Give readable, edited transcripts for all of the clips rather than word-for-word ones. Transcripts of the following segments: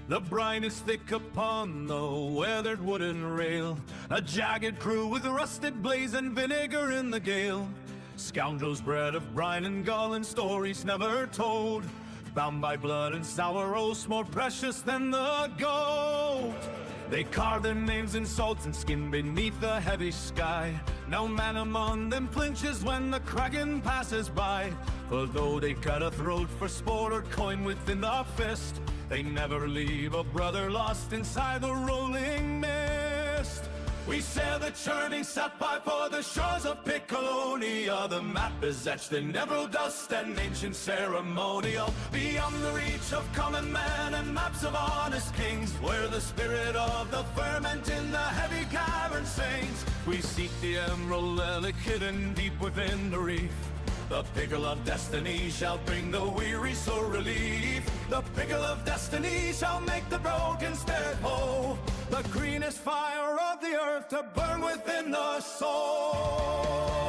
The brine is thick upon the weathered wooden rail, a jagged crew with rusted blaze and vinegar in the gale. Scoundrels bred of brine and gall and stories never told, bound by blood and sour oaths more precious than the gold. They carve their names in salt and skin beneath the heavy sky. No man among them flinches when the kraken passes by. For though they cut a throat for sport or coin within the fist, they never leave a brother lost inside the rolling mist. We sail the churning sapphire for the shores of Piccolonia. The map is etched in emerald dust and ancient ceremonial, beyond the reach of common man and maps of honest kings, where the spirit of the ferment in the heavy cavern sings. We seek the emerald relic hidden deep within the reef. The pickle of destiny shall bring the weary soul relief. The pickle of destiny shall make the broken spirit whole. The greenest fire of the earth to burn within the soul.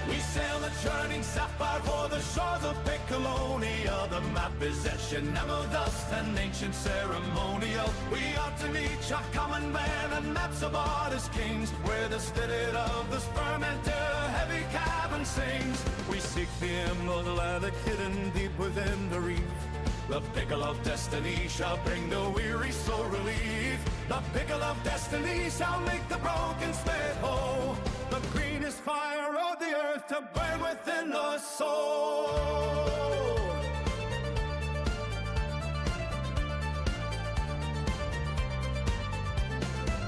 We sail the churning sapphire for the shores of Piccolonia. The map is etched in emerald dust and ancient ceremonial. We are to reach a common man and maps of artist kings, where the spirit of the fermenter heavy cavern sings. We seek the emerald relic hidden deep within the reef. The pickle of destiny shall bring the weary soul relief. The pickle of destiny shall make the broken spirit whole. The greenest fire of the earth to burn within the soul.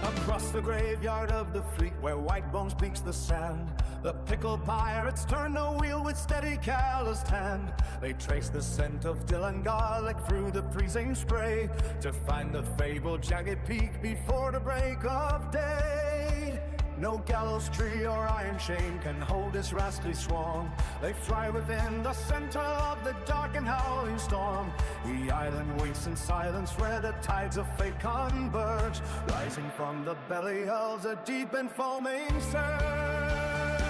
Across the graveyard of the fleet, where white bones beaks the sand, the pickled pirates turn the wheel with steady calloused hand. They trace the scent of dill and garlic through the freezing spray, to find the fabled jagged peak before the break of day. No gallows tree or iron chain can hold this rascally swarm. They fly within the center of the dark and howling storm. The island waits in silence where the tides of fate converge, rising from the belly of the deep and foaming surge.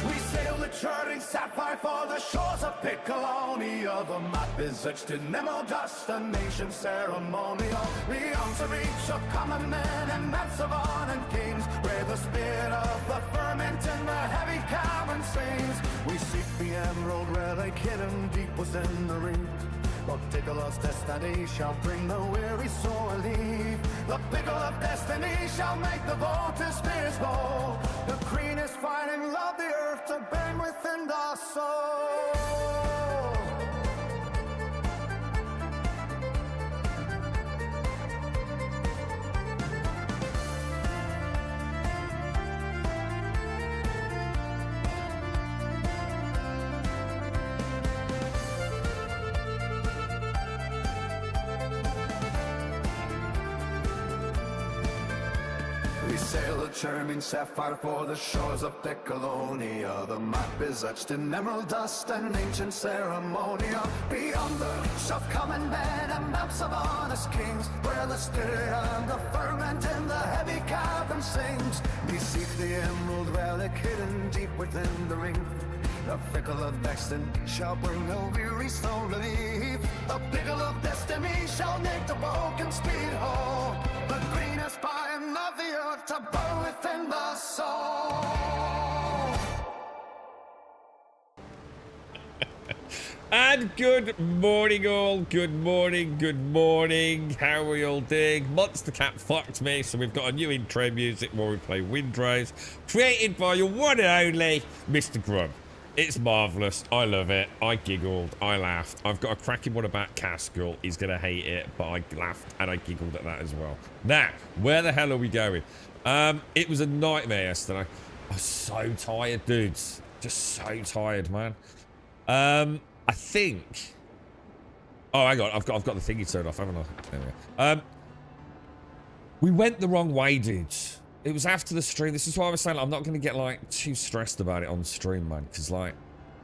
We sail the churning sapphire for the shores of Piccolonia. The map is etched in emerald dust, a nation ceremonial, beyond the reach of common men and maps of honor and kings, where the spirit of the ferment in the heavy cavern sings. We seek the emerald relic hidden deep within the reef. The pickle of destiny shall bring the weary soul relief. The pickle of destiny shall make the vaulted spirits bold. The greenest finding love the earth to burn within the soul. We sail a churning sapphire for the shores of Piccolonia. The map is etched in emerald dust and ancient ceremonial, beyond the reach of common men and maps of honest kings, where the spirit and the ferment in the heavy cavern sings. We seek the emerald relic hidden deep within the ring. The pickle of destiny shall bring no weary soul relief. The pickle of destiny shall make the broken spirit whole. The greenest pine of the earth to burn within the soul. And good morning all, good morning, how are we all doing? Monster Cat fucked me, so we've got a new intro music where we play Windrose, created by your one and only Mr. Grub. It's marvellous, I love it, I giggled, I laughed. I've got a cracking one about Cascal, he's going to hate it, but I laughed and I giggled at that as well. Now, where the hell are we going? It was a nightmare yesterday. I was so tired, dudes. Just so tired, man. I think... Oh, hang on, I've got the thingy turned off, haven't I? There we go. We went the wrong way, dudes. It was after the stream. This is why I was saying, like, I'm not going to get, like, too stressed about it on stream, man. Because, like,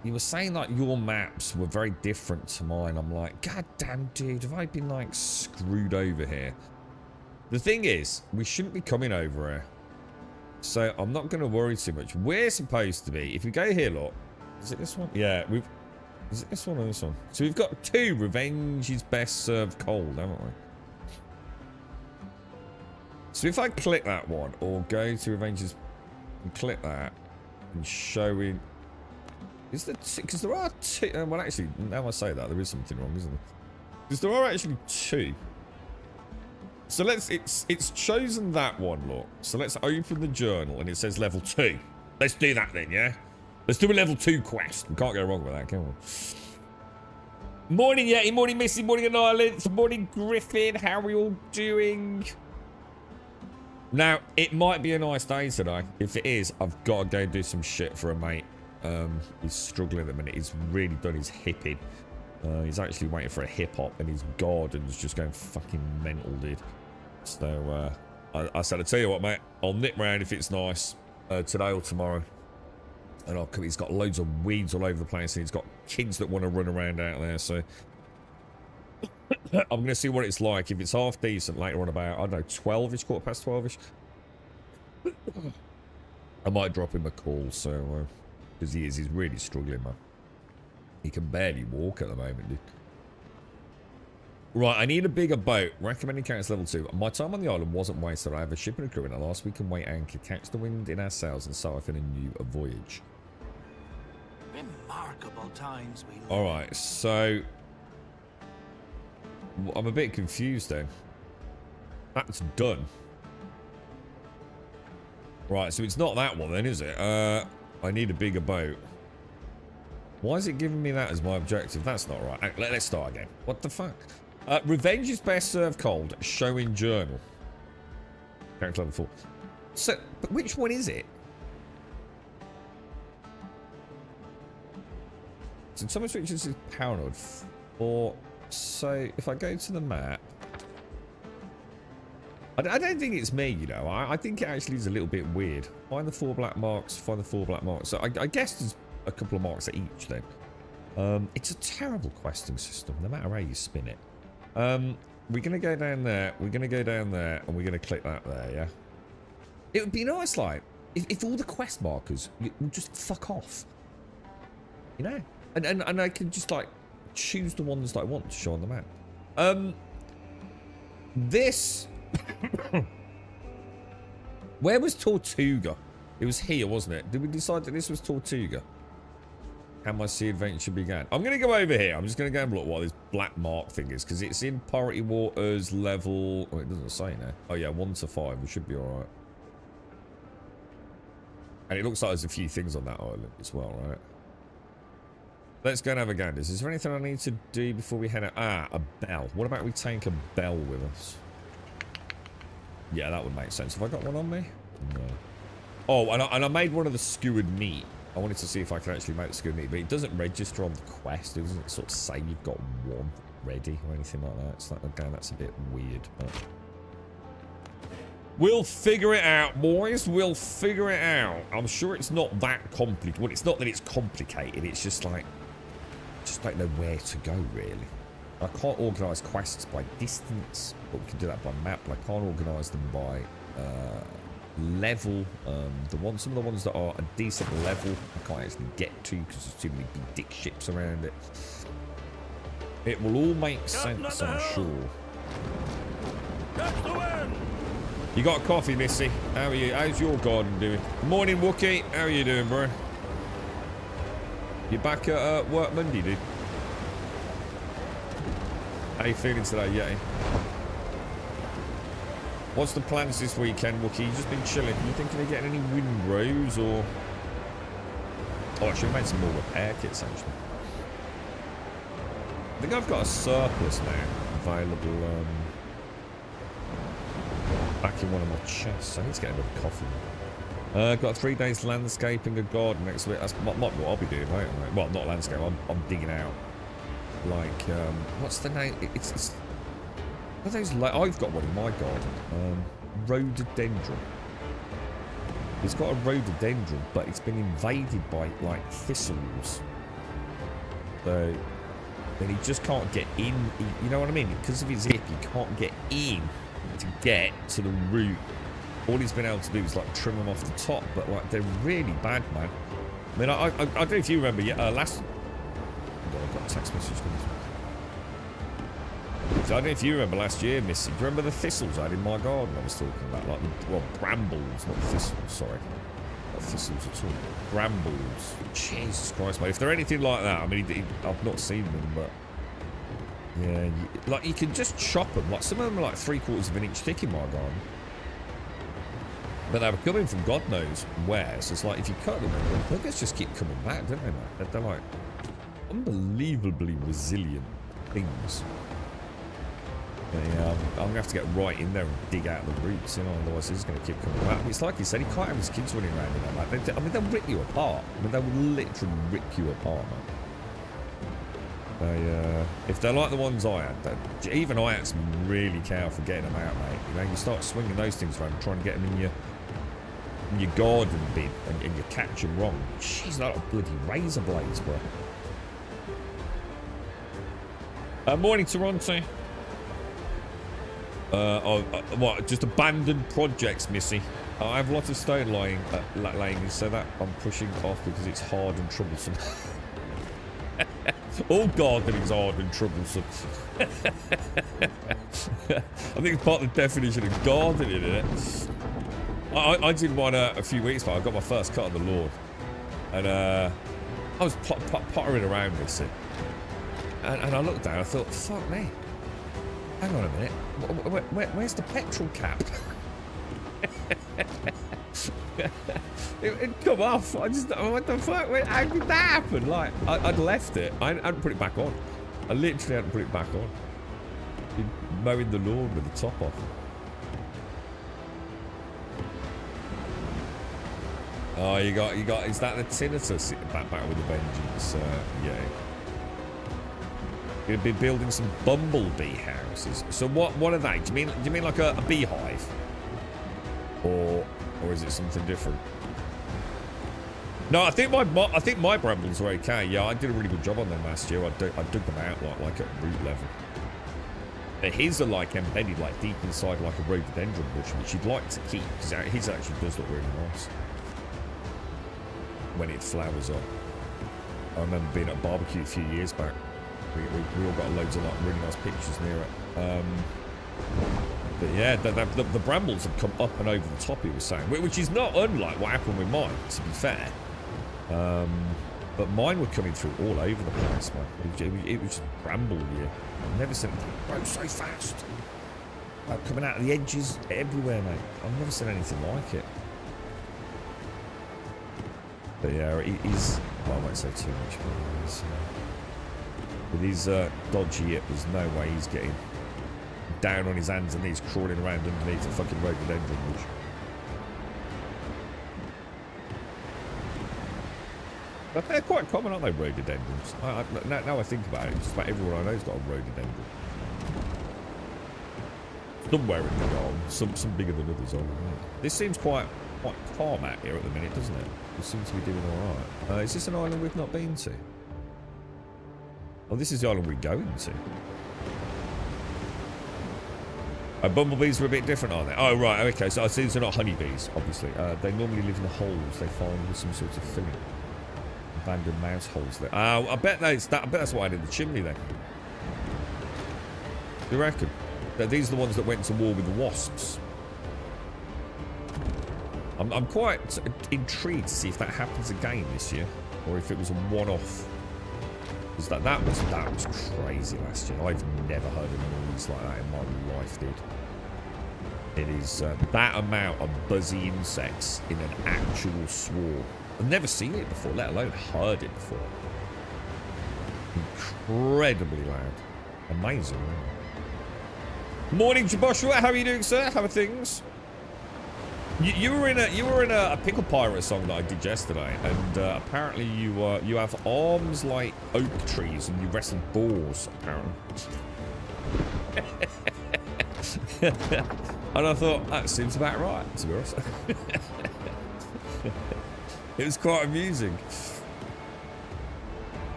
You were saying like your maps were very different to mine. I'm like, God damn, dude, have I been like screwed over here? The thing is, we shouldn't be coming over here. So I'm not going to worry too much. We're supposed to be, if we go here, look. Is it this one? Yeah, is it this one or this one? So we've got 2 Revenge is best served cold, haven't we? So if I click that one, or go to Revenge is, and click that, and show in. Is there 2? Because there are 2. Well, actually, now I say that, there is something wrong, isn't there? Because there are actually 2. So it's chosen that one, look. So let's open the journal, and it says level 2. Let's do that then, yeah? Let's do a level 2 quest. We can't go wrong with that, can we? Morning, Yeti. Morning, Missy. Morning, Annihilance. Morning, Griffin. How are we all doing? Now, it might be a nice day today. If it is, I've got to go do some shit for a mate. He's struggling at the minute. He's really done his hipping. He's actually waiting for a hip hop, and his garden's just going fucking mental, dude. So, I said, I'll tell you what, mate. I'll nip round if it's nice today or tomorrow. And I'll come. He's got loads of weeds all over the place, and he's got kids that want to run around out there. So, I'm going to see what it's like. If it's half decent later on about, I don't know, 12-ish, 12:15. I might drop him a call, so, because he's really struggling, man. He can barely walk at the moment, dude. Right, I need a bigger boat. Recommending characters level 2. My time on the island wasn't wasted. I have a ship and a crew in it. Last week and wait anchor, catch the wind in our sails, and start off in a new voyage. Remarkable times we live. Alright, so I'm a bit confused then. That's done. Right, so it's not that one then, is it? I need a bigger boat. Why is it giving me that as my objective? That's not right. Let's start again. What the fuck? Revenge is best served cold. Showing journal. Character level 4. So, but which one is it? So some of which is paranoid. Or so if I go to the map, I don't think it's me, you know. I think it actually is a little bit weird. Find the 4 black marks. Find the 4 black marks. So I guess there's a couple of marks at each then. It's a terrible questing system, no matter how you spin it. We're going to go down there. We're going to go down there, and we're going to click that there, yeah? It would be nice, like, if all the quest markers would just fuck off. You know? And I can just, like, choose the ones that I want to show on the map. This... Where was Tortuga? It was here, wasn't it? Did we decide that this was Tortuga? How my sea adventure began. I'm going to go over here. I'm just going to go and look what this black mark thing is, because it's in Priority Waters level... Oh, it doesn't say now. Oh, yeah, 1 to 5. We should be all right. And it looks like there's a few things on that island as well, right? Let's go and have a gander. Is there anything I need to do before we head out? Ah, a bell. What about we take a bell with us? Yeah, that would make sense. Have I got one on me? No. Oh, and I made one of the skewered meat. I wanted to see if I could actually make the skewered meat, but it doesn't register on the quest. It doesn't sort of say you've got one ready or anything like that. It's like, again, that's a bit weird, but... We'll figure it out, boys. We'll figure it out. I'm sure it's not that complicated. Well, it's not that it's complicated. It's just like... just don't know where to go, really. I can't organise quests by distance, but we can do that by map. But I can't organise them by level. Some of the ones that are a decent level, I can't actually get to because there's too many big dick ships around it. It will all make sense, I'm sure. You got a coffee, Missy? How are you? How's your garden doing? Morning, Wookie. How are you doing, bro? You back at work Monday, dude? How you feeling today, Yeti? What's the plans this weekend, Wookie? You just been chilling. You thinking of getting any Windrose or... Oh, I should have made some more repair kits, actually. I think I've got a surplus now available back in one of my chests. I need to get another coffee. Got 3 days landscaping a garden next week. That's not what I'll be doing, right? Well, not landscape. I'm digging out. Like, what's the name? It's what are those? I've got one in my garden. Rhododendron. It's got a rhododendron, but it's been invaded by like thistles. So then he just can't get in. You know what I mean? Because of his hip, he can't get in to get to the root. All he's been able to do is like trim them off the top, but like they're really bad, man. I mean, I don't know if you remember. last. Oh, I've got a text message coming through. So I don't know if you remember last year, Missy. Do you remember the thistles I had in my garden? I was talking about, like, well, brambles, not thistles. Sorry, not thistles at all. Brambles. Jesus Christ, mate! If they're anything like that, I mean, I've not seen them, but yeah, like you can just chop them. Like some of them are like 3/4 of an inch thick in my garden. But they were coming from God knows where, so it's like if you cut them, the buggers just keep coming back, don't they, mate? They're like unbelievably resilient things. But, yeah, I'm going to have to get right in there and dig out the roots, you know, otherwise it's going to keep coming back. It's like he said, he can't have his kids running around in there, like, I mean, they'll rip you apart. I mean, they will literally rip you apart, man. If they're like the ones I had, even I had to be really careful getting them out, mate. You know, you start swinging those things around and trying to get them in your garden bin and you catch them wrong. Jeez, like a bloody razor blades, bro. Morning, Toronto. What? Just abandoned projects, Missy. I have lots of stone laying, so that I'm pushing off because it's hard and troublesome. All gardening's hard and troublesome. I think it's part of the definition of gardening, isn't it? I did one a few weeks back. I got my first cut on the lawn, and I was pottering around this, and I looked down. I thought, fuck me. Hang on a minute. Where's the petrol cap? It'd come off. What the fuck? How did that happen? Like, I'd left it. I hadn't put it back on. I literally hadn't put it back on. Been mowing the lawn with the top off. Oh, you got. Is that the tinnitus back with a vengeance? Yeah. You've been building some bumblebee houses. So what are they? Do you mean like a beehive, or is it something different? No, I think my brambles are okay. Yeah, I did a really good job on them last year. I dug them out like at root level. But his are like embedded like deep inside like a rhododendron bush, which you'd like to keep because his actually does look really nice when it flowers up. I remember being at a barbecue a few years back. We all got loads of like really nice pictures near it. But yeah, the brambles have come up and over the top, he was saying, which is not unlike what happened with mine, to be fair. But mine were coming through all over the place, man. It was just bramble year. I've never seen it grow so fast. Like coming out of the edges everywhere, mate. I've never seen anything like it. But yeah, he's... Well, I won't say too much, but he's... with his dodgy hip, there's no way he's getting down on his hands and knees crawling around underneath a fucking rhododendron bush. But they're quite common, aren't they, rhododendrons? Now I think about it, just about everyone I know's got a rhododendron. Somewhere in the garden, some bigger than others on. This seems quite calm out here at the minute, doesn't it? We seem to be doing alright. Is this an island we've not been to? Oh, this is the island we're going to. Bumblebees are a bit different, aren't they? Oh, right, okay. So these are not honeybees, obviously. They normally live in the holes they find with some sort of filling. Abandoned mouse holes there. I bet that's why I did the chimney then. Do you reckon? These are the ones that went to war with the wasps. I'm quite intrigued to see if that happens again this year, or if it was a one-off. Because that was crazy last year. I've never heard of noise like that in my life, dude. It is that amount of buzzy insects in an actual swarm. I've never seen it before, let alone heard it before. Incredibly loud. Amazing. Morning, Jaboshua. How are you doing, sir? How are things? You were in a Pickle Pirate song that I did yesterday, and apparently you have arms like oak trees and you wrestle boars, apparently. And I thought that seems about right, to be honest. It was quite amusing.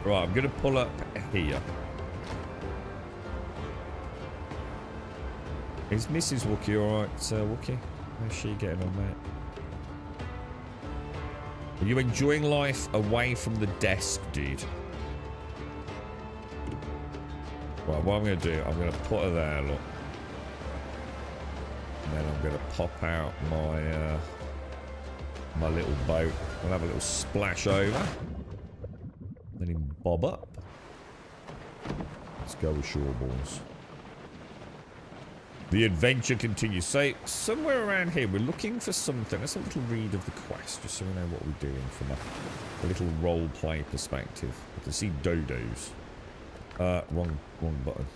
Right, I'm going to pull up here. Is Mrs. Wookie alright, Wookie? How's she getting on, mate? Are you enjoying life away from the desk, dude? Right, what I'm going to do, I'm going to put her there, look. And then I'm going to pop out my my little boat. We'll have a little splash over. Let him bob up. Let's go ashore, boys. The adventure continues. So, somewhere around here, we're looking for something. Let's have a little read of the quest, just so we know what we're doing from a little role-play perspective. I can see dodos. Wrong button.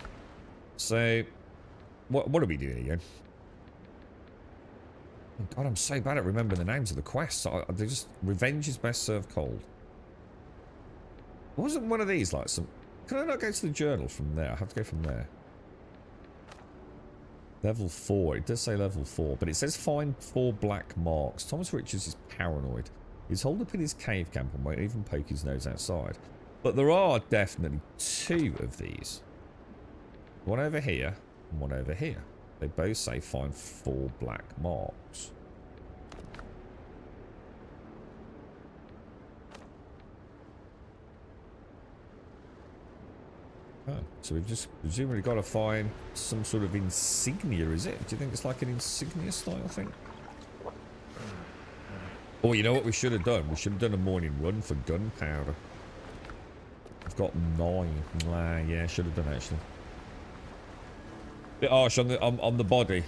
So, what are we doing again? Oh God, I'm so bad at remembering the names of the quests. They're just... Revenge is best served cold. Wasn't one of these like some... Can I not go to the journal from there? I have to go from there. Level 4. It does say level 4, but it says find 4 black marks. Thomas Richards is paranoid. He's holed up in his cave camp and won't even poke his nose outside. But there are definitely 2 of these. One over here and one over here. They both say find 4 black marks. Oh, so we've just presumably got to find some sort of insignia, is it? Do you think it's like an insignia style thing? Oh, you know what we should have done? We should have done a morning run for gunpowder. I've got 9. Nah, yeah, should have done actually. Bit harsh on the body.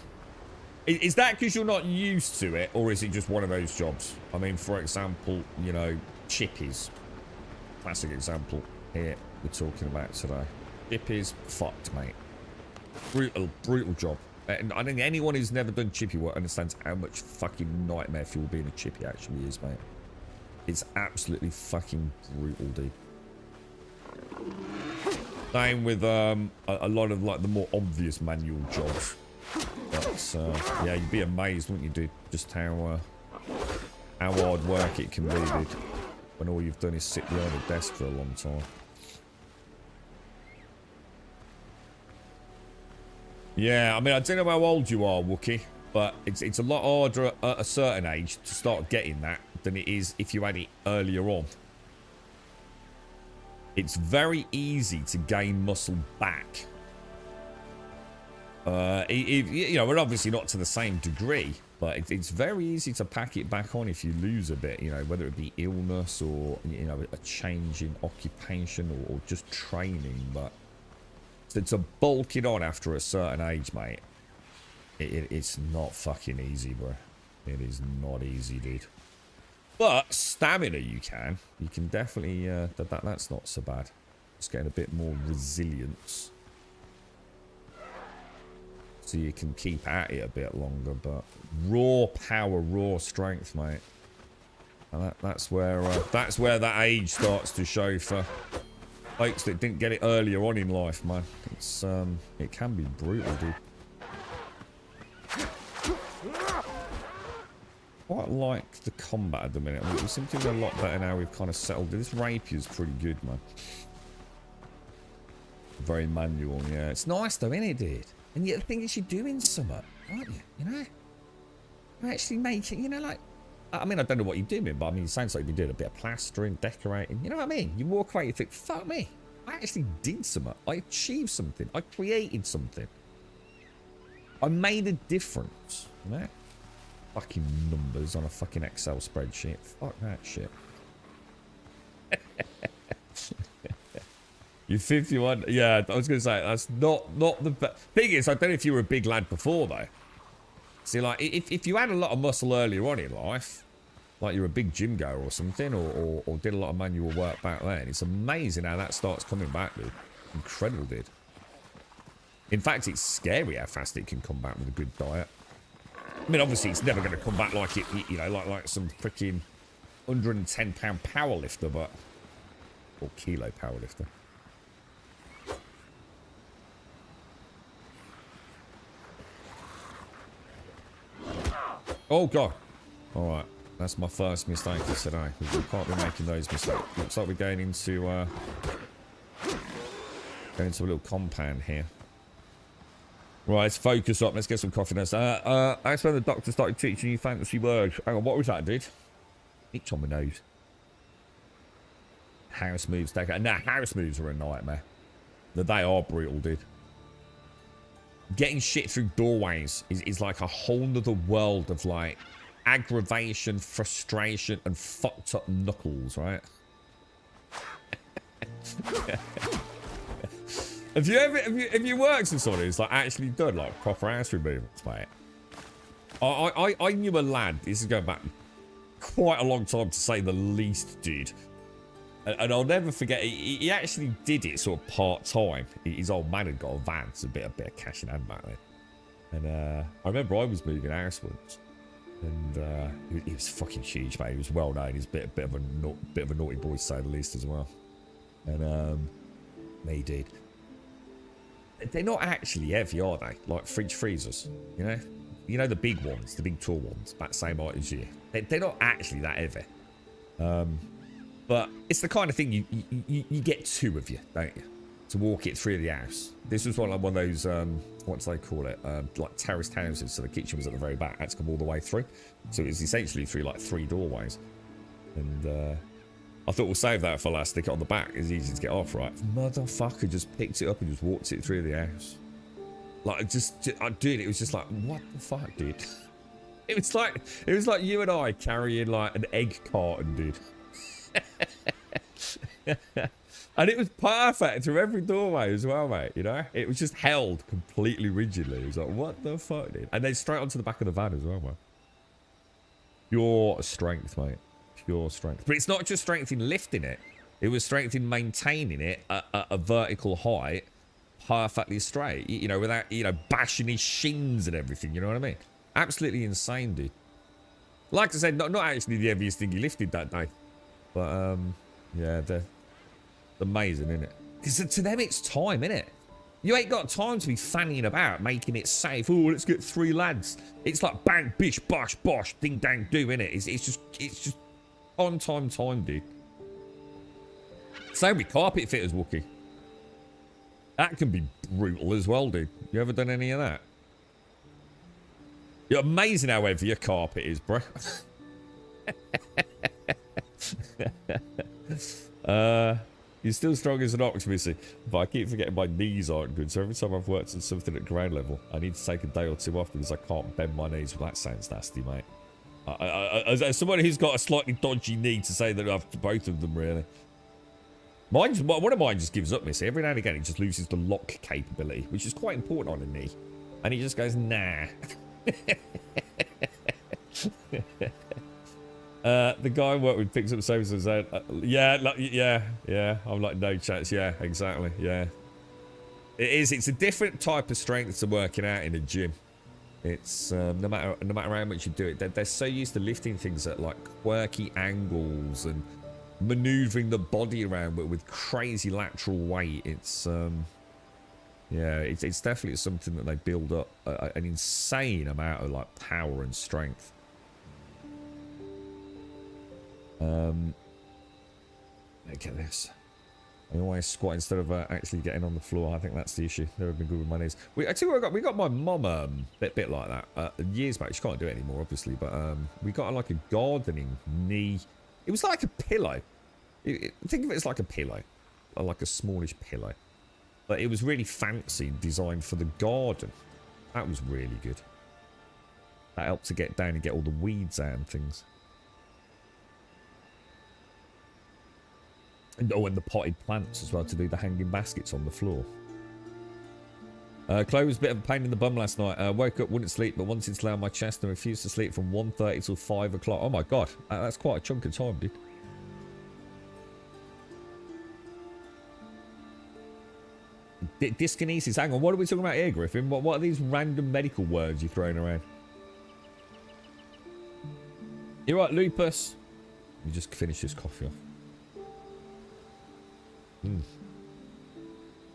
Is that because you're not used to it, or is it just one of those jobs? I mean, for example, you know, chippies. Classic example here we're talking about today. Chippies, fucked, mate. Brutal job. And I think anyone who's never done chippy work understands how much fucking nightmare fuel being a chippy actually is, mate. It's absolutely fucking brutal, dude. Same with a lot of like the more obvious manual jobs. But yeah, you'd be amazed, wouldn't you, dude? Just how hard work it can be, dude, when all you've done is sit behind a desk for a long time. Yeah, I mean, I don't know how old you are, Wookie, but it's a lot harder at a certain age to start getting that than it is if you had it earlier on. It's very easy to gain muscle back. You know, we're obviously not to the same degree, but it's very easy to pack it back on if you lose a bit, you know, whether it be illness or, you know, a change in occupation or just training, but to bulk it on after a certain age, mate, it's not fucking easy, bro. It is not easy, dude. But stamina, you can definitely. That's not so bad. Just getting a bit more resilience, so you can keep at it a bit longer. But raw power, raw strength, mate. And that's where that age starts to show for folks that didn't get it earlier on in life, man. It's it can be brutal, dude. Quite like the combat at the minute. I mean, we seem to do a lot better now we've kind of settled. This rapier's pretty good, man. Very manual, yeah. It's nice though, isn't it, dude? And yet the thing is, you're doing something, aren't you? You know? You're actually making, you know, like... I mean, I don't know what you're doing, but I mean, it sounds like you've been doing a bit of plastering, decorating. You know what I mean? You walk away, you think, fuck me. I actually did something. I achieved something. I created something. I made a difference, you know? Fucking numbers on a fucking Excel spreadsheet. Fuck that shit. You're 51. Yeah, I was going to say, that's not the best. Thing is, I don't know if you were a big lad before, though. See, like, if you had a lot of muscle earlier on in life, like you're a big gym goer or something, or did a lot of manual work back then, it's amazing how that starts coming back, dude. Incredible, dude. In fact, it's scary how fast it can come back with a good diet. I mean, obviously, it's never going to come back like it, you know, like some freaking 110-pound powerlifter, but... Or kilo powerlifter. Oh, God. All right. That's my first mistake of today. We can't be making those mistakes. Looks like we're going into a little compound here. Right, let's focus up. Let's get some coffee now. That's when the doctor started teaching you fancy words. Hang on, what was that, dude? Itch on my nose. House moves. Nah, house moves are a nightmare. They are brutal, dude. Getting shit through doorways is like a whole nother world of like aggravation, frustration, and fucked up knuckles, right? Have you worked with someone who's like actually done like proper house removals, mate? I knew a lad, this is going back quite a long time to say the least, dude. And I'll never forget, he actually did it sort of part-time. His old man had got a van, so a bit of cash in hand back then. And I remember I was moving house once. And he was fucking huge, mate. He was well known. He's a bit of a naughty boy, to say the least, as well. And he did. They're not actually heavy, are they? Like fridge freezers, you know? You know the big ones, the big tall ones, about the same height as you. They're not actually that heavy. But it's the kind of thing you get two of you, don't you? To walk it through the house. This was one of those, what do they call it? Like terraced houses, so the kitchen was at the very back. Had to come all the way through. So it was essentially through like 3 doorways. And I thought we'll save that for last, stick it on the back. It's easy to get off, right? Motherfucker just picked it up and just walked it through the house. Like, dude, it was just like, what the fuck, dude? It was like you and I carrying like an egg carton, dude. And it was perfect through every doorway as well, mate, you know? It was just held completely rigidly. It was like, what the fuck, dude? And then straight onto the back of the van as well, man. Pure strength, mate. Pure strength. But it's not just strength in lifting it. It was strength in maintaining it at a vertical height perfectly straight, you know, without, you know, bashing his shins and everything, you know what I mean? Absolutely insane, dude. Like I said, not actually the heaviest thing he lifted that day. But, yeah, they're amazing, isn't it? Because to them, it's time, innit? You ain't got time to be fanning about, making it safe. Oh, let's get 3 lads. It's like bang, bish, bosh, bosh, ding, dang, do, innit? It's just on time, dude. Same with carpet fitters, Wookie. That can be brutal as well, dude. You ever done any of that? You're amazing how heavy your carpet is, bro. You're still strong as an ox, Missy, but I keep forgetting my knees aren't good, so every time I've worked on something at ground level, I need to take a day or 2 off because I can't bend my knees. Well, that sounds nasty, mate. As someone who's got a slightly dodgy knee, to say that I've both of them, really. One of mine just gives up, Missy. Every now and again, it just loses the lock capability, which is quite important on a knee. And he just goes, nah. The guy I work with picks up sofas and said, yeah. I'm like, no chance. Yeah, exactly. Yeah. It's a different type of strength to working out in a gym. It's no matter how much you do it, they're so used to lifting things at like quirky angles and maneuvering the body around with crazy lateral weight. It's yeah, it's definitely something that they build up an insane amount of like power and strength. Look at this. I always squat instead of actually getting on the floor. I think that's the issue. Never been good with my knees. I tell you what, we got my mum bit like that years back. She can't do it anymore, obviously, but we got like a gardening knee. It was like a pillow. Think of it as like a pillow, like a smallish pillow, but it was really fancy, designed for the garden. That was really good. That helped to get down and get all the weeds out and things. And, oh, and the potted plants as well to do the hanging baskets on the floor. Chloe was a bit of a pain in the bum last night. Woke up, wouldn't sleep, but wanted to lay on my chest and refused to sleep from 1:30 till 5 o'clock. Oh my god, that's quite a chunk of time, dude. Dyskinesis. Hang on, what are we talking about here, Griffin? What are these random medical words you're throwing around? You're right, lupus. Let me just finish this coffee off.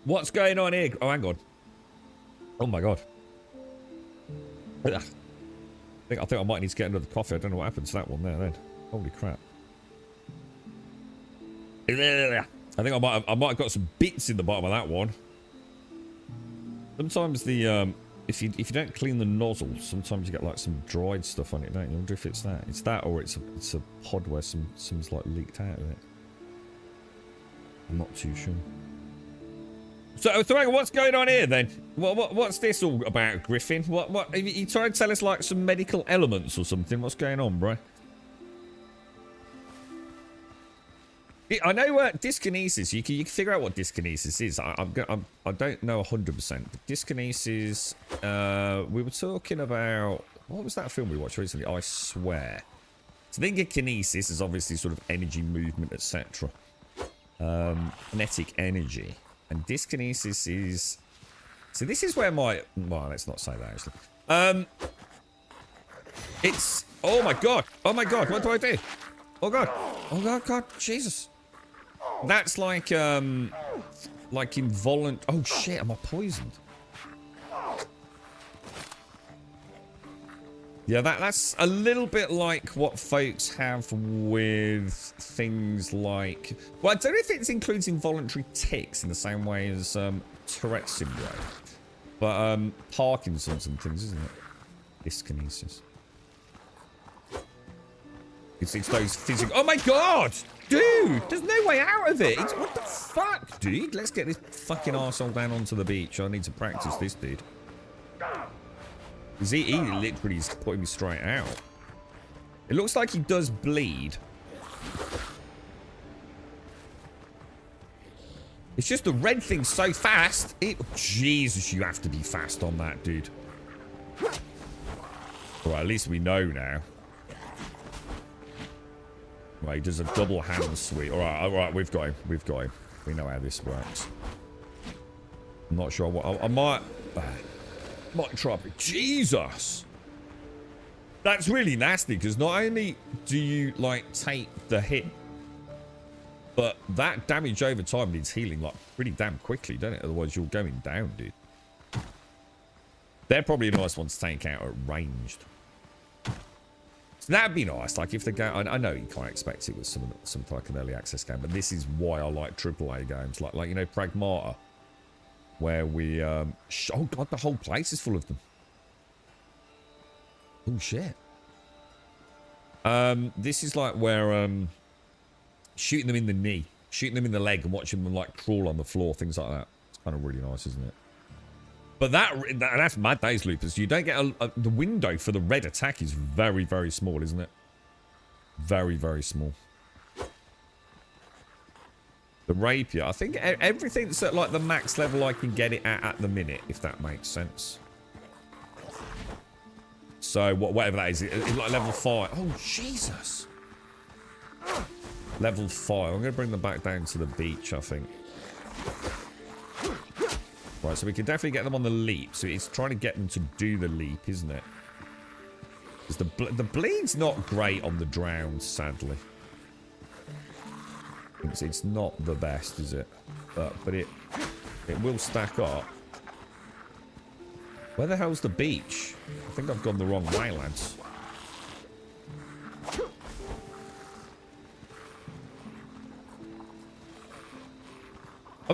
What's going on here? Oh, hang on. Oh my god. I think I might need to get another coffee. I don't know what happened to that one there then. Holy crap. I think I might have got some bits in the bottom of that one. Sometimes the if you don't clean the nozzle, sometimes you get like some dried stuff on it, don't you? I wonder if it's that. It's that, or it's a pod where some's like leaked out of it. I'm not too sure. So hang on, what's going on here then? What's this all about, Griffin? What you trying to tell us like some medical elements or something? What's going on, bro? I know dyskinesis. You can figure out what dyskinesis is. I don't know 100%. But dyskinesis. We were talking about what was that film we watched recently? I swear. So think of kinesis as obviously sort of energy movement, etc. Kinetic energy, and dyskinesis is. So this is where my let's not say that actually. It's oh my god, what do I do? Oh god, Jesus. That's like involuntary. Oh shit, am I poisoned? Yeah, that's a little bit like what folks have with things like. Well, I don't know if it includes involuntary tics in the same way as Tourette syndrome, but Parkinson's and things, isn't it? Dyskinesis. It's those physical. Oh my god! Dude, there's no way out of it. What the fuck, dude? Let's get this fucking arsehole down onto the beach. I need to practice this, dude. Because he literally is putting me straight out. It looks like he does bleed. It's just the red thing's so fast. Jesus, you have to be fast on that, dude. Alright, at least we know now. Right, he does a double hand sweep. Alright, we've got him. We know how this works. I'm not sure what I might try. Jesus! That's really nasty, because not only do you, like, take the hit, but that damage over time needs healing, like, pretty damn quickly, don't it? Otherwise, you're going down, dude. They're probably a nice one to take out at ranged. So that'd be nice, like if the game. I know you can't expect it with some like an early access game, but this is why I like AAA games, like you know Pragmata, where we oh god, the whole place is full of them. Oh shit. This is like where shooting them in the knee, shooting them in the leg, and watching them like crawl on the floor, things like that. It's kind of really nice, isn't it? But that's mad days, Lupus. You don't get the window for the red attack is very, very small, isn't it? Very, very small. The rapier, I think everything's at like the max level I can get it at the minute, if that makes sense. So whatever that is, it's like level 5. Oh Jesus! Level 5. I'm gonna bring them back down to the beach, I think. Right, so we can definitely get them on the leap. So it's trying to get them to do the leap, isn't it? Because the bleed's not great on the drowned, sadly. It's not the best, is it? But it will stack up. Where the hell's the beach? I think I've gone the wrong way, lads.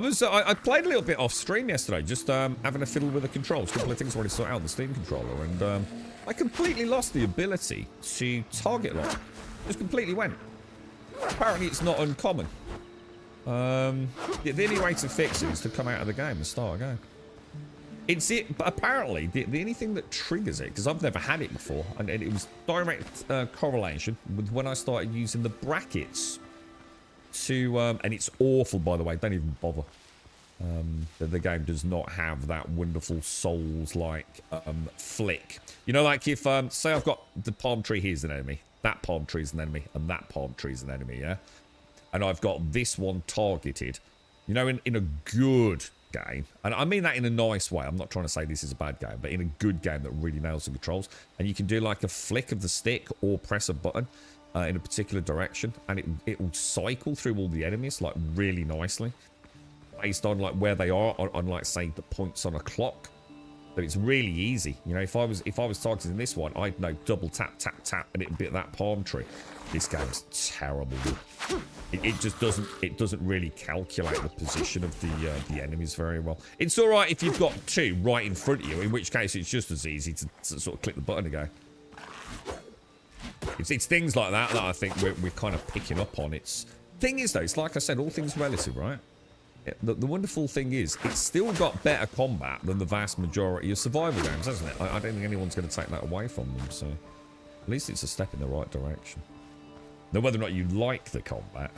I played a little bit off stream yesterday, just having a fiddle with the controls. A couple of things I wanted to sort out on the Steam controller, and I completely lost the ability to target lock. Just completely went. Apparently, it's not uncommon. The only way to fix it is to come out of the game and start again. But apparently, the only thing that triggers it, because I've never had it before, and it was direct correlation with when I started using the brackets. And it's awful, by the way, don't even bother. The game does not have that wonderful Souls-like flick. You know, like if, say I've got the palm tree here's an enemy, that palm tree is an enemy, and that palm tree is an enemy, yeah? And I've got this one targeted. You know, in a good game, and I mean that in a nice way, I'm not trying to say this is a bad game, but in a good game that really nails the controls, and you can do like a flick of the stick or press a button, in a particular direction, and it will cycle through all the enemies like really nicely based on like where they are on like say the points on a clock. So it's really easy. You know, if I was targeting this one, I'd know double tap, tap, tap, and it'd be at that palm tree. This game's terrible. It just doesn't really calculate the position of the enemies very well. It's all right if you've got two right in front of you, in which case it's just as easy to sort of click the button and go. It's things like that that I think we're kind of picking up on. Thing is though, it's like I said, all things relative, right? The wonderful thing is, it's still got better combat than the vast majority of survival games, hasn't it? I don't think anyone's going to take that away from them, so at least it's a step in the right direction. Now, whether or not you like the combat,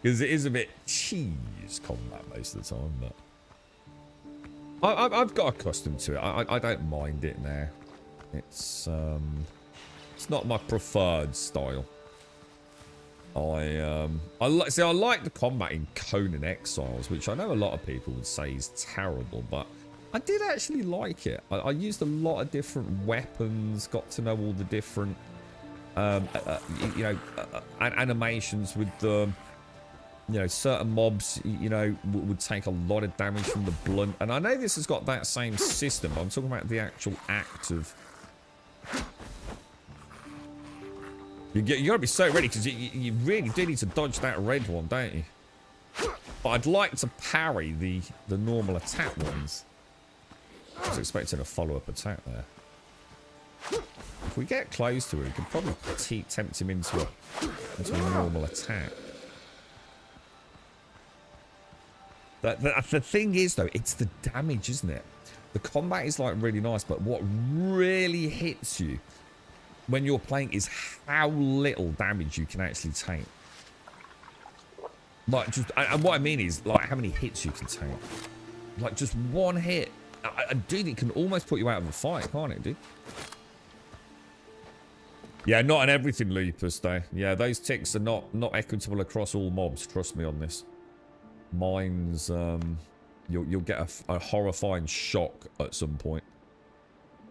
because it is a bit cheese combat most of the time, but I've got accustomed to it. I don't mind it now. It's not my preferred style. I like the combat in Conan Exiles, which I know a lot of people would say is terrible, but I did actually like it. I used a lot of different weapons, got to know all the different, animations with the, certain mobs, would take a lot of damage from the blunt. And I know this has got that same system, but I'm talking about the actual act of. You gotta be so ready, because you really do need to dodge that red one, don't you? But I'd like to parry the normal attack ones. I was expecting a follow-up attack there. If we get close to him, we can probably tempt him into a normal attack. The thing is, though, it's the damage, isn't it? The combat is, like, really nice, but what really hits you when you're playing is how little damage you can actually take. Like, and what I mean is, like, how many hits you can take. Like, just one hit. Dude, it can almost put you out of a fight, can't it, dude? Yeah, not on everything, Lupus, though. Yeah, those ticks are not equitable across all mobs. Trust me on this. Mine's, you'll get a horrifying shock at some point.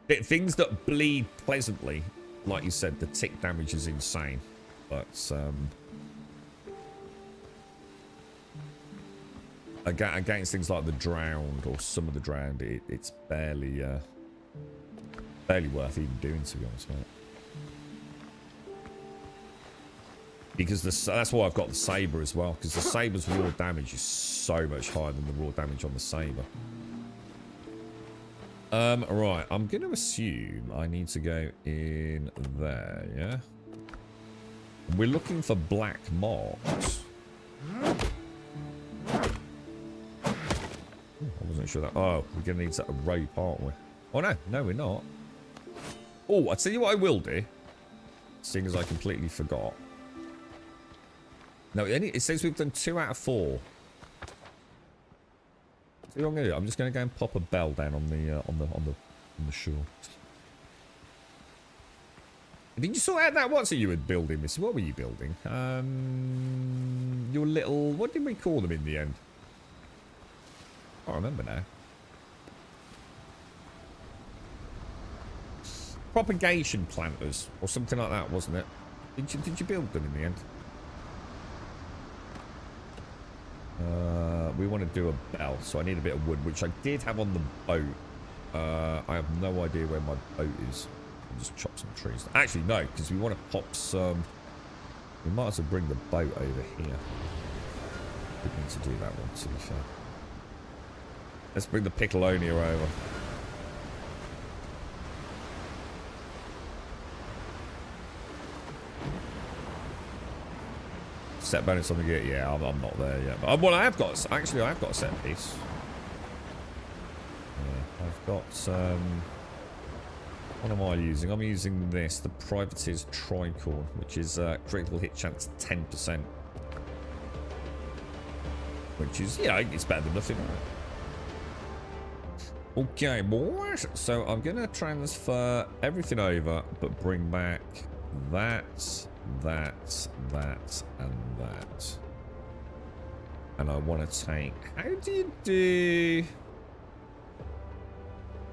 Things that bleed pleasantly, like you said, the tick damage is insane. But, against things like the drowned, or some of the drowned, it's barely worth even doing, to be honest, mate. Because that's why I've got the saber as well, because the saber's raw damage is so much higher than the raw damage on the saber. Right, I'm going to assume I need to go in there, yeah? We're looking for black marks. I wasn't sure that... Oh, we're going to need a rope, aren't we? Oh, no. No, we're not. Oh, I'll tell you what I will do. Seeing as I completely forgot. No, it says we've done 2 out of 4. See what I'm going to do? I'm just going to go and pop a bell down on the shore. Did you sort out that? What's it you were building, Missy? What were you building? Your little... What did we call them in the end? I can't remember now. Propagation planters or something like that, wasn't it? Did you build them in the end? We want to do a bell, so I need a bit of wood, which I did have on the boat. I have no idea where my boat is. I'll just chop some trees. Actually, no, because we want to pop some... We might as well bring the boat over here. We need to do that one, to be fair. Let's bring the Piccolonia over. Set bonus on the gear. Yeah, I'm not there yet. But well, I have got a set piece. Yeah, I've got what am I using? I'm using this, the Privateer's Tricorn, which is critical hit chance 10%. Which is, yeah, it's better than nothing, right? Okay, boys. So I'm gonna transfer everything over, but bring back that, and that. And I want to take... How do you do...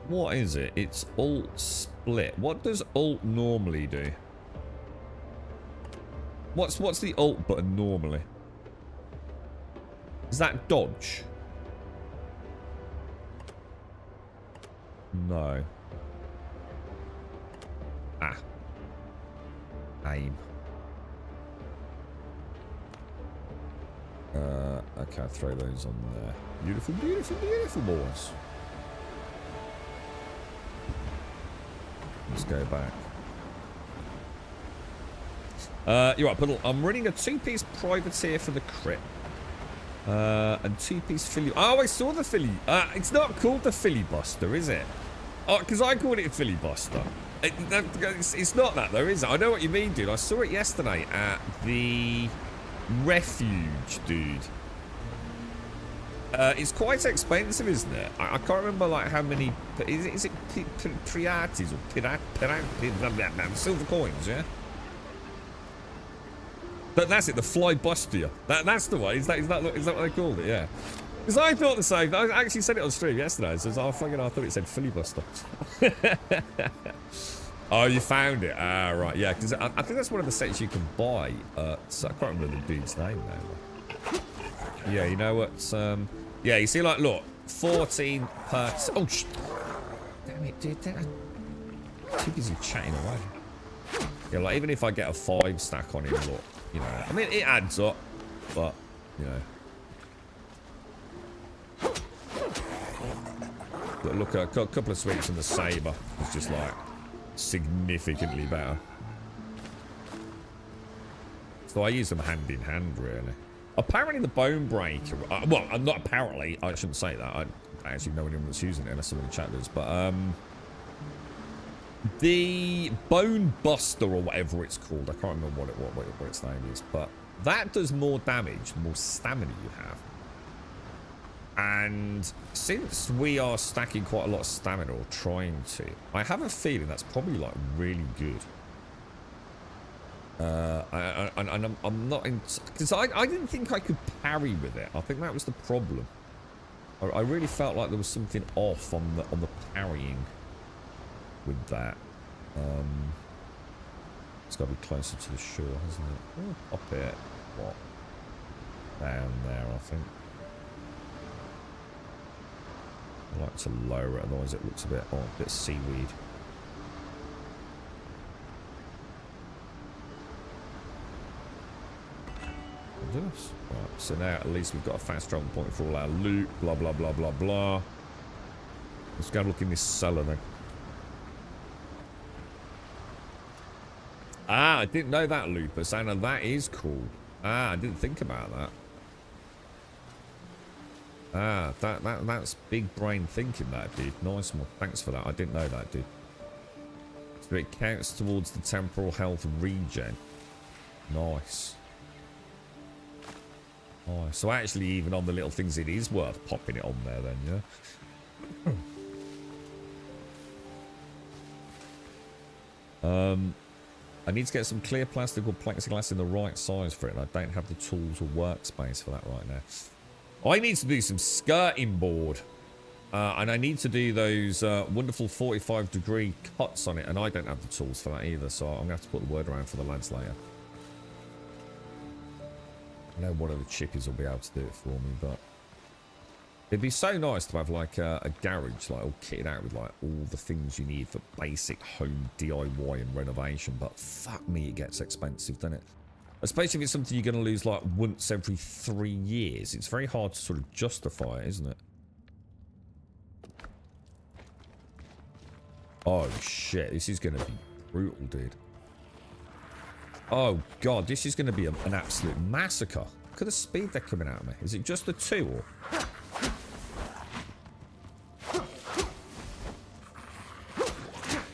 What is it? It's alt split. What does alt normally do? What's the alt button normally? Is that dodge? No. Ah. Aim. Okay, I'll throw those on there. Beautiful, beautiful, beautiful, boys. Let's go back. You're right, Puddle. I'm running a 2-piece privateer for the crit. And 2-piece filly. Oh, I saw the filly. It's not called the filibuster, is it? Oh, because I called it a filibuster. It's not that, though, is it? I know what you mean, dude. I saw it yesterday at the refuge, dude. It's quite expensive, isn't it? I can't remember, like, how many... Is it Priatis or silver coins, yeah? But that's it, the flybuster. That's the way. Is that what they called it? Yeah. Because I thought the same. I actually said it on stream yesterday. So I thought it said filibuster. Oh, you found it. Ah, right. Yeah, because I think that's one of the sets you can buy. So I can't remember the dude's name now. Yeah, you know what? Yeah, you see, like, look, 14 per. Oh, damn it, dude. Too busy chatting away. Yeah, like even if I get a 5 stack on him, look. You know, I mean, it adds up, but, you know. But look, a couple of sweeps and the saber is just, like, significantly better. So I use them hand in hand, really. Apparently the bone breaker, well, not apparently, I shouldn't say that. I don't actually know anyone that's using it unless someone in the chat does, but, the bone buster or whatever it's called, I can't remember what its name is, but that does more damage the more stamina you have. And since we are stacking quite a lot of stamina, or trying to, I have a feeling that's probably like really good. I'm not in, because I didn't think I could parry with it. I think that was the problem. I really felt like there was something off on the parrying with that. It's got to be closer to the shore, hasn't it? Oh, up it. What? Down there, I think. I like to lower it, otherwise it looks a bit seaweed. This. Right, so now at least we've got a fast travel point for all our loot. Blah blah blah blah blah. Let's go look in this cellar then. Ah, I didn't know that, Lupus. Anna, that is cool. Ah, I didn't think about that. Ah, that's big brain thinking, that, dude. Nice one. Thanks for that. I didn't know that, dude. So it counts towards the temporal health regen. Nice. Oh, so actually, even on the little things, it is worth popping it on there then, yeah? I need to get some clear plastic or plexiglass in the right size for it, and I don't have the tools or workspace for that right now. I need to do some skirting board. And I need to do those wonderful 45-degree cuts on it, and I don't have the tools for that either, so I'm going to have to put the word around for the lads later. I know one of the chippies will be able to do it for me, but it'd be so nice to have like a garage like all kitted out with like all the things you need for basic home DIY and renovation, but fuck me, it gets expensive, doesn't it? Especially if it's something you're going to lose like once every 3 years. It's very hard to sort of justify it, isn't it? Oh shit, this is going to be brutal, dude. Oh god, this is going to be an absolute massacre. Look at the speed they're coming out of me. Is it just the two or?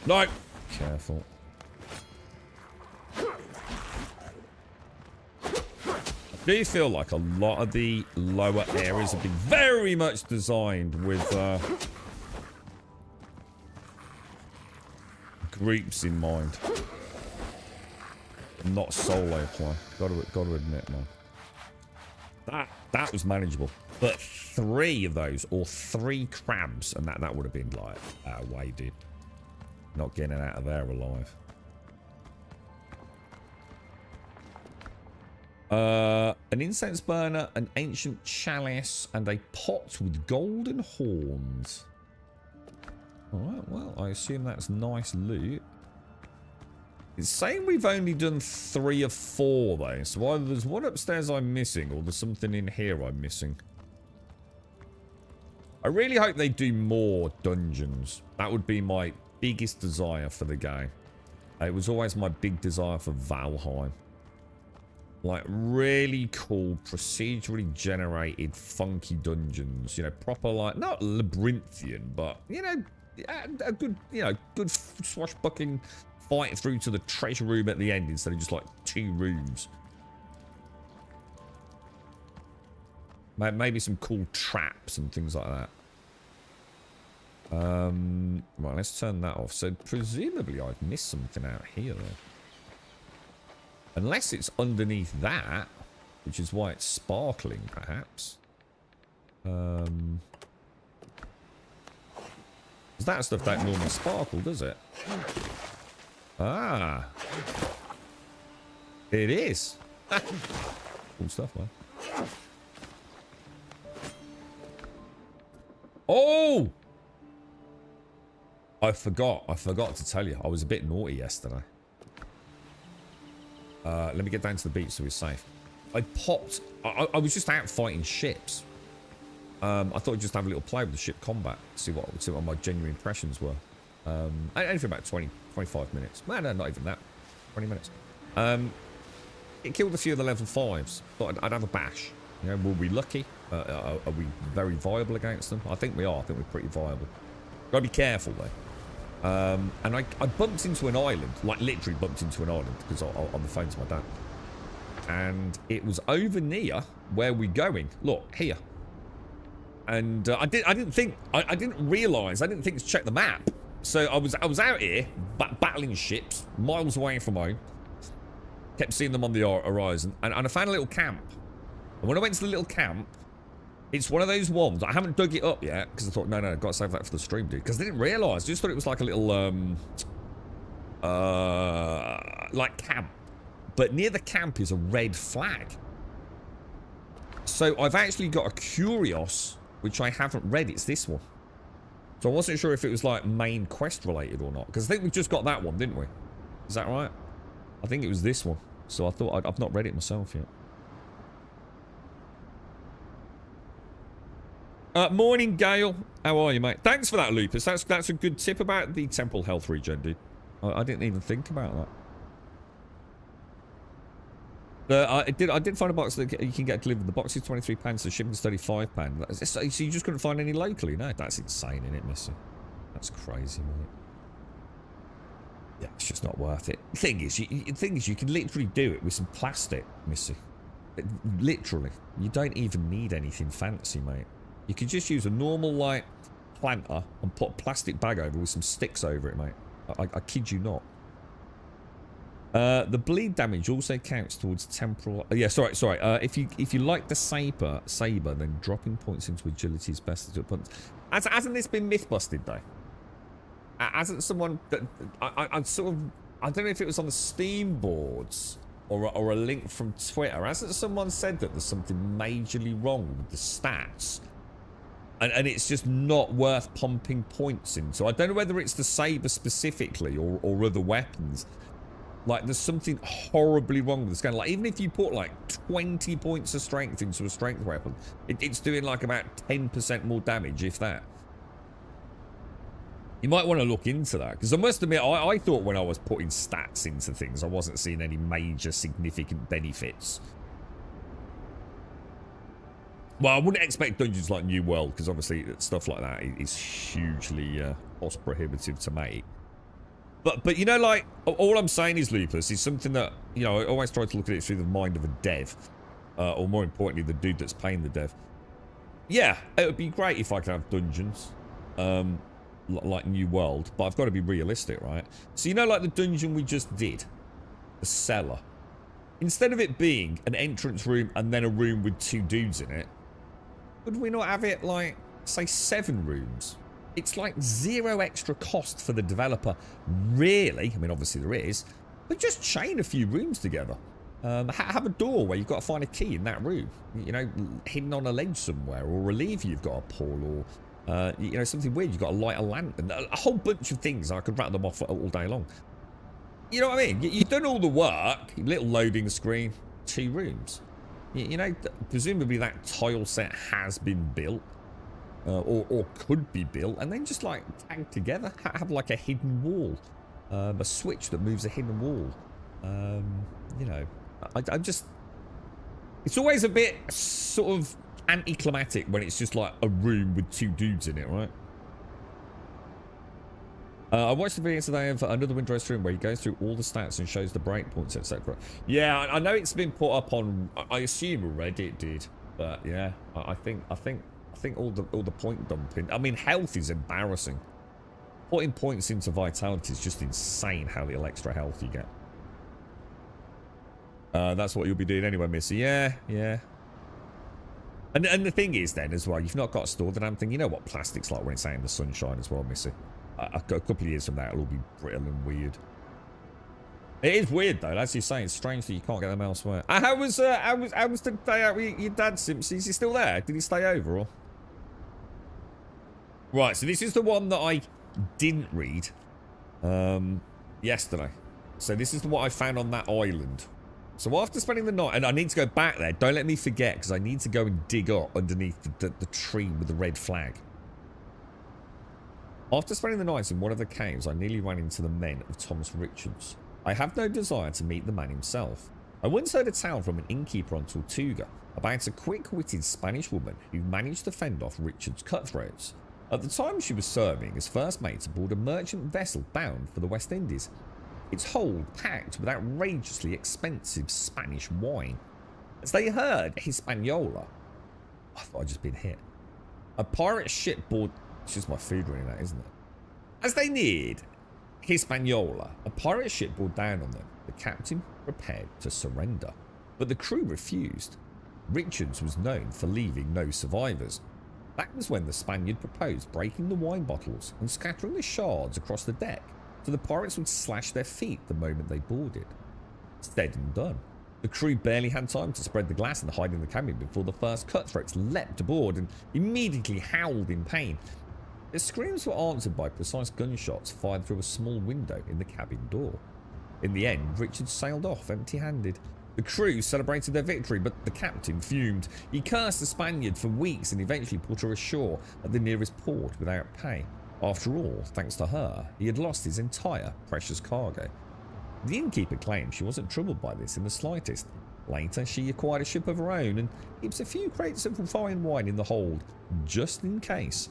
No! Careful. I do feel like a lot of the lower areas have been very much designed with groups in mind. Not solo play. Gotta admit, man. That was manageable. But 3 of those, or 3 crabs, and that would have been like, way, dude. Not getting out of there alive. An incense burner, an ancient chalice, and a pot with golden horns. Alright, Well, I assume that's nice loot. It's saying we've only done 3 of 4, though. So either there's one upstairs I'm missing, or there's something in here I'm missing. I really hope they do more dungeons. That would be my biggest desire for the game. It was always my big desire for Valheim. Like, really cool, procedurally generated, funky dungeons. You know, proper, like, not labyrinthian, but, you know, a good, you know, good swashbuckling fight through to the treasure room at the end instead of just, like, 2 rooms. Maybe some cool traps and things like that. Right, let's turn that off. So, presumably I've missed something out here, though. Unless it's underneath that, which is why it's sparkling, perhaps. Because that stuff don't normally sparkle, does it? Ah. It is. Cool stuff, man. Oh! I forgot to tell you. I was a bit naughty yesterday. Let me get down to the beach so we're safe. I was just out fighting ships. I thought I'd just have a little play with the ship combat. See what my genuine impressions were. Only for about 25 minutes. Well, no, not even that. 20 minutes. It killed a few of the level 5s. Thought I'd have a bash. You know, were we lucky? Are we very viable against them? I think we are. I think we're pretty viable. Gotta be careful, though. And I bumped into an island, like literally bumped into an island because on the phone to my dad. And it was over near where we're going. Look, here. And I didn't realise, I didn't think to check the map. So I was out here battling ships miles away from home. Kept seeing them on the horizon, and I found a little camp. And when I went to the little camp, it's one of those ones. I haven't dug it up yet because I thought, no, I've got to save that for the stream, dude. Because I didn't realise. I just thought it was like a little, like camp. But near the camp is a red flag. So I've actually got a Curios, which I haven't read. It's this one. So I wasn't sure if it was like main quest related or not. Because I think we just got that one, didn't we? Is that right? I think it was this one. So I thought I've not read it myself yet. Morning, Gale. How are you, mate? Thanks for that, Lupus. That's a good tip about the temple health regen, dude. I didn't even think about that. I did find a box that you can get delivered. The box is £23, the shipping's £35. So you just couldn't find any locally? No, that's insane, isn't it, Missy? That's crazy, mate. Yeah, it's just not worth it. The thing is, you can literally do it with some plastic, Missy. Literally. You don't even need anything fancy, mate. You could just use a normal, like, planter and put a plastic bag over with some sticks over it, mate. I kid you not. The bleed damage also counts towards temporal... yeah, sorry. If you like the saber, then dropping points into agility is best to do it. Hasn't this been myth-busted, though? Hasn't someone... I don't know if it was on the Steam boards or a link from Twitter. Hasn't someone said that there's something majorly wrong with the stats? And it's just not worth pumping points into. I don't know whether it's the saber specifically or other weapons. Like, there's something horribly wrong with this gun. Like, even if you put, like, 20 points of strength into a strength weapon, it's doing, like, about 10% more damage, if that. You might want to look into that. Because I must admit, I thought when I was putting stats into things, I wasn't seeing any major significant benefits. Well, I wouldn't expect dungeons like New World, because obviously stuff like that is hugely cost prohibitive to make. But you know, like, all I'm saying is, Lupus, is something that, you know, I always try to look at it through the mind of a dev. Or more importantly, the dude that's paying the dev. Yeah, it would be great if I could have dungeons. Like New World. But I've got to be realistic, right? So, you know, like the dungeon we just did. The cellar. Instead of it being an entrance room and then a room with 2 dudes in it, would we not have it, like, say, 7 rooms? It's like 0 extra cost for the developer, really. I mean, obviously there is. But just chain a few rooms together. Have a door where you've got to find a key in that room. You know, hidden on a ledge somewhere. Or a lever you've got to pull. Or You know, something weird. You've got to light a lantern. A whole bunch of things. I could rattle them off all day long. You know what I mean? You've done all the work. Little loading screen. 2 rooms. You know, presumably that tile set has been built. Or could be built. And then just like tagged together. Have like a hidden wall. A switch that moves a hidden wall. You know, I'm just... It's always a bit sort of anticlimactic when it's just like a room with 2 dudes in it, right? I watched the video today of another Windrose room where he goes through all the stats and shows the breakpoints, etc. Yeah, I know it's been put up on. I assume Reddit did, but yeah, I think all the point dumping. I mean, health is embarrassing. Putting points into vitality is just insane. How little extra health you get. That's what you'll be doing anyway, Missy. Yeah, yeah. And the thing is then as well, you've not got to store the damn thing. You know what plastic's like when it's out in the sunshine as well, Missy. A couple of years from now, it'll all be brittle and weird. It is weird though, as you say. It's strange that you can't get them elsewhere. How was the day out with your dad, Simps? Is he still there? Did he stay over or? Right, so this is the one that I didn't read yesterday. So this is what I found on that island. So after spending the night, and I need to go back there. Don't let me forget, because I need to go and dig up underneath the tree with the red flag. After spending the night in one of the caves, I nearly ran into the men of Thomas Richards. I have no desire to meet the man himself. I once heard a tale from an innkeeper on Tortuga about a quick-witted Spanish woman who managed to fend off Richard's cutthroats. At the time, she was serving as first mate aboard a merchant vessel bound for the West Indies. Its hold packed with outrageously expensive Spanish wine. As they heard Hispaniola, I thought I'd just been hit. A pirate ship board. It's just my food running out, isn't it? As they neared Hispaniola, a pirate ship bore down on them. The captain prepared to surrender, but the crew refused. Richards was known for leaving no survivors. That was when the Spaniard proposed breaking the wine bottles and scattering the shards across the deck, so the pirates would slash their feet the moment they boarded. Said and done. The crew barely had time to spread the glass and hide in the cabin before the first cutthroats leapt aboard and immediately howled in pain. Their screams were answered by precise gunshots fired through a small window in the cabin door. In the end, Richard sailed off empty-handed. The crew celebrated their victory, but the captain fumed. He cursed the Spaniard for weeks and eventually put her ashore at the nearest port without pay. After all, thanks to her, he had lost his entire precious cargo. The innkeeper claimed she wasn't troubled by this in the slightest. Later, she acquired a ship of her own and keeps a few crates of fine wine in the hold, just in case.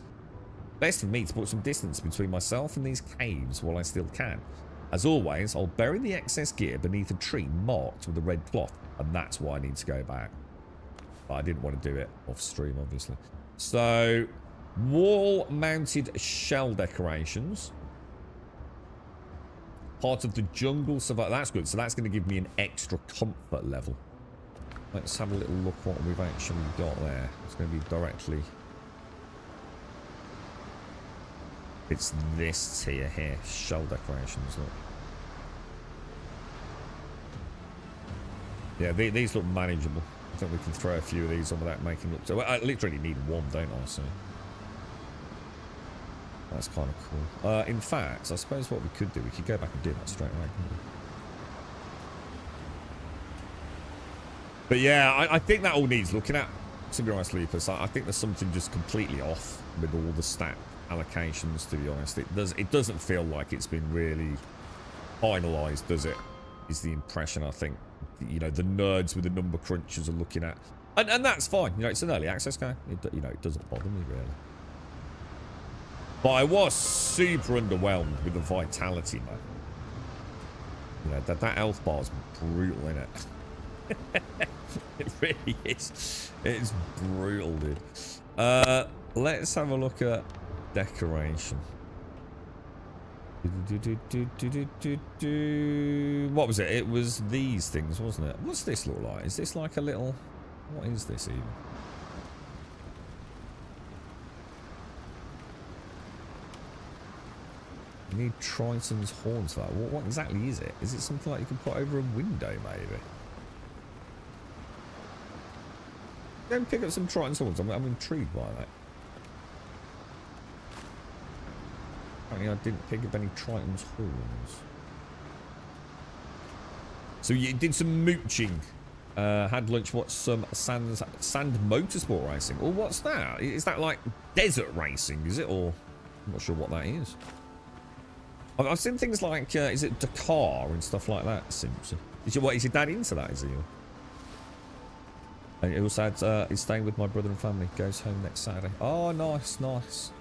Best for me to put some distance between myself and these caves while I still can. As always, I'll bury the excess gear beneath a tree marked with a red cloth, and that's why I need to go back. But I didn't want to do it off stream, obviously. So, wall-mounted shell decorations. Part of the jungle survival. That's good. So that's going to give me an extra comfort level. Let's have a little look what we've actually got there. It's going to be directly... It's this tier here. Shell decorations, look. Yeah, these look manageable. I think we can throw a few of these on without making look... So I literally need one, don't I? So that's kind of cool. In fact, I suppose what we could do, we could go back and do that straight away. But yeah, I think that all needs looking at, to be honest, Lucas. I think there's something just completely off with all the stat allocations, to be honest. It doesn't feel like it's been really finalized, does it? Is the impression, I think, you know, the nerds with the number crunchers are looking at. And that's fine. You know, it's an early access game. You know, it doesn't bother me, really. But I was super underwhelmed with the vitality, man. You know, that health bar's brutal, innit? It really is. It's brutal, dude. Let's have a look at decoration. What was it? It was these things, wasn't it? What's this look like? Is this like a little... What is this even? You need Triton's horns for that. What exactly is it? Is it something like you can put over a window, maybe? Go and pick up some Triton's horns. I'm intrigued by that. Apparently I didn't pick up any Triton's horns. So you did some mooching. Had lunch, watched some sand motorsport racing. Or what's that? Is that like desert racing, is it? Or I'm not sure what that is. I've seen things like, is it Dakar and stuff like that, Simpson? Is your dad into that, is he? And he also had, he's staying with my brother and family. Goes home next Saturday. Oh, nice, nice.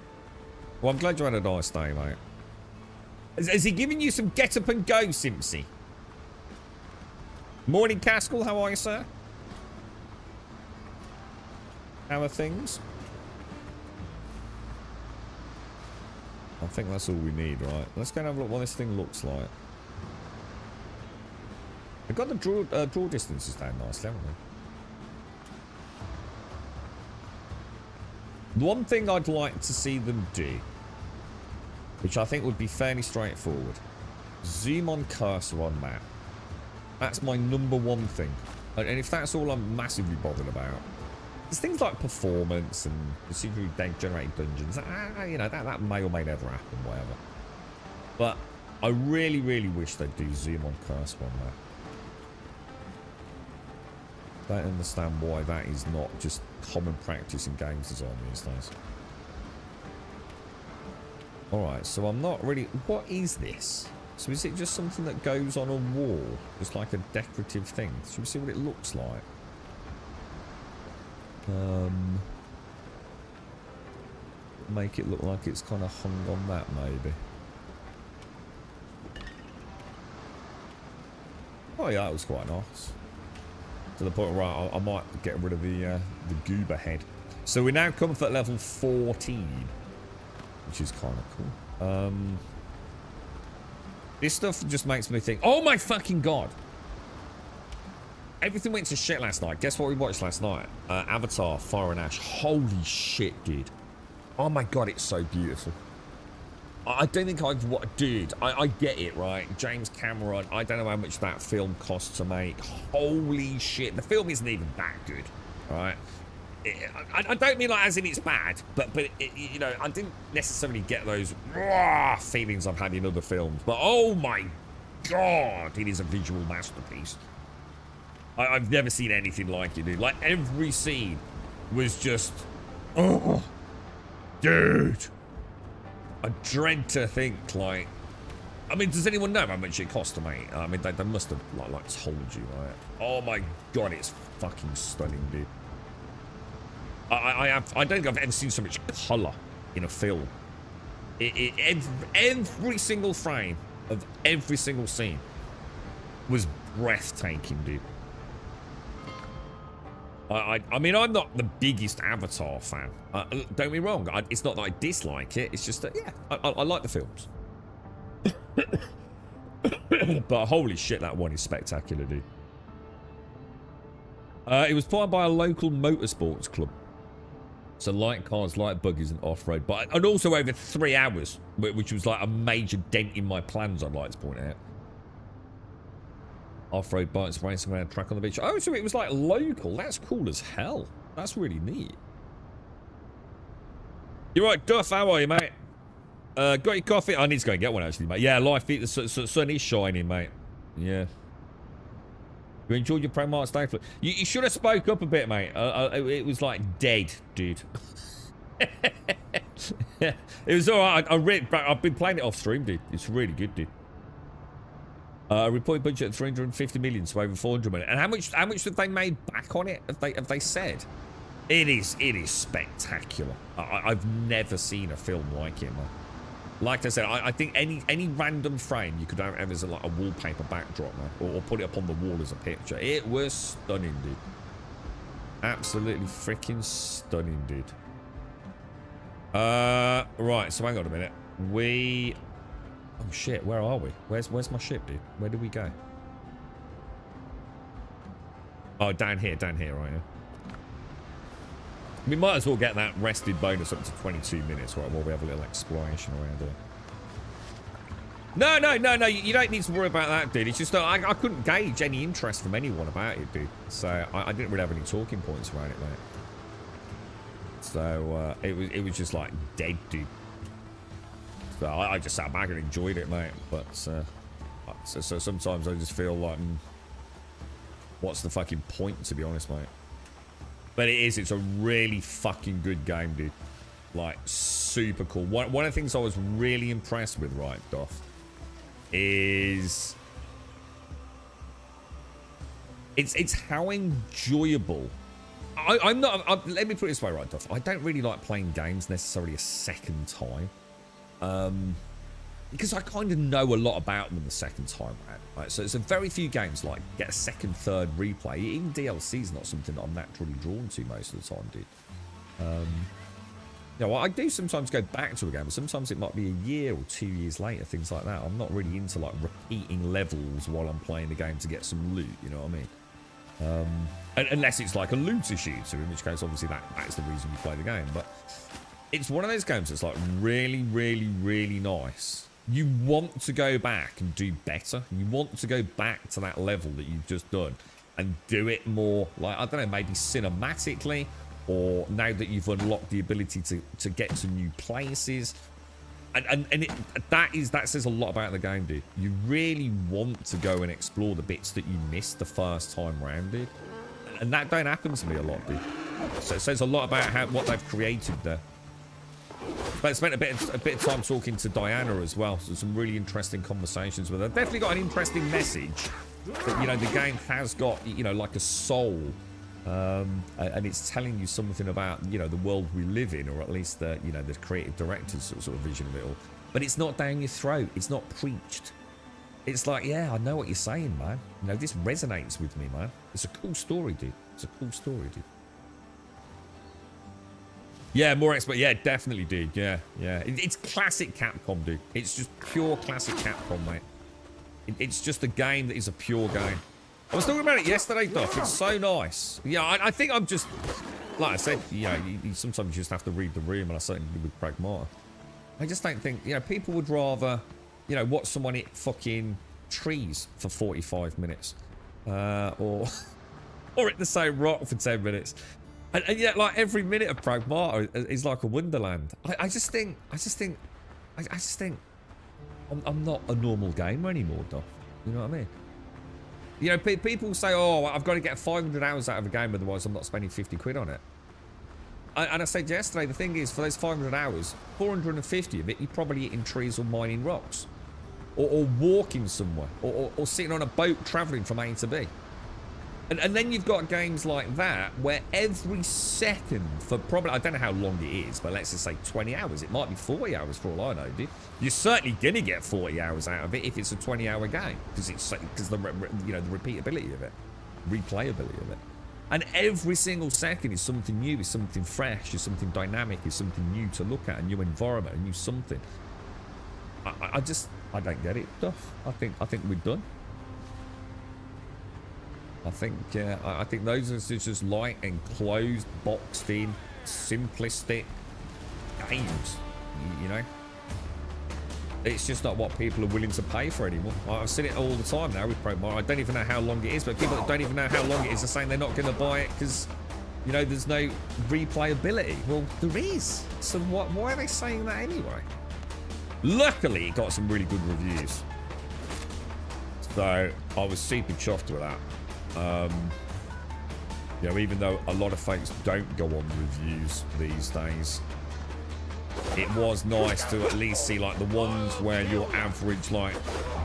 Well, I'm glad you had a nice day, mate. Has he given you some get up and go, Simpsy? Morning, Caskell. How are you, sir? How are things? I think that's all we need, right? Let's go and have a look what this thing looks like. They've got the draw distances down nicely, haven't they? The one thing I'd like to see them do, which I think would be fairly straightforward, zoom on cursor on map. That's my #1 thing. And if that's all I'm massively bothered about, there's things like performance and procedurally generated dungeons. You know, that may or may never happen, whatever. But I really, really wish they'd do zoom on cursor on map. Don't understand why that is not just common practice in games design these days. Alright, so I'm not really... What is this? So is it just something that goes on a wall? Just like a decorative thing? Should we see what it looks like? Make it look like it's kind of hung on that, maybe. Oh yeah, that was quite nice. To the point where I might get rid of the goober head. So we're now comfort level 14, which is kind of cool. This stuff just makes me think, oh my fucking god! Everything went to shit last night. Guess what we watched last night? Avatar, Fire and Ash. Holy shit, dude. Oh my god, it's so beautiful. I don't think dude, I get it, right? James Cameron, I don't know how much that film cost to make. Holy shit. The film isn't even that good, right? I don't mean like as in it's bad, but you know, I didn't necessarily get those raw feelings I've had in other films. But oh my god, it is a visual masterpiece. I've never seen anything like it, dude. Like every scene was just, oh, dude. I dread to think, like, I mean, does anyone know how much it cost to make? I mean, they must have like told you, right? Oh my god, it's fucking stunning, dude. I don't think I've ever seen so much colour in a film. Every single frame of every single scene was breathtaking, dude. I mean, I'm not the biggest Avatar fan. Don't get me wrong. It's not that I dislike it. It's just that, yeah, I like the films. But holy shit, that one is spectacular, dude. It was put on by a local motorsports club. So light cars, light buggies, and off-road. And also over 3 hours, which was like a major dent in my plans, I'd like to point out. Off-road bikes racing around a track on the beach. Oh, so it was like local. That's cool as hell. That's really neat. You're right, Duff. How are you, mate? Got your coffee? I need to go and get one, actually, mate. Yeah, life, the sun is shining, mate. Yeah. You enjoyed your Primark stay? You should have spoke up a bit, mate. It was like dead, dude. It was alright. I've been playing it off stream, dude. It's really good, dude. Reported budget of 350 million, so over 400 million. And how much have they made back on it? Have they said? It is spectacular. I've never seen a film like it, man. Like I said, I think any random frame you could have as like a wallpaper backdrop, man, or put it up on the wall as a picture. It was stunning, dude. Absolutely freaking stunning, dude. Right. So hang on a minute. Oh shit, where are we? Where's my ship, dude? Where do we go? Oh, down here, right? Yeah. We might as well get that rested bonus up to 22 minutes, right? While we have a little exploration around here. No, you don't need to worry about that, dude. It's just that I couldn't gauge any interest from anyone about it, dude. So I didn't really have any talking points around it, mate. So it was just like dead, dude. So I just sat back and enjoyed it, mate. But so sometimes I just feel like, what's the fucking point, to be honest, mate? But it's a really fucking good game, dude. Like, super cool. One of the things I was really impressed with, right, Doff, is it's how enjoyable. I'm not. Let me put it this way, right, Doff. I don't really like playing games necessarily a second time, because I kind of know a lot about them the second time around. Right? So it's a very few games like get a second, third replay. Even DLC is not something that I'm naturally drawn to most of the time, dude. You know, I do sometimes go back to a game, but sometimes it might be a year or 2 years later, things like that. I'm not really into like repeating levels while I'm playing the game to get some loot, you know what I mean? Unless it's like a looter shooter, in which case obviously that's the reason you play the game. But it's one of those games that's like really, really, really nice. You want to go back and do better. You want to go back to that level that you've just done and do it more, like, I don't know, maybe cinematically, or now that you've unlocked the ability to get to new places. And that says a lot about the game, dude. You really want to go and explore the bits that you missed the first time round, dude. And that don't happen to me a lot, dude. So it says a lot about what they've created there. But I spent a bit of time talking to Diana as well. So some really interesting conversations with her. Definitely got an interesting message that, you know, the game has got, you know, like a soul. And it's telling you something about, you know, the world we live in, or at least the, you know, the creative director's sort of vision of it all. But it's not down your throat. It's not preached. It's like, yeah, I know what you're saying, man. You know, this resonates with me, man. It's a cool story, dude. It's a cool story, dude. Yeah, more expert. Yeah, definitely, dude. Yeah. It's classic Capcom, dude. It's just pure classic Capcom, mate. It's just a game that is a pure game. I was talking about it yesterday, Duff. It's so nice. Yeah, I think I'm just, like I said, you know, you sometimes you just have to read the room, and I certainly did with Pragmata. I just don't think, you know, people would rather, you know, watch someone hit fucking trees for 45 minutes, or hit the same rock for 10 minutes. And yet, like, every minute of Pragmata is like a wonderland. I just think I'm not a normal gamer anymore, Duff. You know what I mean? You know, people say, oh, I've got to get 500 hours out of a game, otherwise I'm not spending 50 quid on it. And I said yesterday, the thing is, for those 500 hours, 450 of it, you're probably hitting trees or mining rocks. Or walking somewhere. Or sitting on a boat travelling from A to B. And then you've got games like that where every second for probably, I don't know how long it is, but let's just say 20 hours. It might be 40 hours for all I know, dude. You're certainly going to get 40 hours out of it if it's a 20-hour game, because the you know, the repeatability of it, replayability of it. And every single second is something new, is something fresh, is something dynamic, is something new to look at, a new environment, a new something. I don't get it, Duff. I think we're done. I think those are just light and closed, boxed in, simplistic games, you know? It's just not what people are willing to pay for anymore. I've seen it all the time now with Pragmata. I don't even know how long it is, but people that don't even know how long it is are saying they're not going to buy it because, you know, there's no replayability. Well, there is. So why are they saying that anyway? Luckily, it got some really good reviews. So I was super chuffed with that. You know, even though a lot of folks don't go on reviews these days, it was nice to at least see like the ones where your average like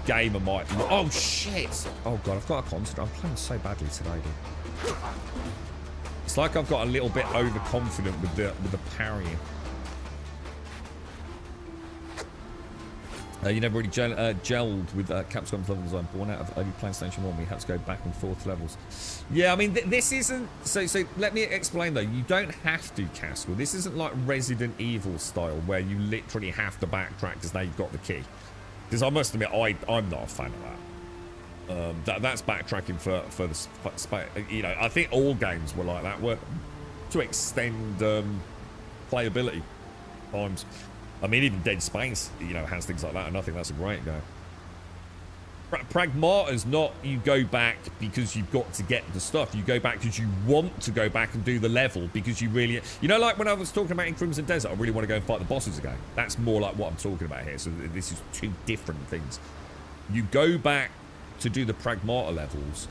gamer might. Oh shit! Oh god, I've got to concentrate. I'm playing so badly today, dude. It's like I've got a little bit overconfident with the parrying. You never really gelled with Capcom's level design. Born out of early PlayStation 1, we had to go back and forth levels. Yeah, I mean, this isn't... So let me explain, though. You don't have to, Castle. This isn't like Resident Evil style, where you literally have to backtrack because now you've got the key. Because I must admit, I'm not a fan of that. That's backtracking for the... You know, I think all games were like that, were to extend playability times. I mean, even Dead Space, you know, has things like that, and I think that's a great game. Pragmata's not you go back because you've got to get the stuff. You go back because you want to go back and do the level because you really... You know, like when I was talking about in Crimson Desert, I really want to go and fight the bosses again. That's more like what I'm talking about here. So this is two different things. You go back to do the Pragmata levels.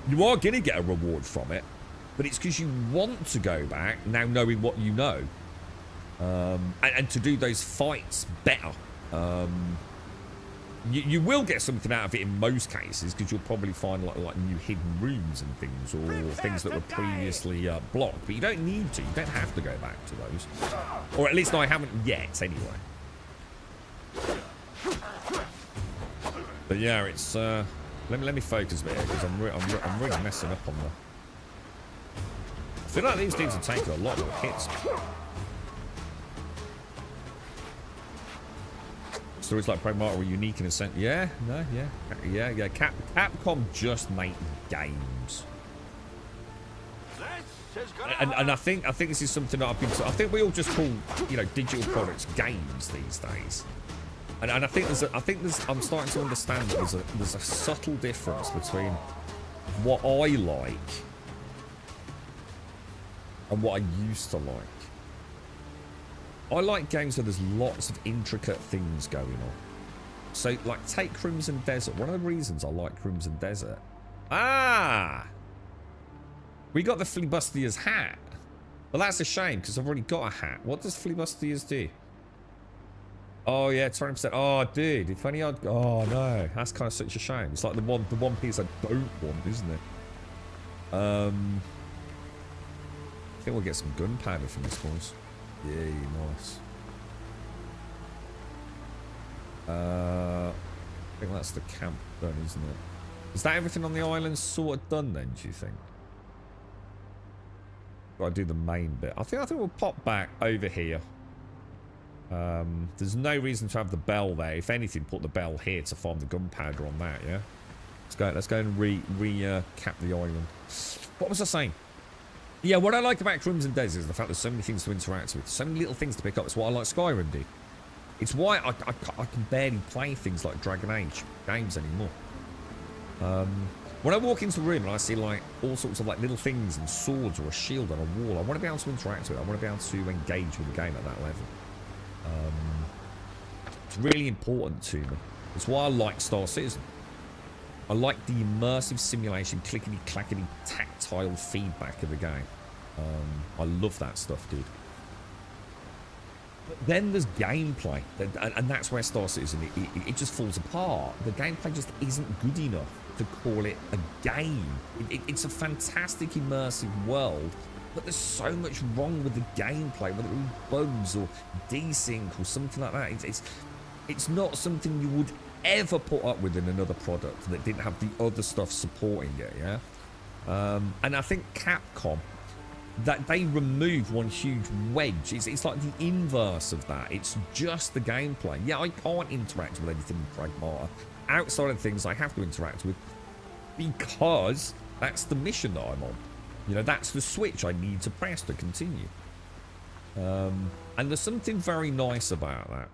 You are going to get a reward from it, but it's because you want to go back now knowing what you know. And to do those fights better. You will get something out of it in most cases because you'll probably find like new hidden rooms and things, or things that were previously blocked. But you don't need to. You don't have to go back to those, or at least I haven't yet, anyway. But yeah, it's let me focus a bit because I'm really messing up on the. I feel like these dudes are taking a lot more hits. Stories like Pragmata were unique in a sense. Yeah, no, yeah. Capcom just make games, and I think this is something that I've been. I think we all just call digital products games these days, and I think I'm starting to understand that there's a subtle difference between what I like and what I used to like. I like games where there's lots of intricate things going on. So, like, take Crimson Desert. One of the reasons I like Crimson Desert... We got the Flibustiers hat. Well, that's a shame, because I've already got a hat. What does Flibustiers do? Oh, yeah, 20%. Oh, dude, if only I'd... Oh, no. That's kind of such a shame. It's like the one piece I don't want, isn't it? I think we'll get some gunpowder from this, boys. Yay, nice. I think that's the camp done, isn't it? Is that everything on the island sort of done then, do you think? Gotta do the main bit. I think we'll pop back over here. There's no reason to have the bell there. If anything, put the bell here to farm the gunpowder on that, yeah? Let's go and cap the island. What was I saying? Yeah, what I like about Crimson Desert is the fact there's so many things to interact with. So many little things to pick up. It's what I like Skyrim do. It's why I can barely play things like Dragon Age games anymore. When I walk into a room and I see like all sorts of like little things and swords or a shield on a wall, I want to be able to interact with it. I want to be able to engage with the game at that level. It's really important to me. It's why I like Star Citizen. I like the immersive simulation, clickety-clackety, tactile feedback of the game. I love that stuff, dude. But then there's gameplay, and that's where Star Citizen, it just falls apart. The gameplay just isn't good enough to call it a game. It's a fantastic immersive world, but there's so much wrong with the gameplay, whether it be bugs or desync or something like that. It's not something you would ever put up with in another product that didn't have the other stuff supporting it, yeah? And I think Capcom, that they remove one huge wedge. It's like the inverse of that. It's just the gameplay. Yeah, I can't interact with anything in Pragmata. Outside of things I have to interact with because that's the mission that I'm on. You know, that's the switch I need to press to continue. And there's something very nice about that.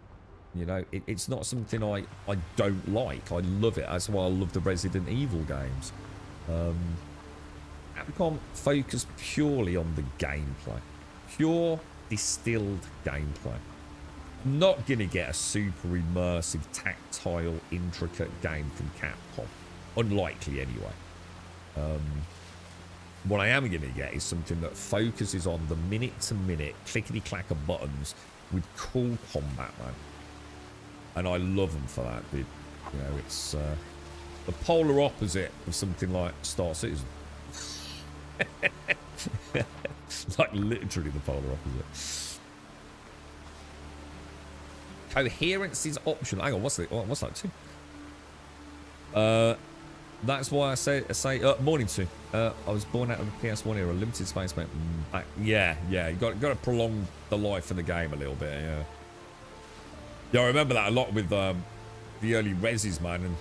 You know, it's not something I don't like. I love it. That's why I love the Resident Evil games. Capcom focus purely on the gameplay. Pure, distilled gameplay. Not going to get a super immersive, tactile, intricate game from Capcom. Unlikely, anyway. What I am going to get is something that focuses on the minute-to-minute clickety-clack of buttons with cool combat, man. And I love them for that, dude. You know, it's the polar opposite of something like Star Citizen. Like literally the polar opposite. Coherence is optional. Hang on, what's that too? That's why I say morning to. I was born out of the PS1 era, limited space, mate. Yeah. You got to prolong the life of the game a little bit. Yeah, I remember that a lot with the early Resis, man, and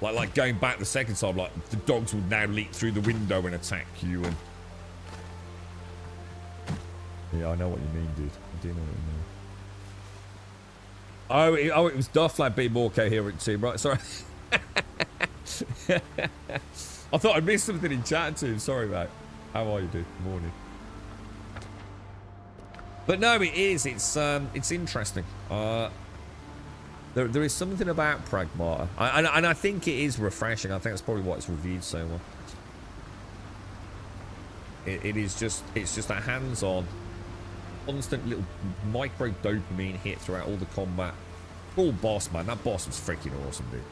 like going back the second time, like the dogs would now leap through the window and attack you, and yeah, I know what you mean, dude. I do know what you mean. Oh, it was Duff Lad being more coherent too, right? Sorry. I thought I missed something in chat too. Sorry, mate. How are you, dude? Morning. But no, it is. It's interesting. There is something about Pragmata, and I think it is refreshing. I think that's probably why it's reviewed so well. It's just a hands-on, constant little micro dopamine hit throughout all the combat. Cool boss, man. That boss was freaking awesome, dude.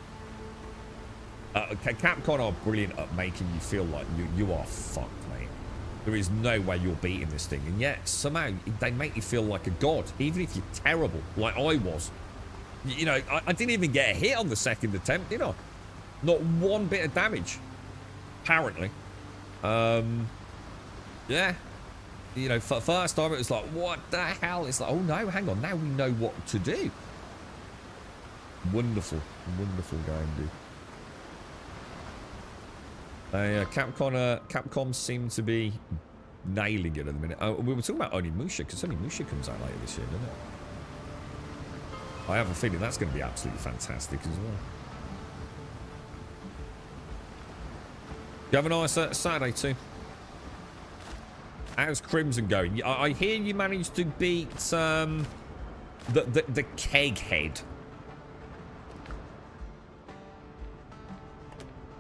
Capcom are brilliant at making you feel like you are fucked, mate. There is no way you're beating this thing, and yet somehow they make you feel like a god, even if you're terrible, like I was. You know, I didn't even get a hit on the second attempt, you know. Not one bit of damage, apparently. Yeah. You know, for first time it was like, what the hell? It's like, oh no, hang on, now we know what to do. Wonderful, wonderful game, dude. Capcom seem to be nailing it at the minute. We were talking about Onimusha, because Onimusha comes out later this year, doesn't it? I have a feeling that's going to be absolutely fantastic as well. You have a nice Saturday too. How's Crimson going? I hear you managed to beat the keg head.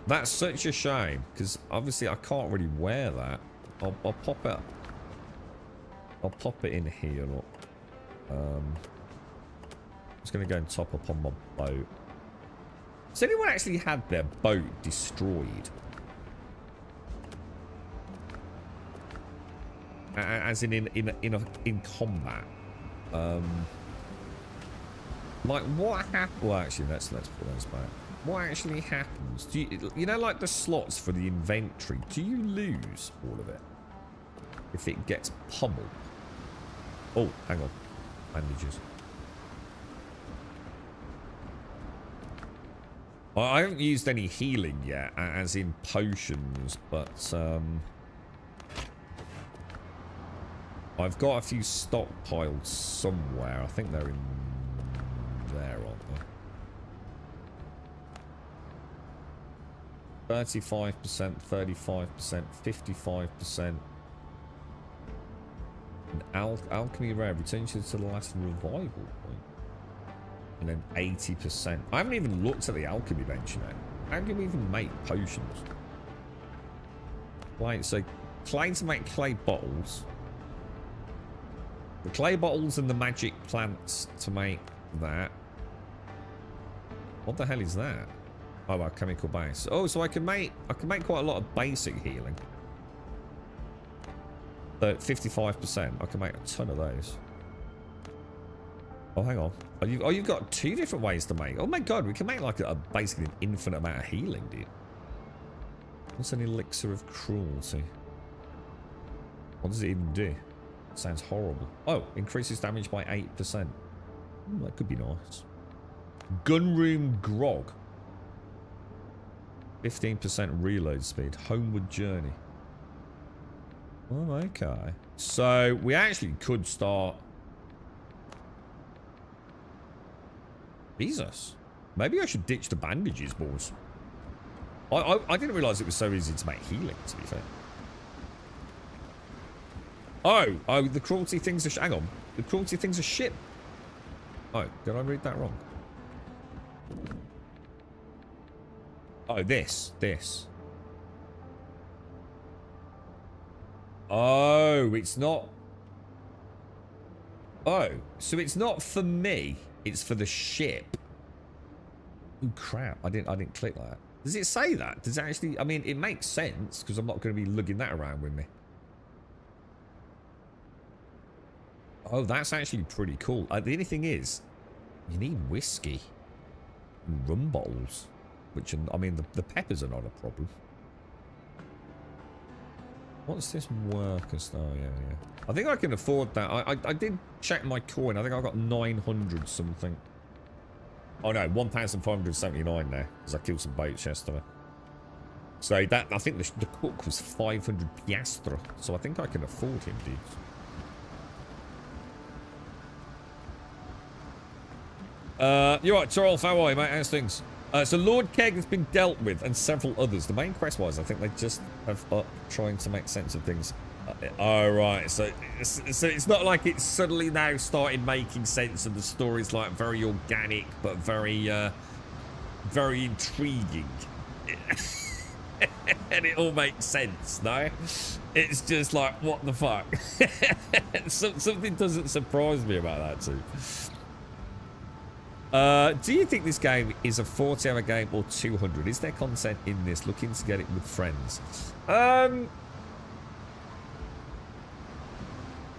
That's such a shame, because obviously I can't really wear that. I'll pop it. I'll pop it in here. Look. I'm just going to go and top up on my boat. Has anyone actually had their boat destroyed? As in combat. Like what happened? Well, actually, let's put those back. What actually happens? Do you know, like the slots for the inventory? Do you lose all of it if it gets pummeled? Oh, hang on, bandages. Well, I haven't used any healing yet, as in potions, but I've got a few stockpiled somewhere. I think they're in there, aren't they? 35%, 35%, 55%. An alchemy rare returns you to the last revival point. And then 80%. I haven't even looked at the alchemy bench yet. How can we even make potions? Right, so clay to make clay bottles. The clay bottles and the magic plants to make that. What the hell is that? Oh, our chemical base. Oh, so I can make quite a lot of basic healing. So 55%. I can make a ton of those. Oh, hang on. Oh, you've got two different ways to make. Oh my god, we can make like basically an infinite amount of healing, dude. What's an elixir of cruelty? What does it even do? It sounds horrible. Oh, increases damage by 8%. That could be nice. Gunroom grog. 15% reload speed. Homeward journey. Oh, okay. So we actually could start. Jesus. Maybe I should ditch the bandages, boys. I didn't realise it was so easy to make healing, to be fair. Oh, the cruelty things are... Hang on. The cruelty things are shit. Oh, did I read that wrong? Oh, this. Oh, it's not... Oh, so it's not for me. It's for the ship. Oh, crap. I didn't click that. Does it say that? Does it actually... I mean, it makes sense, because I'm not going to be lugging that around with me. Oh, that's actually pretty cool. The only thing is, you need whiskey and rum bottles, which, I mean, the peppers are not a problem. What's this workers? Oh, yeah. I think I can afford that. I did check my coin. I think I got 900 something. Oh, no, 1,579 now, because I killed some boats yesterday. So that, I think the cook was 500 piastre. So I think I can afford him, dude. You're right, Charles. How are you, mate? How's things? So Lord Keg has been dealt with, and several others. The main quest-wise, I think they just have trying to make sense of things. Oh, right. So it's not like it's suddenly now started making sense, and the story's like very organic, but very intriguing. And it all makes sense, no? It's just like, what the fuck? Something doesn't surprise me about that too. Do you think this game is a 40-hour game or 200? Is there content in this? Looking to get it with friends.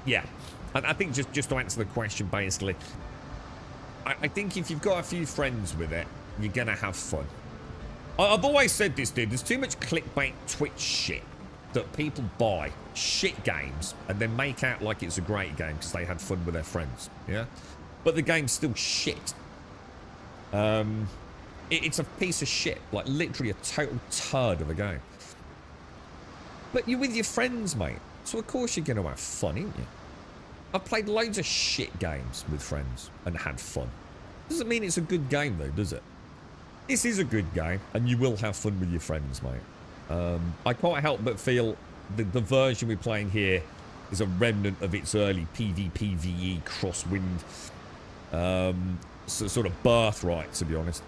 Yeah. I think just to answer the question, basically, I think if you've got a few friends with it, you're going to have fun. I've always said this, dude. There's too much clickbait Twitch shit that people buy shit games and then make out like it's a great game because they had fun with their friends. Yeah? But the game's still shit. It's a piece of shit. Like, literally a total turd of a game. But you're with your friends, mate. So, of course, you're going to have fun, ain't you? I've played loads of shit games with friends and had fun. Doesn't mean it's a good game, though, does it? This is a good game, and you will have fun with your friends, mate. I can't help but feel the version we're playing here is a remnant of its early PvPvE crosswind sort of birthright, to be honest.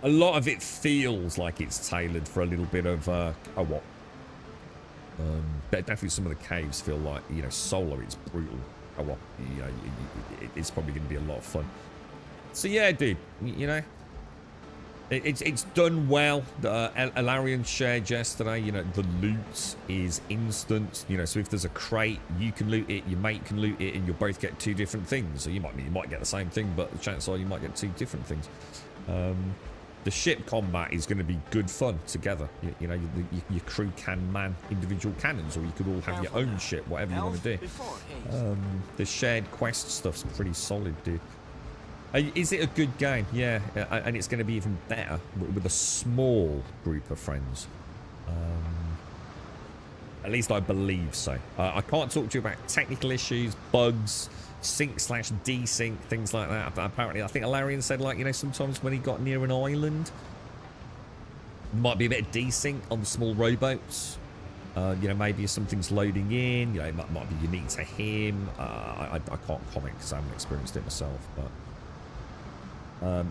A lot of it feels like it's tailored for a little bit of co-op. But definitely some of the caves feel like, you know, solo, it's brutal. Co-op, you know, it's probably going to be a lot of fun. So yeah, dude, you know, it's done well. Alarion shared yesterday, you know, the loot is instant. You know, so if there's a crate, you can loot it, your mate can loot it, and you'll both get two different things. So you might get the same thing, but the chances are you might get two different things. The ship combat is going to be good fun together. You know, your crew can man individual cannons, or you could all have your own ship, whatever you want to do. The shared quest stuff's pretty solid, dude. Is it a good game? Yeah, and it's going to be even better with a small group of friends. At least I believe so. I can't talk to you about technical issues, bugs, sync/desync, things like that. But apparently, I think Alarion said, like, you know, sometimes when he got near an island, might be a bit of desync on the small rowboats. You know, maybe if something's loading in, you know, it might be unique to him. I can't comment because I haven't experienced it myself, but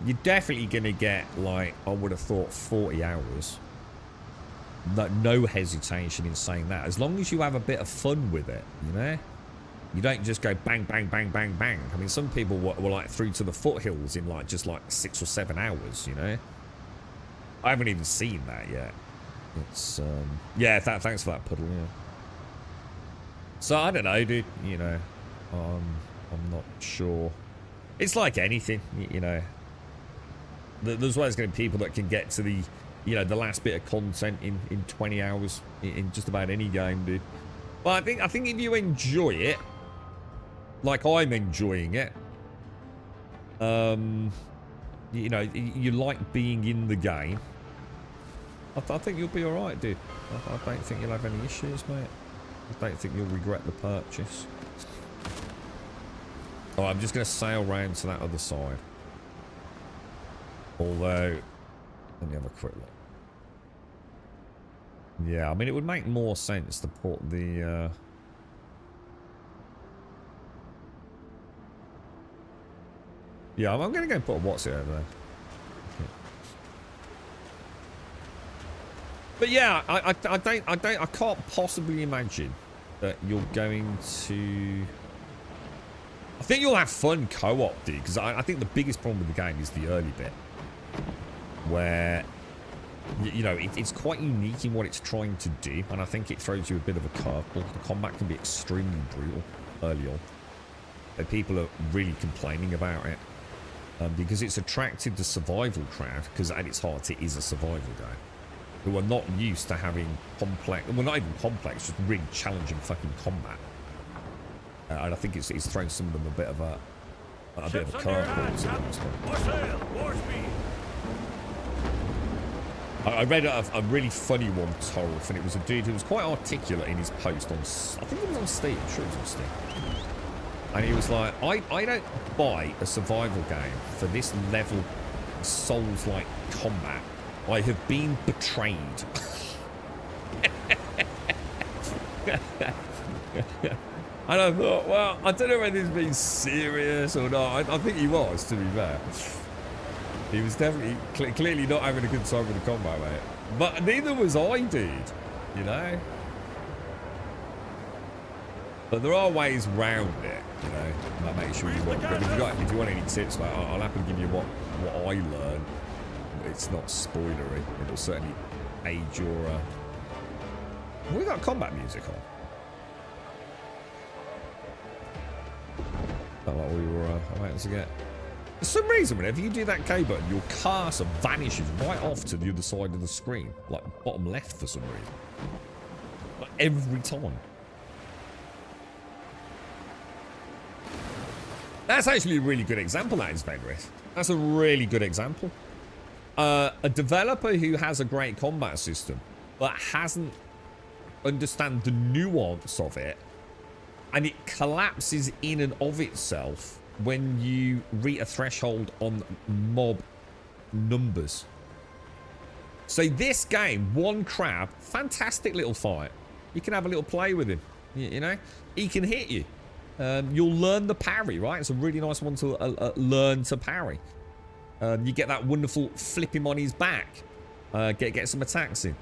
you're definitely going to get, like, I would have thought 40 hours. No hesitation in saying that. As long as you have a bit of fun with it, you know? You don't just go bang, bang, bang, bang, bang. I mean, some people were like through to the foothills in like just like 6 or 7 hours, you know? I haven't even seen that yet. It's, yeah, thanks for that, Puddle, yeah. So, I don't know, dude, you know. I'm not sure. It's like anything, you know. There's always going to be people that can get to the, you know, the last bit of content in 20 hours in just about any game, dude. But I think if you enjoy it, like I'm enjoying it, you know, you like being in the game, I think you'll be alright, dude. I don't think you'll have any issues, mate. I don't think you'll regret the purchase. Oh, I'm just going to sail round to that other side. Although, let me have a quick look. Yeah, I mean, it would make more sense to put the... Yeah, I'm going to go put a what's it over there. Okay. But yeah, I can't possibly imagine that you're going to... I think you'll have fun co-op, dude, because I think the biggest problem with the game is the early bit. Where, you know, it's quite unique in what it's trying to do, and I think it throws you a bit of a curveball. The combat can be extremely brutal early on. And people are really complaining about it. Because it's attracted the survival crowd, because at its heart it is a survival game. Who are not used to having complex, well, not even complex, just really challenging fucking combat. And I think it's thrown some of them a bit of a curveball. I read a really funny one, Torolf, and it was a dude who was quite articulate in his post on, I think it was on Steam, I'm sure it was on Steam. And he was like, I don't buy a survival game for this level Souls-like combat, I have been betrayed. And I thought, well, I don't know whether he's being serious or not. I think he was, to be fair. He was definitely, clearly not having a good time with the combat, mate. But neither was I, dude. You know? But there are ways round it, you know. That makes sure you want. But if you want any tips, like, I'll happily give you what I learned. It's not spoilery. It'll certainly aid your. We got combat music on. Not like we were waiting to get. For some reason, whenever you do that K button, your cursor vanishes right off to the other side of the screen, like bottom left for some reason. Like every time. That's actually a really good example, that is, Venrith. That's a really good example. A developer who has a great combat system, but hasn't understand the nuance of it, and it collapses in and of itself when you reach a threshold on mob numbers. So this game, one crab, fantastic little fight. You can have a little play with him. You know, he can hit you. You'll learn the parry, right? It's a really nice one to learn to parry. You get that wonderful flip him on his back. Get some attacks in.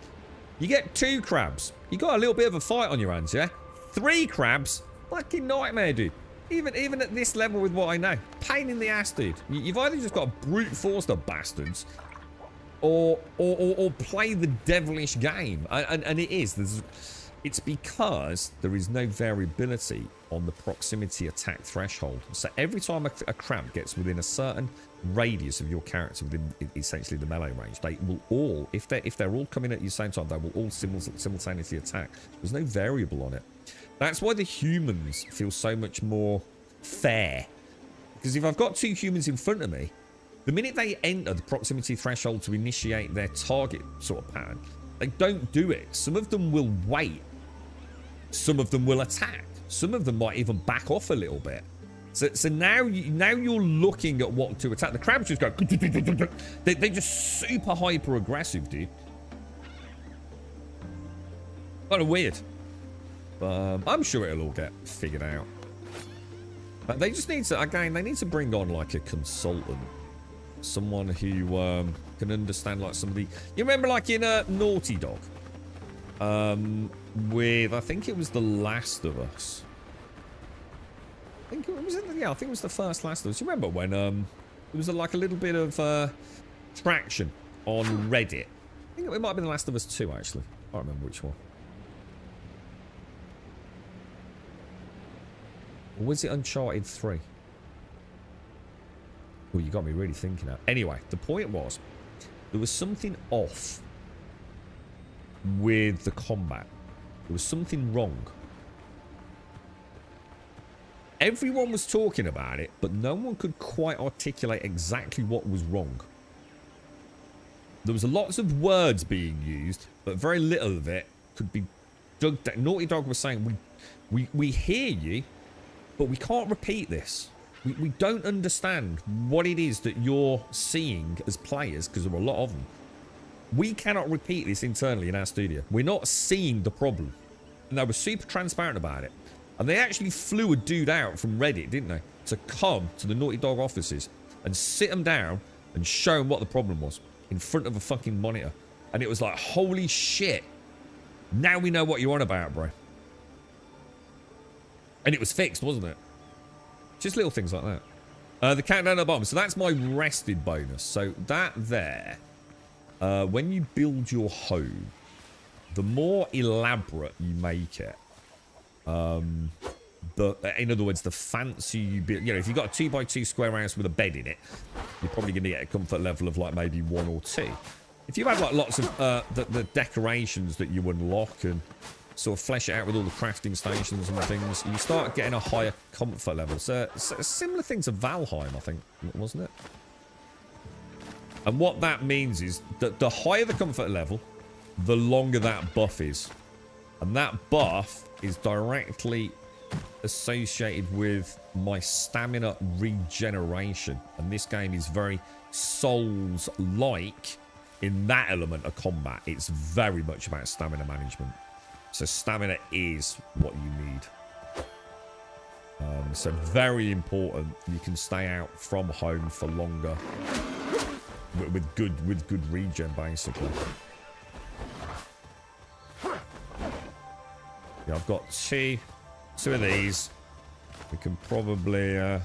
You get 2 crabs. You got a little bit of a fight on your hands, yeah? 3 crabs, fucking nightmare, dude. Even at this level with what I know, pain in the ass, dude. You've either just got to brute force the bastards, or play the devilish game, and it is. It's because there is no variability on the proximity attack threshold. So every time a crab gets within a certain radius of your character, within essentially the melee range, they will all, if they're all coming at you at the same time, they will all simultaneously attack. There's no variable on it. That's why the humans feel so much more fair. Because if I've got 2 humans in front of me, the minute they enter the proximity threshold to initiate their target sort of pattern, they don't do it. Some of them will wait. Some of them will attack. Some of them might even back off a little bit. So now you're looking at what to attack. The crabs just go. They're just super hyper aggressive, dude. Kind of weird. I'm sure it'll all get figured out. But they just need to, again, they need to bring on like a consultant. Someone who can understand like some of the... You remember like in Naughty Dog? With, I think it was The Last of Us. I think it was the first Last of Us. You remember when there was like a little bit of traction on Reddit? I think it might have been The Last of Us 2 actually. I can't remember which one. Or was it Uncharted 3? Oh, you got me really thinking now. Anyway, the point was, there was something off with the combat. There was something wrong. Everyone was talking about it, but no one could quite articulate exactly what was wrong. There was lots of words being used, but very little of it could be dug down. Naughty Dog was saying, we hear you, but we can't repeat this. We don't understand what it is that you're seeing as players, because there are a lot of them. We cannot repeat this internally in our studio. We're not seeing the problem. And they were super transparent about it. And they actually flew a dude out from Reddit, didn't they? To come to the Naughty Dog offices and sit them down and show them what the problem was in front of a fucking monitor. And it was like, holy shit. Now we know what you're on about, bro. And it was fixed, wasn't it? Just little things like that. The countdown at the bottom. So that's my rested bonus. So that there, when you build your home, the more elaborate you make it, in other words, the fancier you build, you know, if you've got a 2x2 square house with a bed in it, you're probably going to get a comfort level of like maybe 1 or 2. If you have like lots of the decorations that you unlock and sort of flesh it out with all the crafting stations and things, you start getting a higher comfort level. So a similar thing to Valheim, I think, wasn't it? And what that means is that the higher the comfort level, the longer that buff is. And that buff is directly associated with my stamina regeneration. And this game is very Souls-like in that element of combat. It's very much about stamina management. So stamina is what you need. So very important. You can stay out from home for longer with good regen, basically. Yeah, I've got two of these. We can probably. I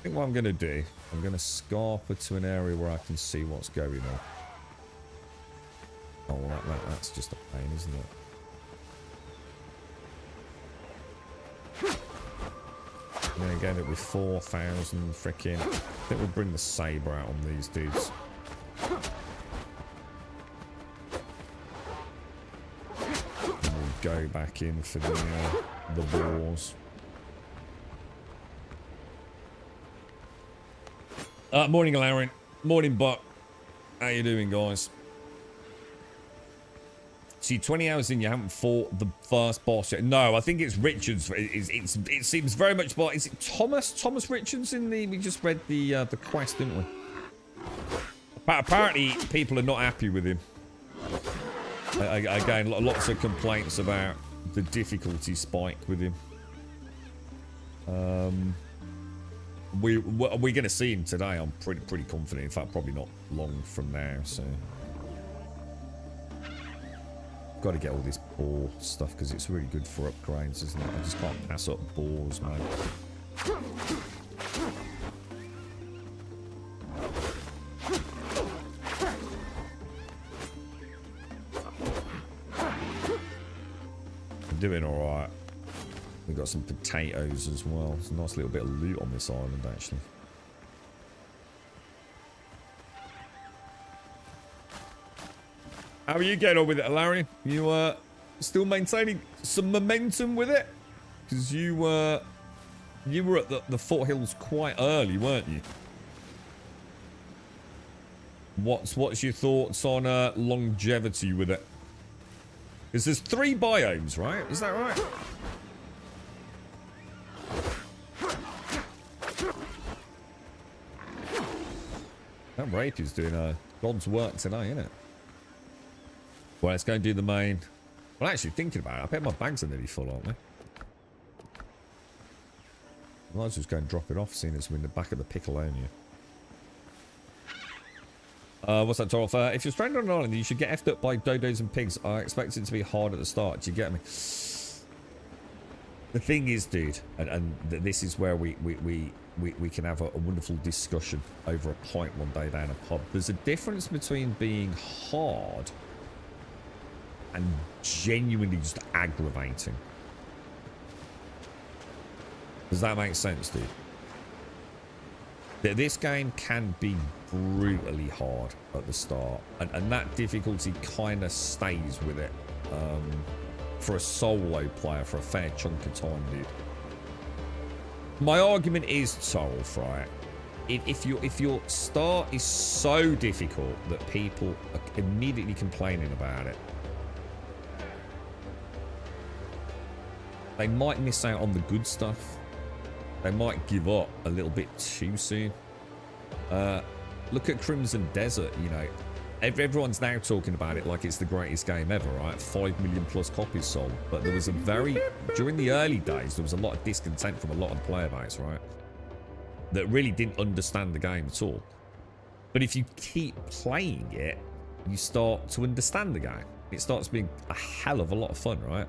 think what I'm going to do, I'm going to scarper to an area where I can see what's going on. Oh, well, that's just a pain, isn't it? I'm going to get it with 4,000 freaking. I think we'll bring the saber out on these dudes. And we'll go back in for the wars. Morning, Laren. Morning, Buck. How you doing, guys? See, 20 hours in, you haven't fought the first boss yet. No, I think it's Richards. It seems very much like... Is it Thomas? Thomas Richards in the... We just read the quest, didn't we? Apparently, people are not happy with him. Again, lots of complaints about the difficulty spike with him. We're going to see him today. I'm pretty confident. In fact, probably not long from now, so... Got to get all this boar stuff because it's really good for upgrades, isn't it? I just can't pass up boars, man. I'm doing all right. We've got some potatoes as well. There's a nice little bit of loot on this island, actually. How are you getting on with it, Larry? You still maintaining some momentum with it? Because you were at the foothills quite early, weren't you? What's your thoughts on longevity with it? Because there's 3 biomes, right? Is that right? That rape is doing God's work today, isn't it? Well, let's go and do the main. Well, actually, thinking about it, I bet my bags are nearly full, aren't they? Might as well just go and drop it off, seeing as we're in the back of the Pickleonia. What's that, Torolf? If you're stranded on an island, you should get effed up by dodos and pigs. I expect it to be hard at the start. Do you get me? The thing is, dude, and this is where we can have a wonderful discussion over a pint one day down a pub. There's a difference between being hard and genuinely just aggravating. Does that make sense, dude? This game can be brutally hard at the start, and that difficulty kind of stays with it for a solo player for a fair chunk of time, dude. My argument is, Torolf, right? If your start is so difficult that people are immediately complaining about it, they might miss out on the good stuff. They might give up a little bit too soon. Look at Crimson Desert, you know. Everyone's now talking about it like it's the greatest game ever, right? 5 million plus copies sold. But there was during the early days, there was a lot of discontent from a lot of the player base, right? That really didn't understand the game at all. But if you keep playing it, you start to understand the game. It starts being a hell of a lot of fun, right?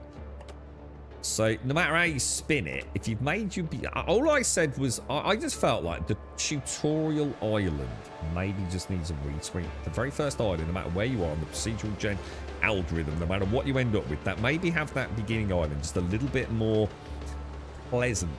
So no matter how you spin it, if you've made you be... All I said was, I just felt like the tutorial island maybe just needs a retweak. The very first island, no matter where you are on the procedural gen algorithm, no matter what you end up with, that maybe have that beginning island just a little bit more pleasant.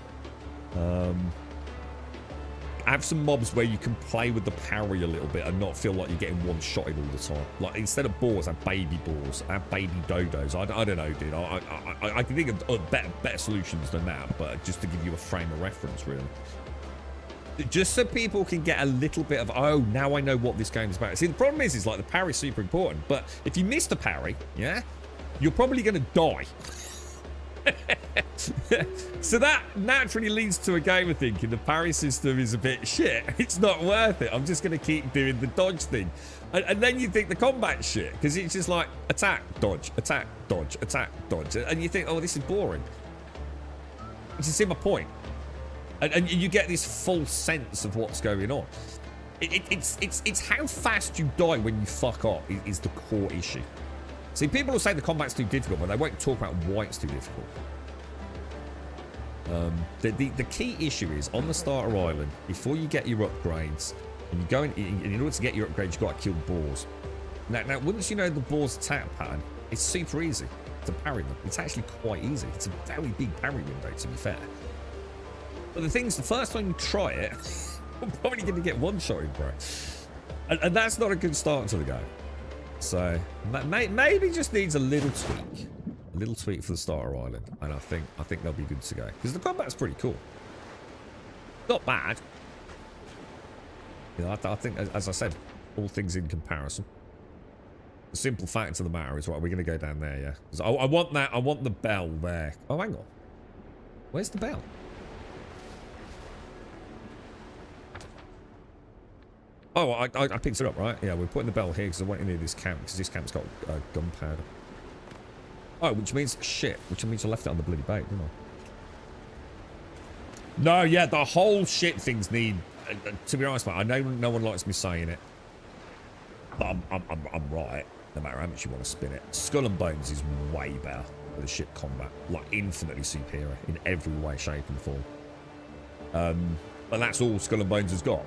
Have some mobs where you can play with the parry a little bit and not feel like you're getting one-shotted all the time. Like, instead of boars, have baby boars, have baby dodos. I don't know, dude. I can think of better solutions than that, but just to give you a frame of reference, really. Just so people can get a little bit of, oh, now I know what this game's about. See, the problem is like, the parry's super important, but if you miss the parry, yeah, you're probably going to die. So that naturally leads to a gamer thinking the parry system is a bit shit. It's not worth it. I'm just going to keep doing the dodge thing. And then you think the combat shit, because it's just like attack, dodge, attack, dodge, attack, dodge. And you think, oh, this is boring. You see my point? And you get this full sense of what's going on. It's how fast you die when you fuck up is the core issue. See, people will say the combat's too difficult, but they won't talk about why it's too difficult. The key issue is on the starter island, before you get your upgrades, and you go in order to get your upgrades, you've got to kill boars. Now, once you know the boar's attack pattern, it's super easy to parry them. It's actually quite easy. It's a very big parry window, to be fair. But the thing is, the first time you try it, you're probably going to get one-shotted, bro. And that's not a good start to the game. So, maybe just needs a little tweak. A little tweak for the starter island. And I think they'll be good to go. Because the combat's pretty cool. Not bad. You know, I think, as I said, all things in comparison. The simple fact of the matter is, right, we're going to go down there, yeah? Because I want that, I want the bell there. Oh, hang on. Where's the bell? Oh, I picked it up, right? Yeah, we're putting the bell here because I went near this camp, because this camp's got gunpowder. Oh, which means shit. Which means I left it on the bloody boat, didn't I? No, yeah, the whole shit things need... to be honest, mate, I know no one likes me saying it. But I'm right, no matter how much you want to spin it. Skull and Bones is way better for the ship combat. Like, infinitely superior in every way, shape and form. But that's all Skull and Bones has got.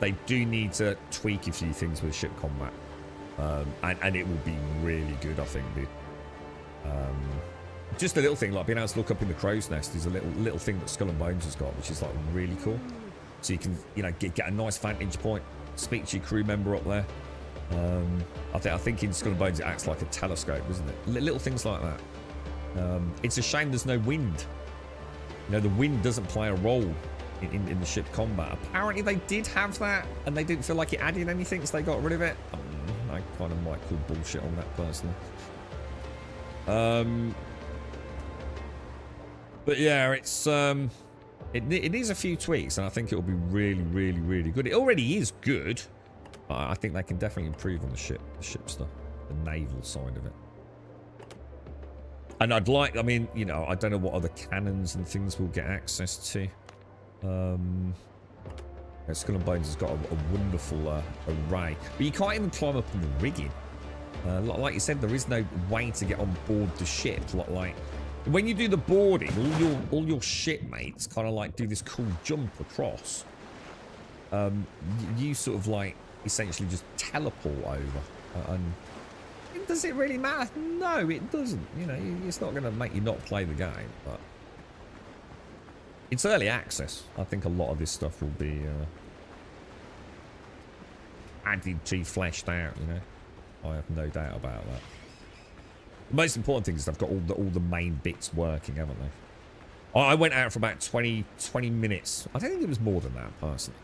They do need to tweak a few things with ship combat. And it will be really good, I think, dude. Just a little thing, like being able to look up in the crow's nest is a little thing that Skull and Bones has got, which is like really cool. So you can, you know, get a nice vantage point, speak to your crew member up there. I think in Skull and Bones it acts like a telescope, doesn't it? Little things like that. It's a shame there's no wind. You know, the wind doesn't play a role in the ship combat. Apparently they did have that, and they didn't feel like it added anything, so they got rid of it. I kind of might call bullshit on that personally. But yeah, it's it needs a few tweaks, and I think it will be really, really, really good. It already is good. I think they can definitely improve on the ship stuff, the naval side of it. And I'd like, I mean, you know, I don't know what other cannons and things we'll get access to. Skull and Bones has got a wonderful array, but you can't even climb up in the rigging. Like you said, there is no way to get on board the ship. Like when you do the boarding, all your shipmates kind of like do this cool jump across. You sort of like essentially just teleport over. And does it really matter? No, it doesn't. You know, it's not going to make you not play the game, but it's early access. I think a lot of this stuff will be added to, fleshed out, you know. I have no doubt about that. The most important thing is they've got all the main bits working, haven't they? I went out for about 20 minutes. I don't think it was more than that, personally.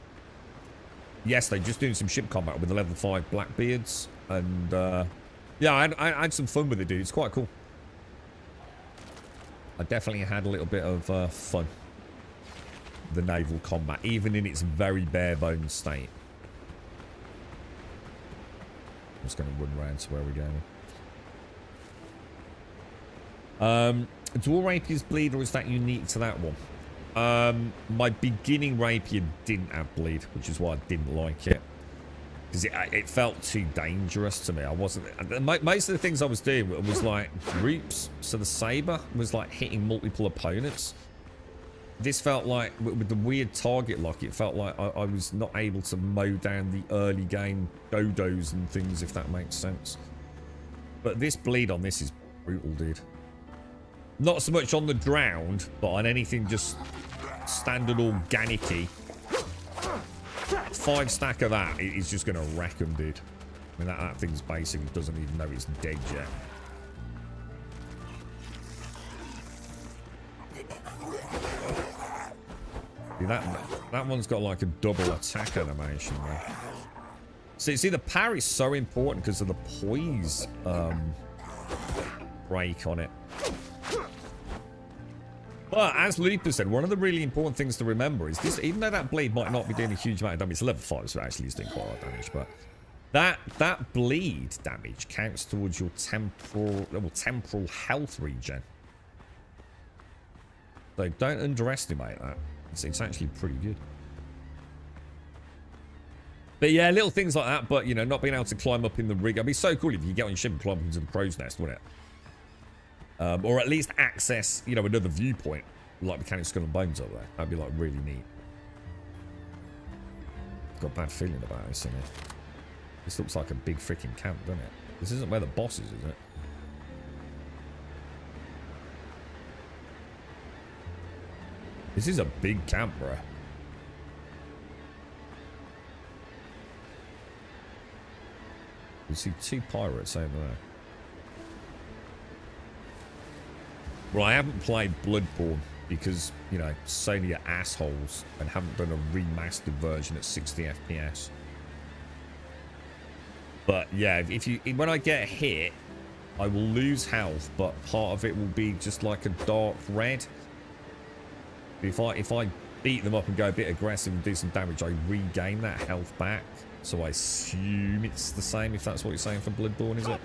Yes, they're just doing some ship combat with the level 5 Blackbeards. And, yeah, I had some fun with it, dude. It's quite cool. I definitely had a little bit of fun. The naval combat, even in its very bare bones state. I'm just going to run around to where we're going. Do all rapiers bleed, or is that unique to that one? My beginning rapier didn't have bleed, which is why I didn't like it. Because it felt too dangerous to me. I wasn't... Most of the things I was doing was like groups. So the saber was like hitting multiple opponents. This felt like, with the weird target lock, it felt like I was not able to mow down the early game dodos and things, if that makes sense. But this bleed on this is brutal, dude. Not so much on the ground, but on anything just standard organic-y. 5 stack of that is just going to wreck them, dude. I mean, that thing's basically doesn't even know it's dead yet. That one's got like a double attack animation there. See, the parry's so important because of the poise break on it. But as Looper said, one of the really important things to remember is this: even though that blade might not be doing a huge amount of damage, it's level 5, so actually it's doing quite a lot of damage. But that bleed damage counts towards your temporal health regen. So don't underestimate that. It's actually pretty good. But yeah, little things like that. But you know, not being able to climb up in the rig. It'd be so cool if you could get on your ship and climb up into the crow's nest, wouldn't it? Or at least access, you know, another viewpoint, like Mechanic Skull and Bones up there. That'd be like really neat. Got a bad feeling about this, isn't it? This looks like a big freaking camp, doesn't it? This isn't where the boss is it? This is a big camp, bro. You see 2 pirates over there. Well, I haven't played Bloodborne because, you know, Sony are assholes and haven't done a remastered version at 60 FPS. But yeah, when I get hit, I will lose health, but part of it will be just like a dark red. If I beat them up and go a bit aggressive and do some damage, I regain that health back. So I assume it's the same, if that's what you're saying for Bloodborne, is it?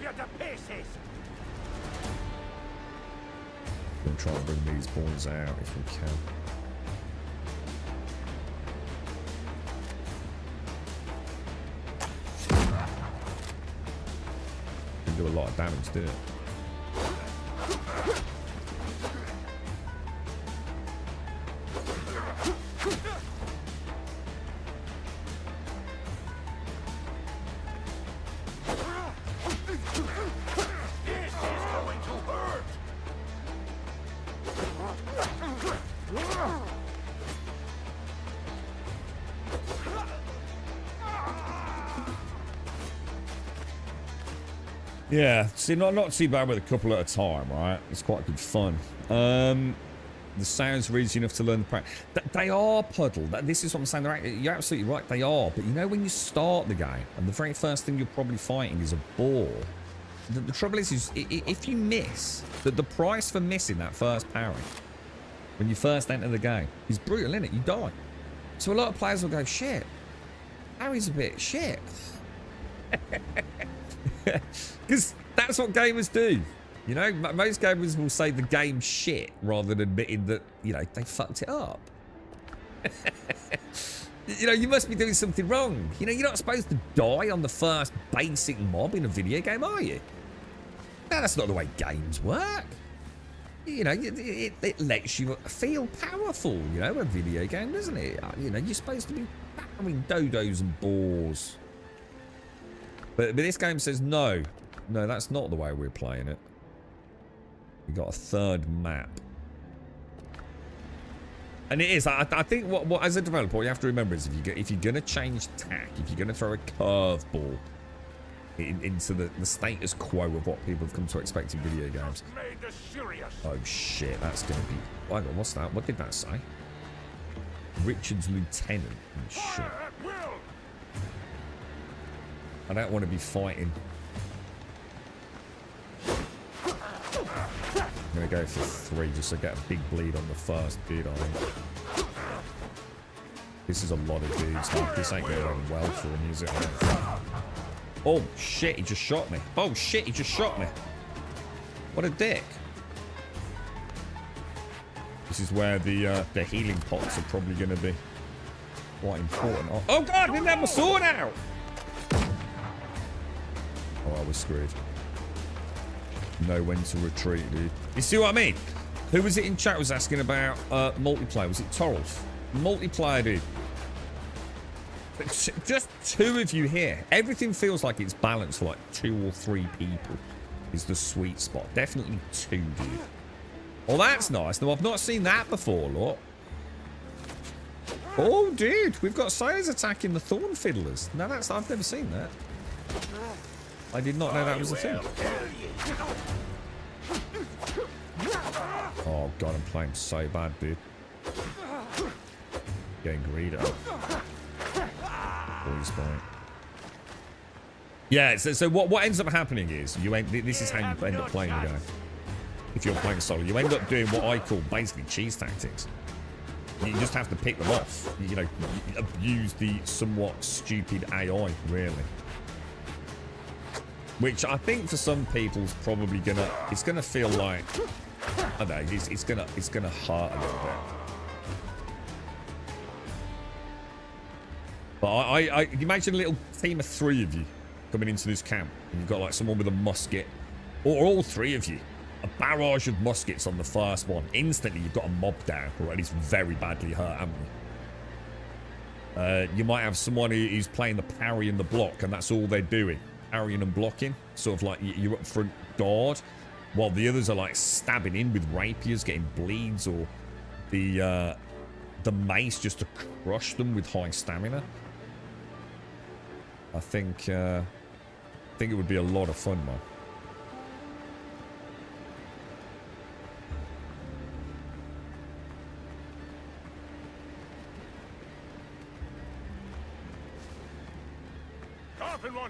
We'll try and bring these boys out if we can. Didn't do a lot of damage, did it? Yeah, see, not too bad with a couple at a time, right? It's quite good fun. The sounds are easy enough to learn the practice. They are, Puddle. This is what I'm saying. You're absolutely right. They are. But you know, when you start the game, and the very first thing you're probably fighting is a boar. The trouble is if you miss, the price for missing that first parry when you first enter the game is brutal, isn't it? You die. So a lot of players will go, shit, parry's a bit shit. Because that's what gamers do. You know, most gamers will say the game's shit rather than admitting that, you know, they fucked it up. You know, you must be doing something wrong. You know, you're not supposed to die on the first basic mob in a video game, are you? No, that's not the way games work. You know, it lets you feel powerful, you know, a video game, doesn't it? You know, you're supposed to be battering dodos and boars. But this game says no. No, that's not the way we're playing it. We got a third map. And it is. I think what as a developer, what you have to remember is if you're going to change tack, if you're going to throw a curveball into the status quo of what people have come to expect in video games. Oh shit, that's going to be... Hang on, what's that? What did that say? Richard's lieutenant. Oh, shit. I don't want to be fighting. I'm going to go for 3 just to get a big bleed on the first bid, I think. This is a lot of dudes. Like, this ain't going well for him, is it? Oh shit, he just shot me. Oh shit, he just shot me. What a dick. This is where the healing pots are probably going to be quite important. Oh god, I didn't have my sword out! Oh, I was screwed. Know when to retreat, dude. You see what I mean? Who was it in chat was asking about multiplayer? Was it Torolf? Multiplayer, dude. Just 2 of you here. Everything feels like it's balanced for like 2 or 3 people is the sweet spot. Definitely 2, dude. Oh, that's nice. No, I've not seen that before, look. Oh, dude. We've got Sayers attacking the Thorn Fiddlers. No, I've never seen that. I did not know that was a thing. Oh god, I'm playing so bad, dude. Getting greedy. Boys fight. Yeah, so what ends up happening is this is how you end up playing the game. if you're playing solo. You end up doing what I call basically cheese tactics. You just have to pick them off. You know, you abuse the somewhat stupid AI, really. Which I think for some people's probably gonna, it's gonna feel like, I don't know, it's gonna hurt a little bit. But I imagine a little team of 3 of you coming into this camp, and you've got like someone with a musket, or all 3 of you. A barrage of muskets on the first one. Instantly, you've got a mob down, or at least very badly hurt, haven't you? You might have someone who's playing the parry and the block, and that's all they're doing. Parrying and blocking. Sort of like you're up front guard, while the others are like stabbing in with rapiers, getting bleeds, or the mace just to crush them with high stamina. I think it would be a lot of fun, man.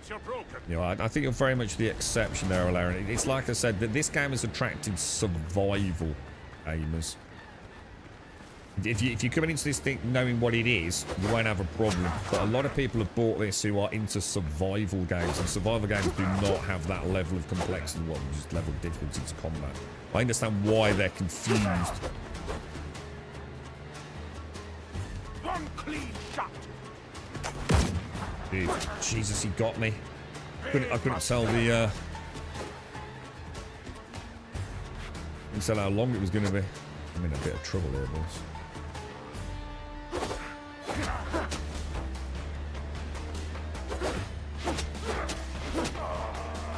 You're broken. You know, I think you're very much the exception there, Larry. It's like I said, that this game has attracted survival gamers. If you're coming into this thing knowing what it is, you won't have a problem. But a lot of people have bought this who are into survival games, and survival games do not have that level of complexity, well, just level of difficulty to combat. I understand why they're confused. One clean shot. Dude, Jesus, he got me. I couldn't tell the couldn't tell how long it was going to be. I'm in a bit of trouble here, boys.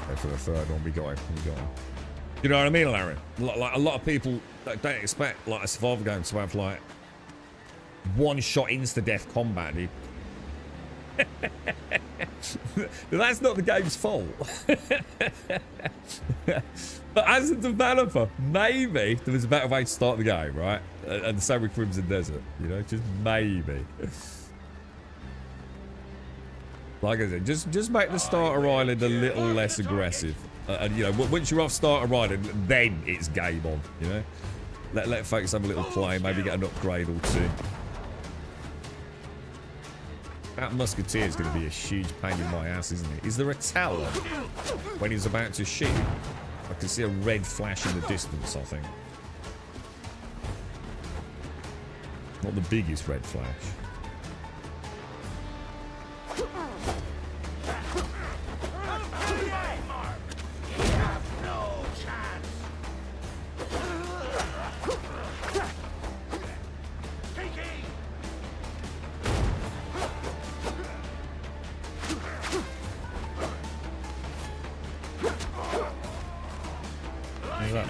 Okay, for the third one, we got him. You know what I mean, Larry? Like a lot of people don't expect like a survival game to have like one-shot insta-death combat, dude. That's not the game's fault. But as a developer, maybe there was a better way to start the game, right? And the same with Crimson Desert, you know, just maybe. Like I said, just make the starter island a little less aggressive. And you know, once you're off starter island, then it's game on, you know? Let folks have a little play, maybe get an upgrade or 2. That musketeer is going to be a huge pain in my ass, isn't it? Is there a tower when he's about to shoot? I can see a red flash in the distance, I think. Not the biggest red flash.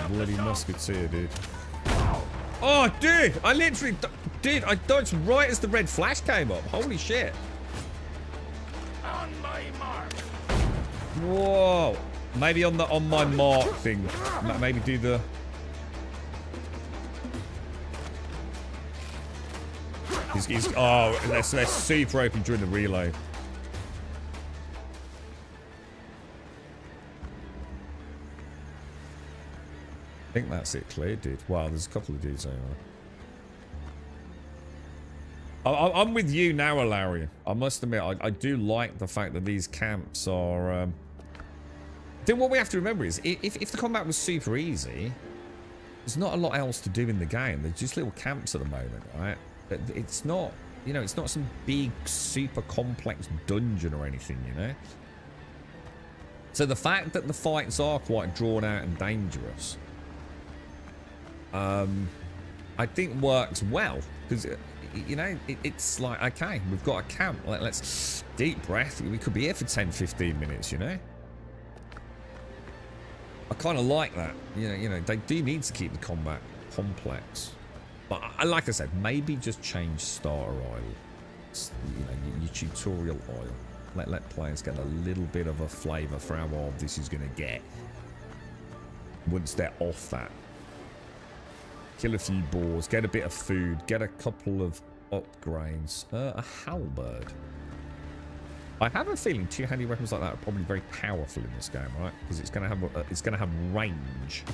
Bloody musketeer, dude. Oh, dude! I literally... Dude, I dodged right as the red flash came up. Holy shit. On my mark. Whoa. Maybe on my mark thing. Maybe do the... Oh, they're super open during the reload. I think that's it cleared, dude. Wow, there's a couple of dudes over there. I'm with you now, Alarian. I must admit, I do like the fact that these camps are... Then what we have to remember is, if the combat was super easy, there's not a lot else to do in the game. There's just little camps at the moment, right? It's not, you know, it's not some big, super complex dungeon or anything, you know? So the fact that the fights are quite drawn out and dangerous... I think works well, because you know it's like, okay, we've got a camp, let's deep breath, we could be here for 10-15 minutes, you know. I kind of like that, you know they do need to keep the combat complex, but like I said, maybe just change starter oil, you know, your tutorial oil, let players get a little bit of a flavor for how hard this is going to get once they're off that. Kill a few boars, get a bit of food, get a couple of upgrades. A halberd. I have a feeling 2 handy weapons like that are probably very powerful in this game, right? Because it's going to have range.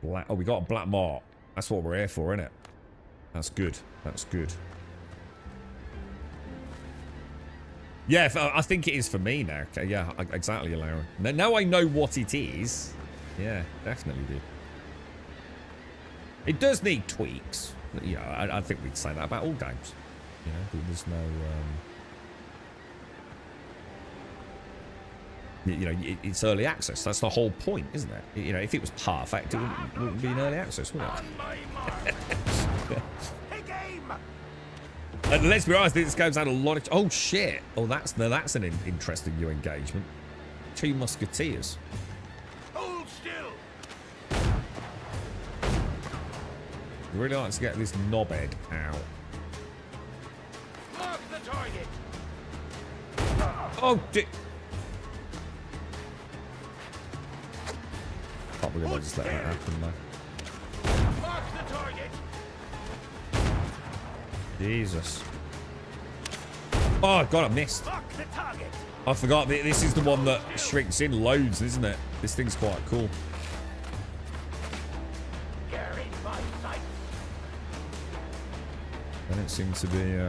Black. Oh, we got a black mark. That's what we're here for, isn't it? That's good. That's good. Yeah, I think it is for me now. Okay, yeah, exactly, Lara. Now I know what it is. Yeah, definitely do. It does need tweaks. Yeah, I think we'd say that about all games. You know, there's no... You know, it's early access. That's the whole point, isn't it? You know, if it was perfect, it wouldn't be an early access, would it? And let's be honest, this game's had a lot of... Oh, shit. Oh, that's an interesting new engagement. 2 musketeers. Hold still. I'd really like to get this knobhead out. Mark the target. Oh, can't believe I just let that happen, though. Mark the target. Jesus. Oh, God, I missed. Mark the target. I forgot. This is the one that shrinks in loads, isn't it? This thing's quite cool. You're in my sight. They don't seem to be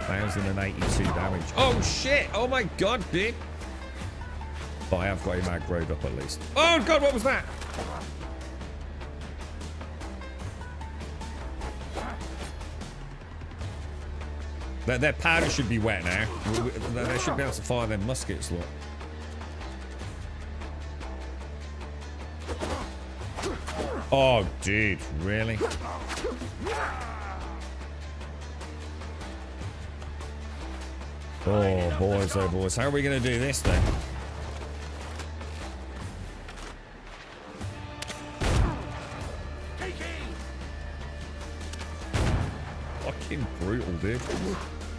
1,082 damage. Oh, shit. Oh, my God, dude. But I have got him aggroed up at least. Oh, God, what was that? Their powder should be wet now. They should be able to fire their muskets, look. Oh, dude, really? Oh, boys, oh, boys. How are we going to do this, then? Fucking brutal, dude.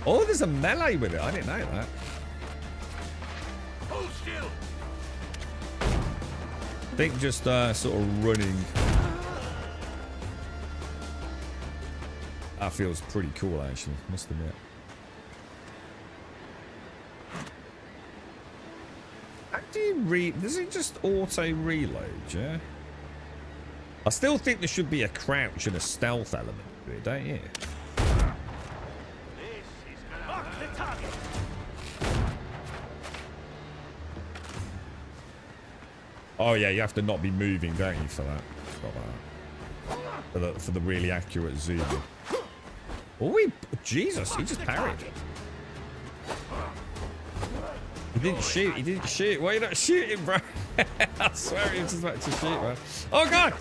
Oh, there's a melee with it. I didn't know that. Hold still. I think just sort of running. That feels pretty cool, actually. Must admit. How do you does it just auto reload, yeah? I still think there should be a crouch and a stealth element to it, don't you? Oh yeah, you have to not be moving, don't you, for that? For the really accurate zoom. Oh, Jesus, he just parried. He didn't shoot. He didn't shoot. Why are you not shooting, bro? I swear he was just about to shoot, man. Oh God!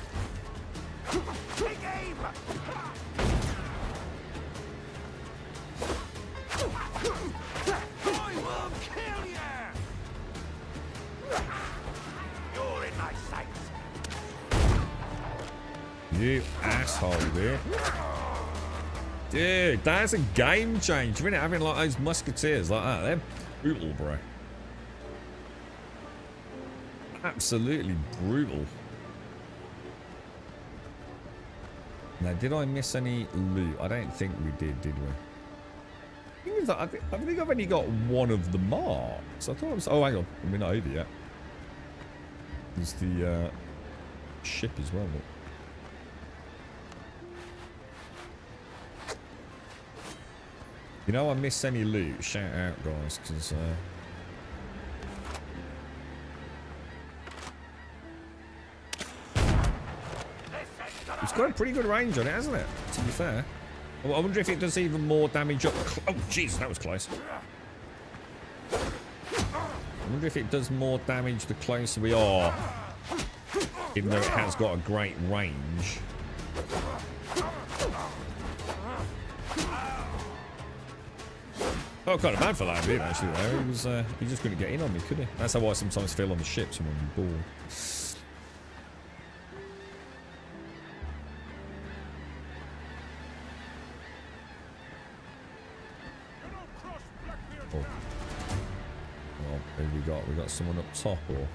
Take aim. I will kill you. You're in my sights. You asshole, dude. Dude, that's a game changer, isn't it? Having like those musketeers like that. They're brutal, bro. Absolutely brutal. Now, did I miss any loot? I don't think we did we? I think I've only got one of the marks. I thought it was... Oh, hang on. We're not over yet. There's the ship as well, look. You know, I miss any loot. Shout out, guys, because it's got a pretty good range on it, hasn't it? To be fair. I wonder if it does even more damage up. Oh, Jesus, that was close. I wonder if it does more damage the closer we are, even though it has got a great range. Oh, kind of bad for that, dude, actually, there. He just couldn't get in on me, could he? That's how I sometimes feel on the ships when I'm bored. Oh. Well, who we got someone up top, or...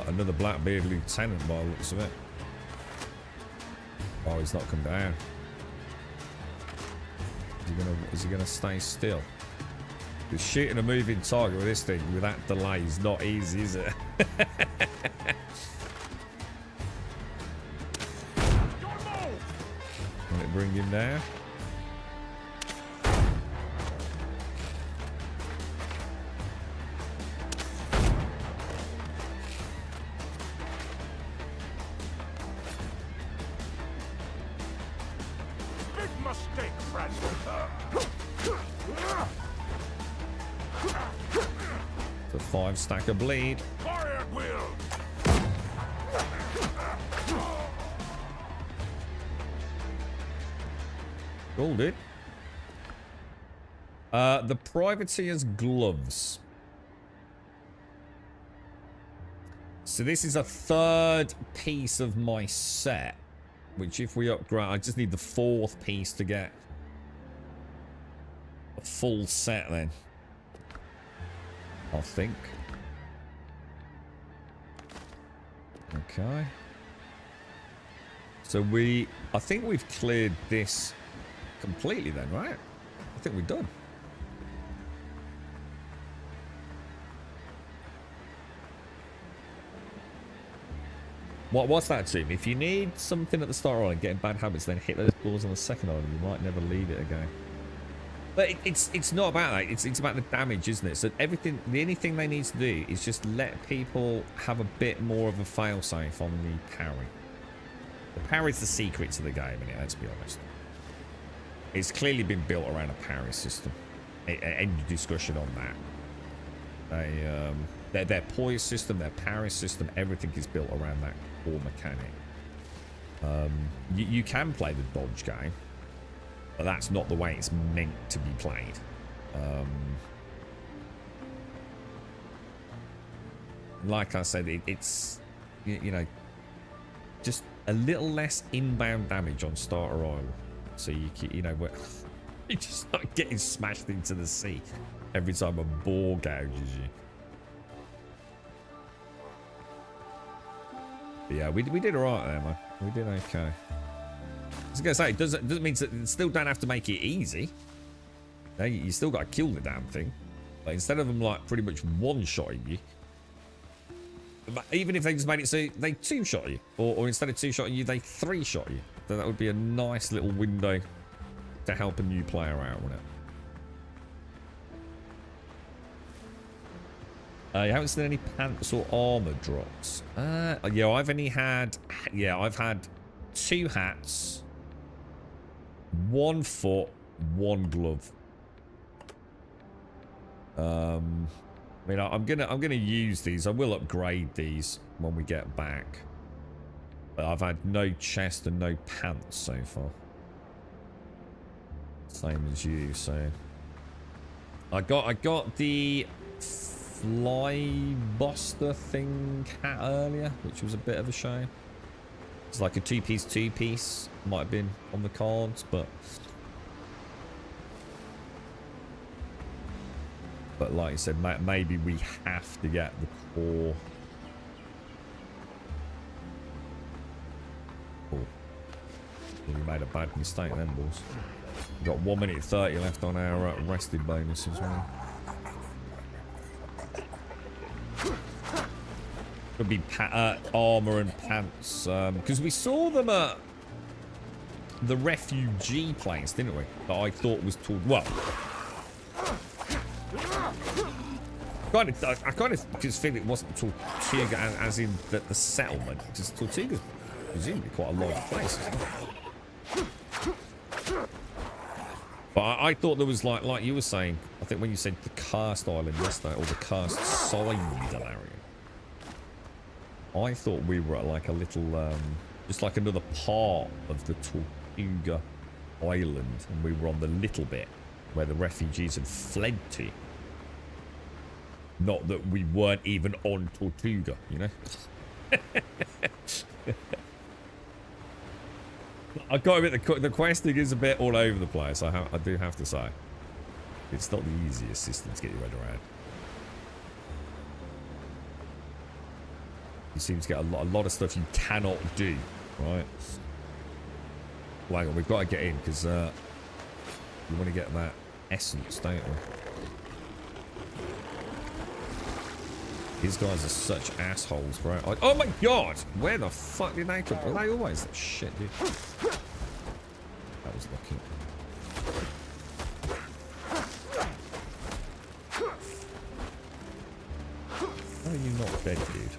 Another Blackbeard lieutenant by the looks of it. Oh, he's not come down. Is he gonna stay still? Because shooting a moving target with this thing with that delay is not easy, is it? Will it bring him down? The 5 stack of bleed. Cool, dude. The privateer's gloves. So this is a 3rd piece of my set, which if we upgrade, I just need the 4th piece to get a full set then. I think. Okay. So I think we've cleared this completely then, right? I think we're done. What's that, team? If you need something at the start of getting bad habits, then hit those balls on the second island. You might never leave it again. But it's not about that. It's about the damage, isn't it? So everything, the only thing they need to do is just let people have a bit more of a failsafe on the parry. The parry's the secret to the game, innit? Let's be honest. It's clearly been built around a parry system. End of discussion on that. Their poise system, their parry system, everything is built around that core mechanic. You can play the dodge game, but that's not the way it's meant to be played. Like I said, it's you know, just a little less inbound damage on Starter Island, so you know, you just start getting smashed into the sea every time a boar gouges you. But yeah, we did alright there, man. We did okay. I was gonna say, it doesn't mean that you still don't have to make it easy. You still got to kill the damn thing. But instead of them like pretty much one-shotting you, even if they just made it so they 2-shot you, or instead of 2-shotting you, they 3-shot you, then that would be a nice little window to help a new player out, wouldn't it? You haven't seen any pants or armor drops. Yeah, I've had 2 hats, 1 foot, 1 glove. I mean, I'm gonna use these. I will upgrade these when we get back. But I've had no chest and no pants so far. Same as you, so I got the Flybuster thing hat earlier, which was a bit of a shame. It's like a 2-piece. Might have been on the cards, but like I said, maybe we have to get the core. Oh, we made a bad mistake then, boys. We've got 1 minute 30 left on our rested bonus as well. Could be armor and pants, because we saw them at the refugee place, didn't we? That I thought was well. I kind of just feel it wasn't Tortuga as in the settlement, because Tortuga's presumably quite a large place, isn't it? But I thought there was like you were saying, I think when you said the Cast Island yesterday, or the Cast Side area, I thought we were at like a little, just like another part of the Tortuga Island, and we were on the little bit where the refugees had fled to. Not that we weren't even on Tortuga, you know? I got to admit, the questing is a bit all over the place, I do have to say. It's not the easiest system to get your head around. You seem to get a lot of stuff you cannot do, right? Well, hang on, we've got to get in because we want to get that essence, don't we? These guys are such assholes, bro. Oh my god! Where the fuck did they come from? Are they always that shit, dude? That was lucky. How are you not dead, dude?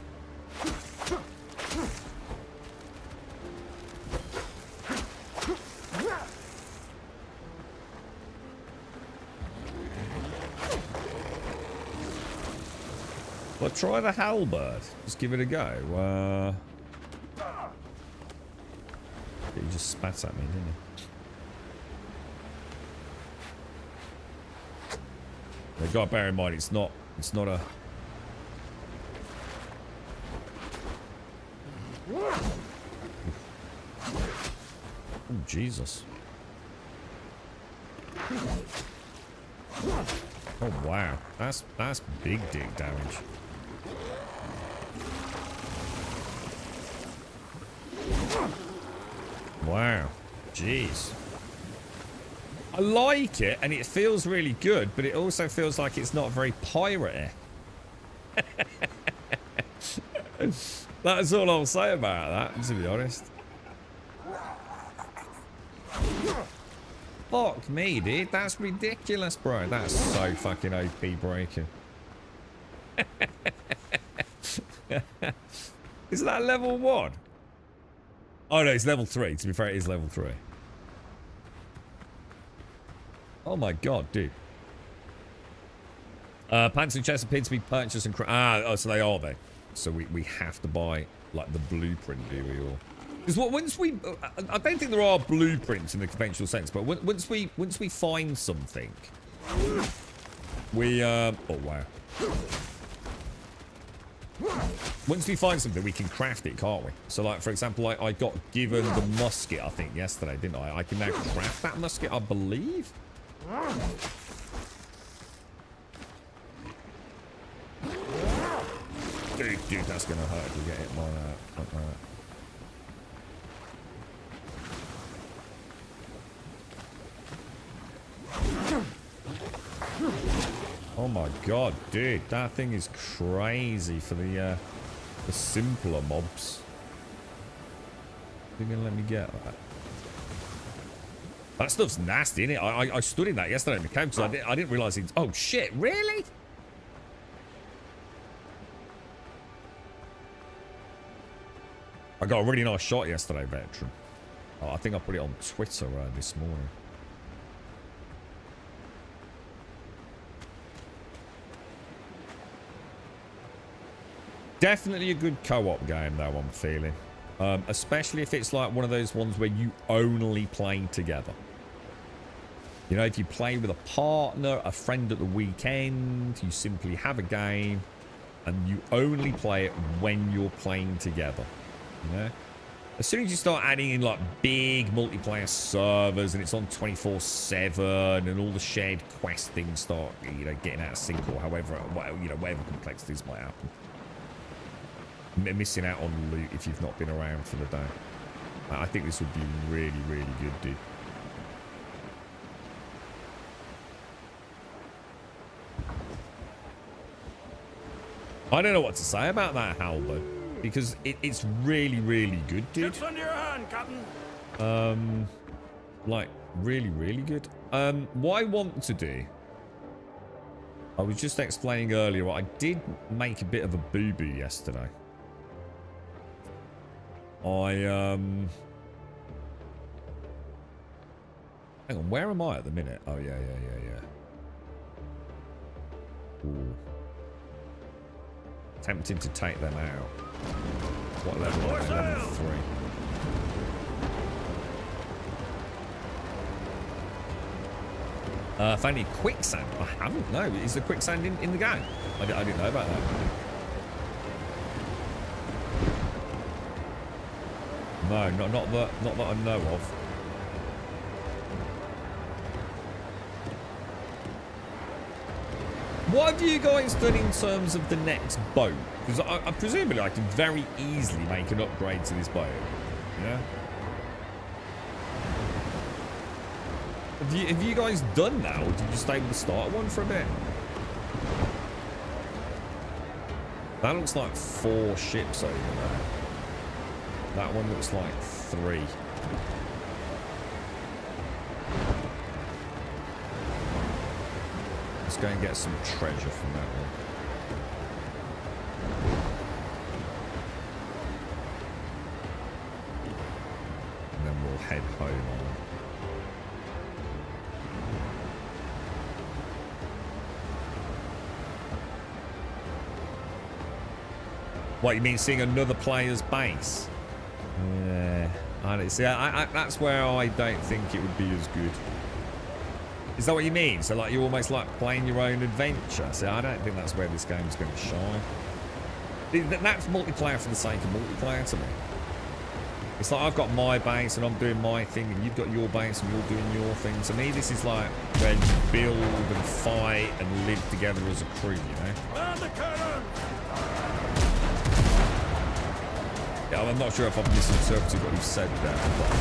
Well, try the halberd. Just give it a go. He just spat at me, didn't he? You got to bear in mind, it's not a... Oh, Jesus. Oh, wow. That's big dig damage. Wow. Jeez. I like it, and it feels really good, but it also feels like it's not very piratey. That's all I'll say about that, to be honest. Fuck me, dude. That's ridiculous, bro. That's so fucking OP breaking. Is that level 1? Oh, no, it's level 3. To be fair, it is level 3. Oh, my God, dude. Pants and chests appear to be purchased and... oh, so they are there. So we have to buy, like, the blueprint, do we? Or... Because once we... I don't think there are blueprints in the conventional sense, but once we find something... We, oh, wow. Once we find something, we can craft it, can't we? So, like, for example, I got given the musket, I think, yesterday, didn't I? I can now craft that musket, I believe. Dude, that's going to hurt if we get hit by that. Oh my god, dude, that thing is crazy for the simpler mobs. You're gonna let me get that? That stuff's nasty, innit? I stood in that yesterday in the camp because I didn't realise it's... Oh shit, really? I got a really nice shot yesterday, veteran. Oh, I think I put it on Twitter this morning. Definitely a good co-op game, though, I'm feeling. Especially if it's like one of those ones where you only play together. You know, if you play with a partner, a friend at the weekend, you simply have a game, and you only play it when you're playing together. You know? As soon as you start adding in, like, big multiplayer servers, and it's on 24/7, and all the shared quest things start, you know, getting out of sync, or however, you know, whatever complexities might happen. Missing out on loot if you've not been around for the day. I think this would be really, really good, dude. I don't know what to say about that halberd, because it's really, really good, dude. Chips under your hand, Captain. Like, really, really good. What I want to do... I was just explaining earlier, I did make a bit of a boo-boo yesterday. Hang on, where am I at the minute? Oh, yeah. Ooh. Tempting to take them out. What level are they? Level 3. Found any quicksand? I haven't, no. Is there quicksand in the game? I didn't know about that. No, not that I know of. What have you guys done in terms of the next boat? Because I presumably I can very easily make an upgrade to this boat. Yeah. Have you guys done that, or did you stay with the starter one for a bit? That looks like 4 ships over there. That one looks like 3. Let's go and get some treasure from that one. And then we'll head home on. What, you mean seeing another player's base? Yeah, I don't see. That's where I don't think it would be as good. Is that what you mean? So like you're almost like playing your own adventure. So I don't think that's where this game's going to shine. That's multiplayer for the sake of multiplayer to me. It's like I've got my base and I'm doing my thing, and you've got your base and you're doing your thing. To me, this is like where you build and fight and live together as a crew, you know? Yeah, I'm not sure if I've misinterpreted what you said there, but...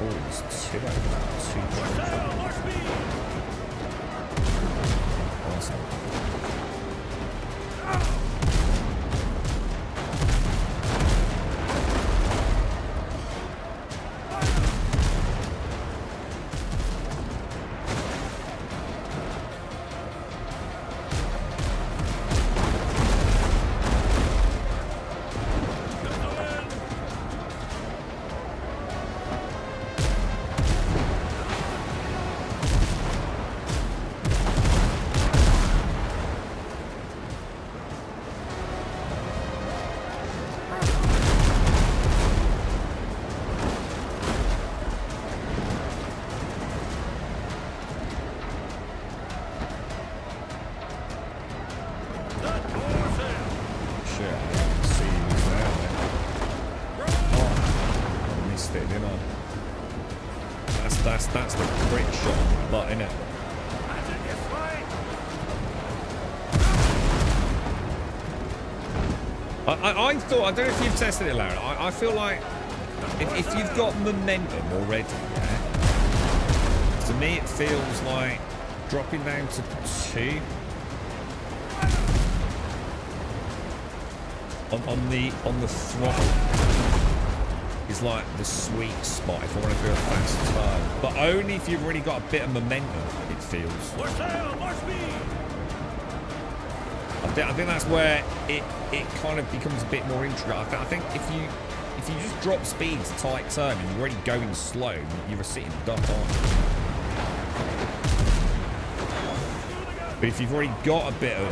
Oh, there's 2 over there. 2 awesome. That's the crit shot butt, innit? I thought, I don't know if you've tested it, Larry. I feel like if you've got momentum already, yeah, to me it feels like dropping down to 2 on the throttle is like the sweet spot if I want to do a fast turn, but only if you've already got a bit of momentum. It feels. I think that's where it kind of becomes a bit more intricate. I think if you just drop speed to tight turn and you're already going slow, you're a sitting duck, aren't you? But if you've already got a bit of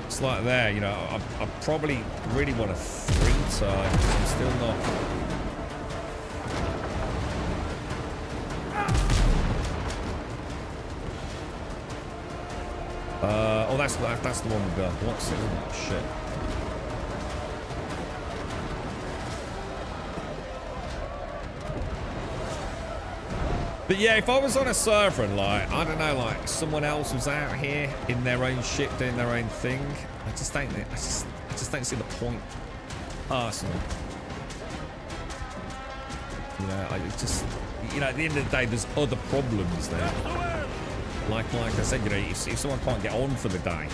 it's like there, you know, I probably really want a 3 turn. I'm still not. Oh, that's the one with the what's it? Oh, shit. But yeah, if I was on a server and like, I don't know, like someone else was out here in their own ship doing their own thing, I just don't see the point. Personally. You know, at the end of the day, there's other problems there. Like I said, you know, if someone can't get on for the day,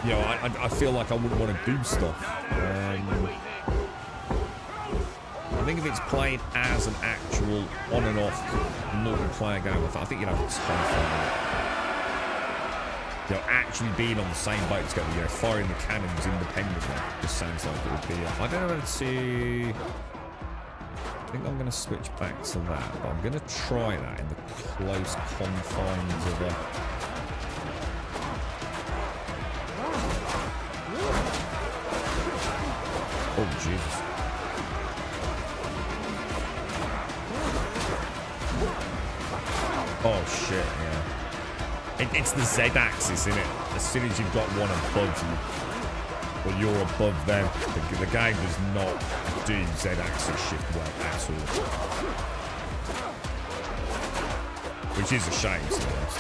you know, I feel like I wouldn't want to do stuff. I think if it's played as an actual on and off multiplayer game, I think, you know, it's fun. You know, actually being on the same boat together, you know, firing the cannons independently, just sounds like it would be. I don't know whether to. I think I'm going to switch back to that, but I'm going to try that in the close confines of a. Oh, Jesus. Oh, shit, yeah. It's the Z-axis, isn't it? As soon as you've got one above you. Well, you're above them. The game does not do Z-axis shift well at all. Which is a shame, to be honest.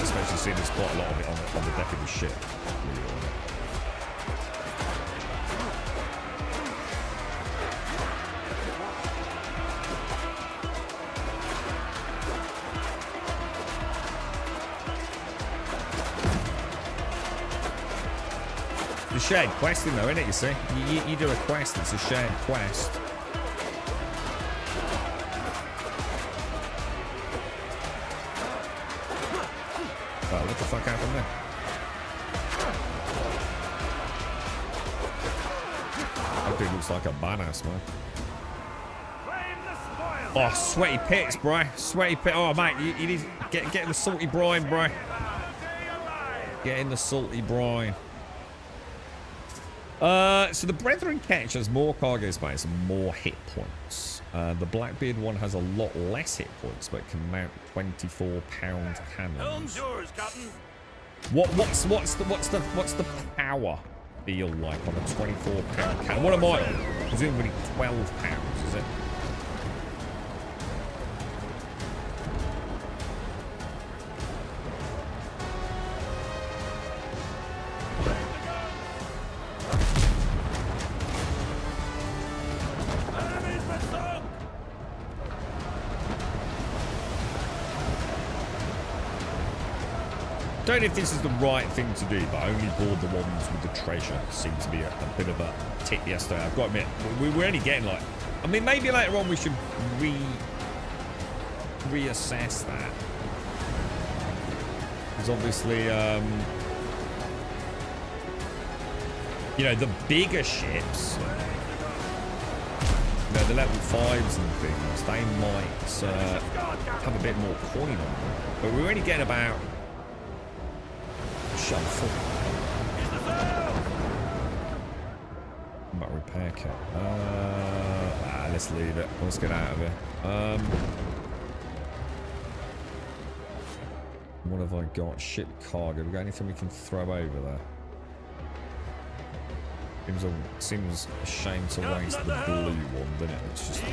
Especially seeing there's quite a lot of it on the deck of the ship. The shared questing though, isn't it, you see? You do a quest, it's a shared quest. Well, what the fuck happened there? That dude looks like a badass, man. Oh, sweaty pits, bro. Sweaty pit. Oh, mate, you need to get in the salty brine, bro. Get in the salty brine. So the Brethren Ketch has more cargo space and more hit points. The Blackbeard one has a lot less hit points, but can mount 24-pound cannons. Yours, Captain. What's the power feel like on a 24-pound cannon? What am I on? Presumably 12 pounds, is it? I don't know if this is the right thing to do, but only board the ones with the treasure. Seemed to be a bit of a tip yesterday. I've got to admit, we were only getting like... I mean, maybe later on we should reassess that. Because obviously, you know, the bigger ships, you know, the level 5s and things, they might have a bit more coin on them. But we're only getting about... Shuffle. About repair kit. Let's leave it. Let's get out of here. What have I got? Ship cargo. We got anything we can throw over there? Seems a shame to waste the blue one, doesn't it? It's just.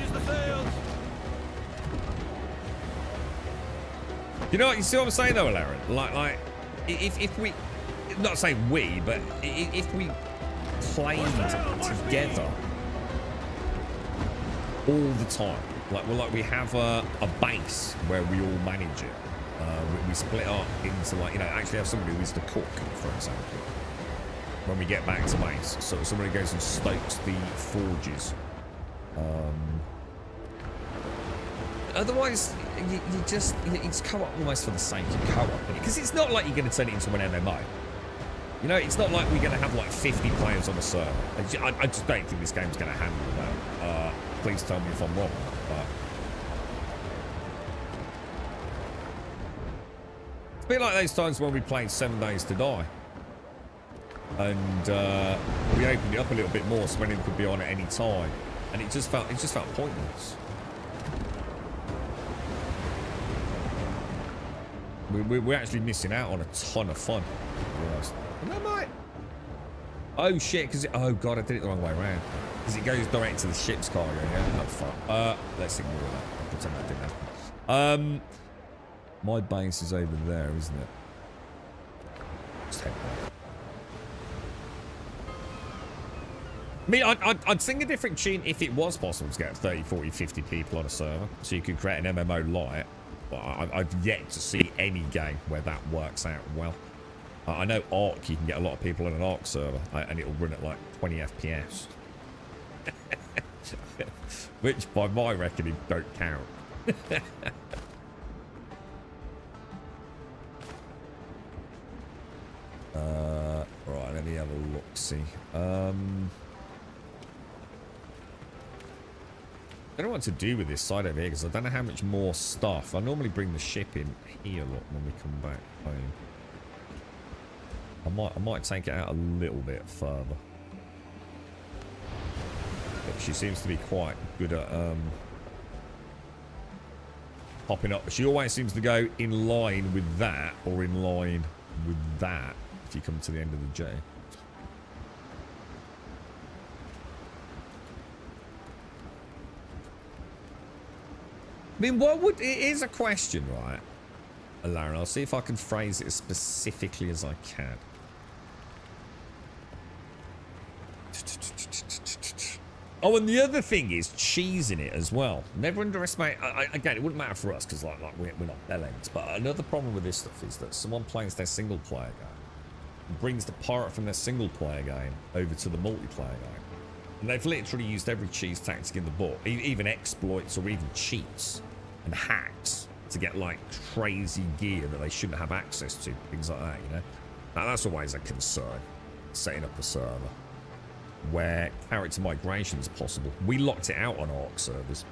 You know what? You see what I'm saying though, Aaron? Like. If we, not saying we, but if we played together all the time, like we have a base where we all manage it. We split up into like, you know, actually have somebody who is the cook, for example. When we get back to base, so somebody goes and stokes the forges. Otherwise, it's co-op almost for the sake of co-op, because it's not like you're going to turn it into an MMO. You know, it's not like we're going to have like 50 players on a server. I just don't think this game's going to handle that. Please tell me if I'm wrong. It's a bit like those times when we played 7 Days to Die, and we opened it up a little bit more, so anyone could be on at any time, and it just felt pointless. We're actually missing out on a ton of fun. Am I right? Oh shit! Because oh god, I did it the wrong way around. Because it goes direct to the ship's cargo. Yeah, not fun. Let's ignore that. Pretend that didn't happen. My base is over there, isn't it? Just head back. I mean, I'd sing a different tune if it was possible to get 30, 40, 50 people on a server, so you could create an MMO Lite. But I've yet to see any game where that works out well. I know Ark, you can get a lot of people on an Ark server, and it'll run at like 20 FPS. Which, by my reckoning, don't count. Right, let me have a look-see. I don't know what to do with this side over here because I don't know how much more stuff. I normally bring the ship in here when we come back home. I might take it out a little bit further. But she seems to be quite good at popping up. She always seems to go in line with that or in line with that if you come to the end of the J. I mean, what would... It is a question, right? Lauren, I'll see if I can phrase it as specifically as I can. Oh, and the other thing is cheese in it as well. Never underestimate... again, it wouldn't matter for us because like we're not bellends. But another problem with this stuff is that someone plays their single-player game, brings the pirate from their single-player game over to the multiplayer game. And they've literally used every cheese tactic in the book, even exploits or even cheats and hacks to get like crazy gear that they shouldn't have access to, things like that, you know. Now, that's always a concern, setting up a server where character migration is possible. We locked it out on ARC servers,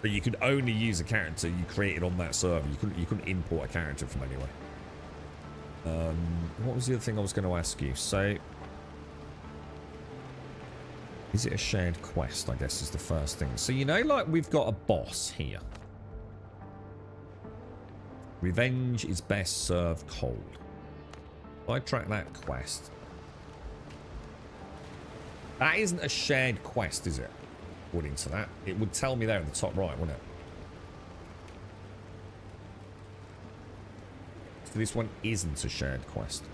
but you could only use a character you created on that server. You couldn't import a character from anywhere. What was the other thing I was going to ask you? So, is it a shared quest, I guess, is the first thing. So, you know, like, we've got a boss here. Revenge is best served cold. If I track that quest. That isn't a shared quest, is it? According to that. It would tell me there in the top right, wouldn't it? So this one isn't a shared quest.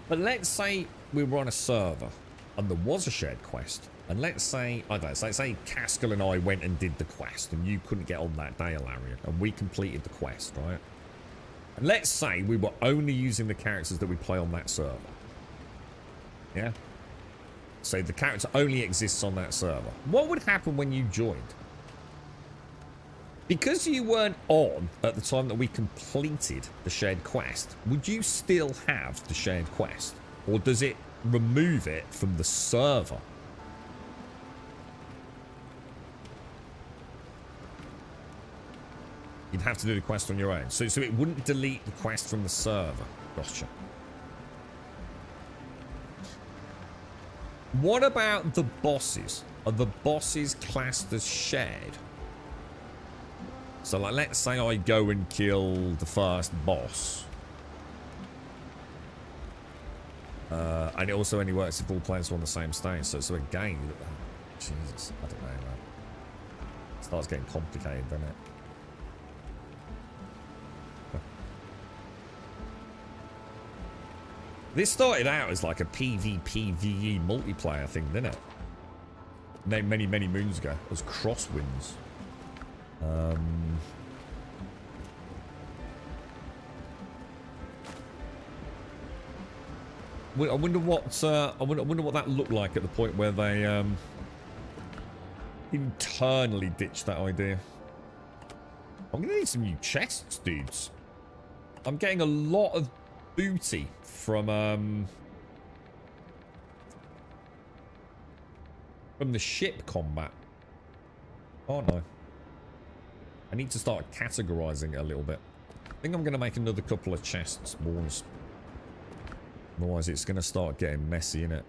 But let's say we were on a server and there was a shared quest. And let's say, I don't know, let's say Caskell and I went and did the quest and you couldn't get on that day, Alarian, and we completed the quest, right? And let's say we were only using the characters that we play on that server. Yeah? So the character only exists on that server. What would happen when you joined? Because you weren't on at the time that we completed the shared quest, would you still have the shared quest? Or does it remove it from the server? You'd have to do the quest on your own. So it wouldn't delete the quest from the server. Gotcha. What about the bosses? Are the bosses classed as shared? So, like, let's say I go and kill the first boss. And it also only works if all players are on the same stage. So again, Jesus, I don't know, man. It starts getting complicated, doesn't it? This started out as like a PvPvE multiplayer thing, didn't it? Many, many moons ago. It was Crosswinds. I wonder what that looked like at the point where they internally ditched that idea. I'm gonna need some new chests, dudes. I'm getting a lot of booty from the ship combat. Oh no. I need to start categorizing it a little bit. I think I'm going to make another couple of chests, boys. Otherwise, it's going to start getting messy, innit?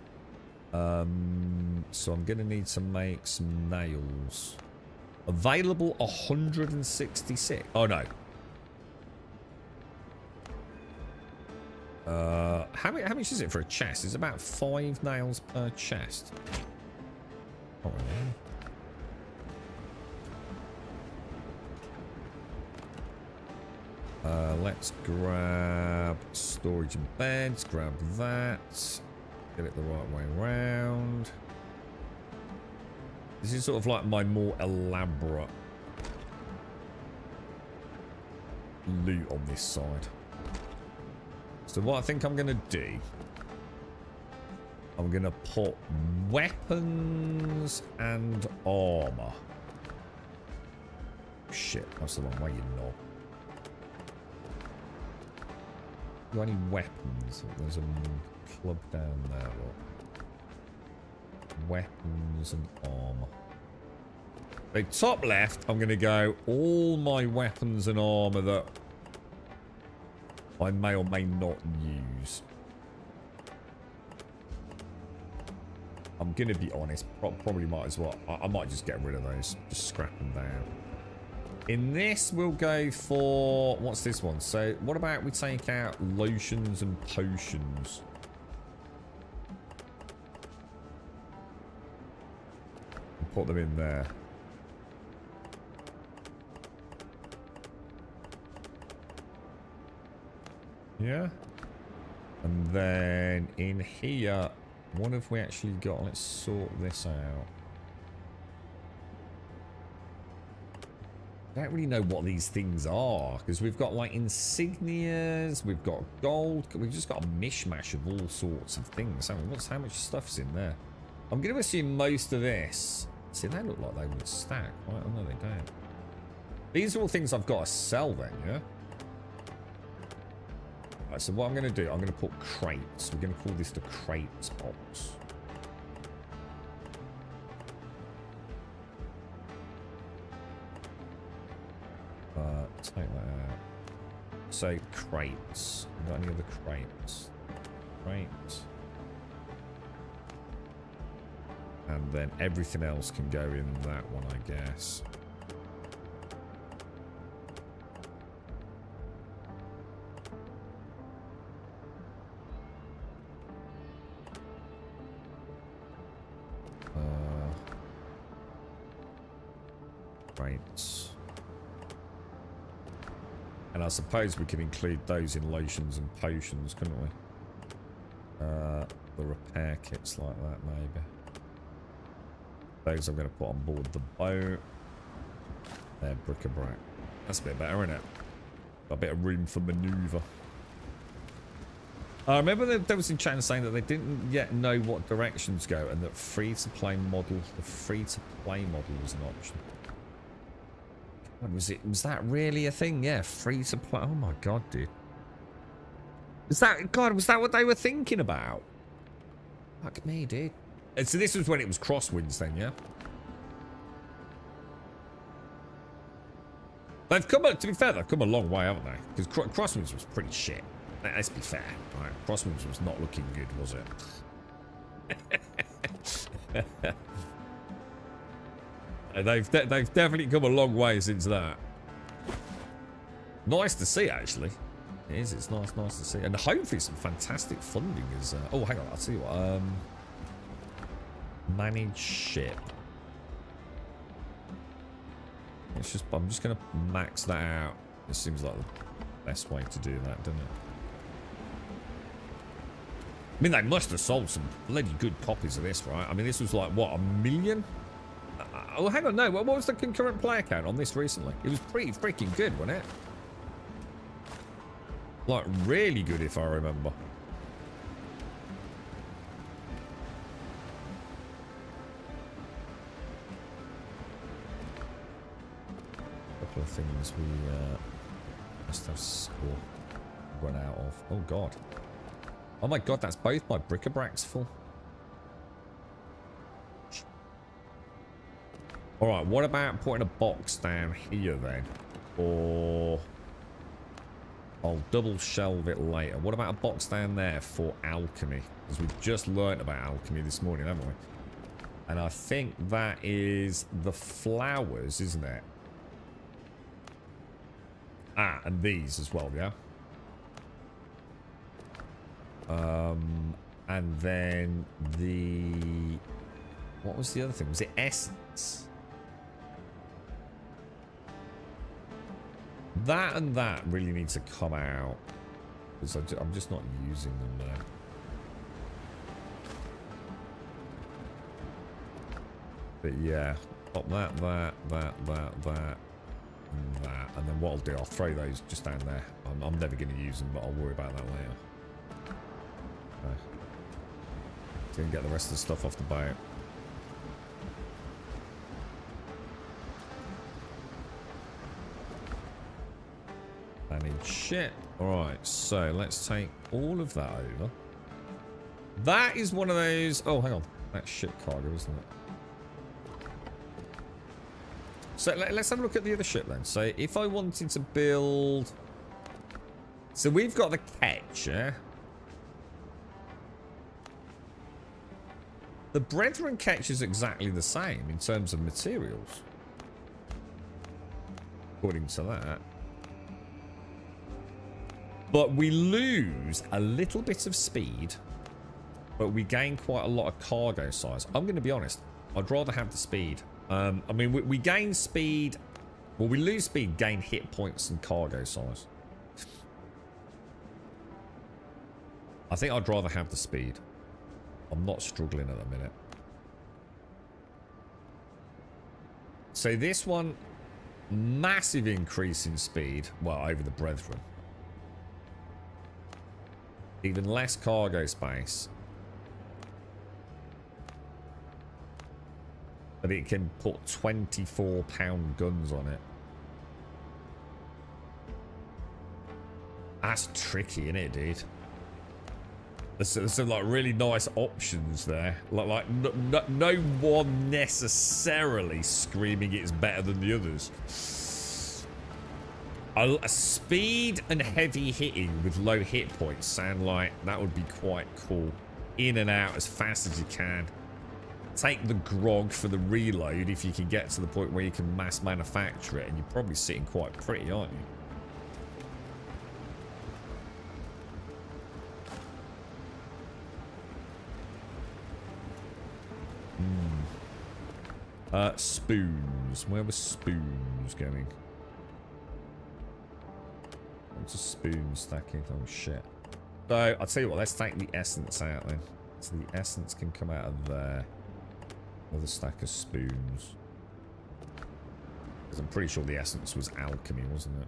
So I'm going to need to make some nails. Available 166. Oh, no. How much is it for a chest? It's about 5 nails per chest. Oh, really? Let's grab storage and beds, grab that, get it the right way around. This is sort of like my more elaborate loot on this side. So what I think I'm going to do, I'm going to put weapons and armor. Shit, that's the wrong way, you know. Got any weapons? There's a club down there. Look. Weapons and armor. The top left, I'm going to go all my weapons and armor that I may or may not use. I'm going to be honest, probably might as well. I might just get rid of those. Just scrap them down. In this, we'll go for... What's this one? So, what about we take out lotions and potions? put them in there. Yeah. And then in here, what have we actually got? Let's sort this out. I don't really know what these things are, because we've got like insignias, we've got gold, we've just got a mishmash of all sorts of things. How much stuff's in there? I'm going to assume most of this. See, they look like they would stack. Right? Oh, no, they don't. These are all things I've got to sell then, yeah? Right, so what I'm going to do, I'm going to put crates. We're going to call this the crates box. Take that out. So, crates. Got any other crates? Crates. And then everything else can go in that one, I guess. Crates. And I suppose we can include those in lotions and potions, couldn't we? The repair kits like that, maybe. Those I'm going to put on board the boat. They're bric-a-brac. That's a bit better, isn't it? Got a bit of room for manoeuvre. I remember that there was in chat saying that they didn't yet know what directions go, and that the free-to-play model was an option. Was that really a thing? Yeah, free to play. Oh my god, dude. Was that what they were thinking about? Fuck me, dude. And so this was when it was Crosswinds then, yeah? They've come, to be fair, they've come a long way, haven't they? Because Crosswinds was pretty shit. Let's be fair. Right? Crosswinds was not looking good, was it? They've definitely come a long way since that. Nice to see, actually. It is. It's nice to see, and hopefully some fantastic funding is. Oh, hang on. I'll tell you what. Manage ship. It's just. I'm just gonna max that out. It seems like the best way to do that, doesn't it? I mean, they must have sold some bloody good copies of this, right? I mean, this was like what, 1 million? Oh, hang on, no. What was the concurrent player count on this recently? It was pretty freaking good, wasn't it? Like, really good, if I remember. A couple of things we must have run out of. Oh, God. Oh, my God, that's both my bric-a-bracs full. Alright, what about putting a box down here then? Or I'll double shelve it later. What about a box down there for alchemy? Because we've just learnt about alchemy this morning, haven't we? And I think that is the flowers, isn't it? Ah, and these as well, yeah? And then the... What was the other thing? Was it essence? That and that really need to come out. Because I'm just not using them now. But yeah, pop that, and that. And then what I'll do, I'll throw those just down there. I'm never going to use them, but I'll worry about that later. Okay. So you can get the rest of the stuff off the boat. Manage shit. Alright, so let's take all of that over. That is one of those... Oh, hang on. That's ship cargo, isn't it? So let's have a look at the other ship then. So if I wanted to build... So we've got the ketch, yeah? The Brethren ketch is exactly the same in terms of materials. According to that. But we lose a little bit of speed, but we gain quite a lot of cargo size. I'm going to be honest. I'd rather have the speed. I mean, we gain speed. Well, we lose speed, gain hit points and cargo size. I think I'd rather have the speed. I'm not struggling at the minute. So this one, massive increase in speed. Well, over the Brethren. Even less cargo space. But it can put 24-pound guns on it. That's tricky, isn't it, dude? There's some like really nice options there. Like no one necessarily screaming it's better than the others. Speed and heavy hitting with low hit points sound like that would be quite cool. In and out as fast as you can. Take the grog for the reload if you can get to the point where you can mass manufacture it, and you're probably sitting quite pretty, aren't you? Spoons. Where were spoons going? What's a spoon stacking? Oh shit. So I'll tell you what, let's take the essence out then. So the essence can come out of there. Another stack of spoons. Because I'm pretty sure the essence was alchemy, wasn't it?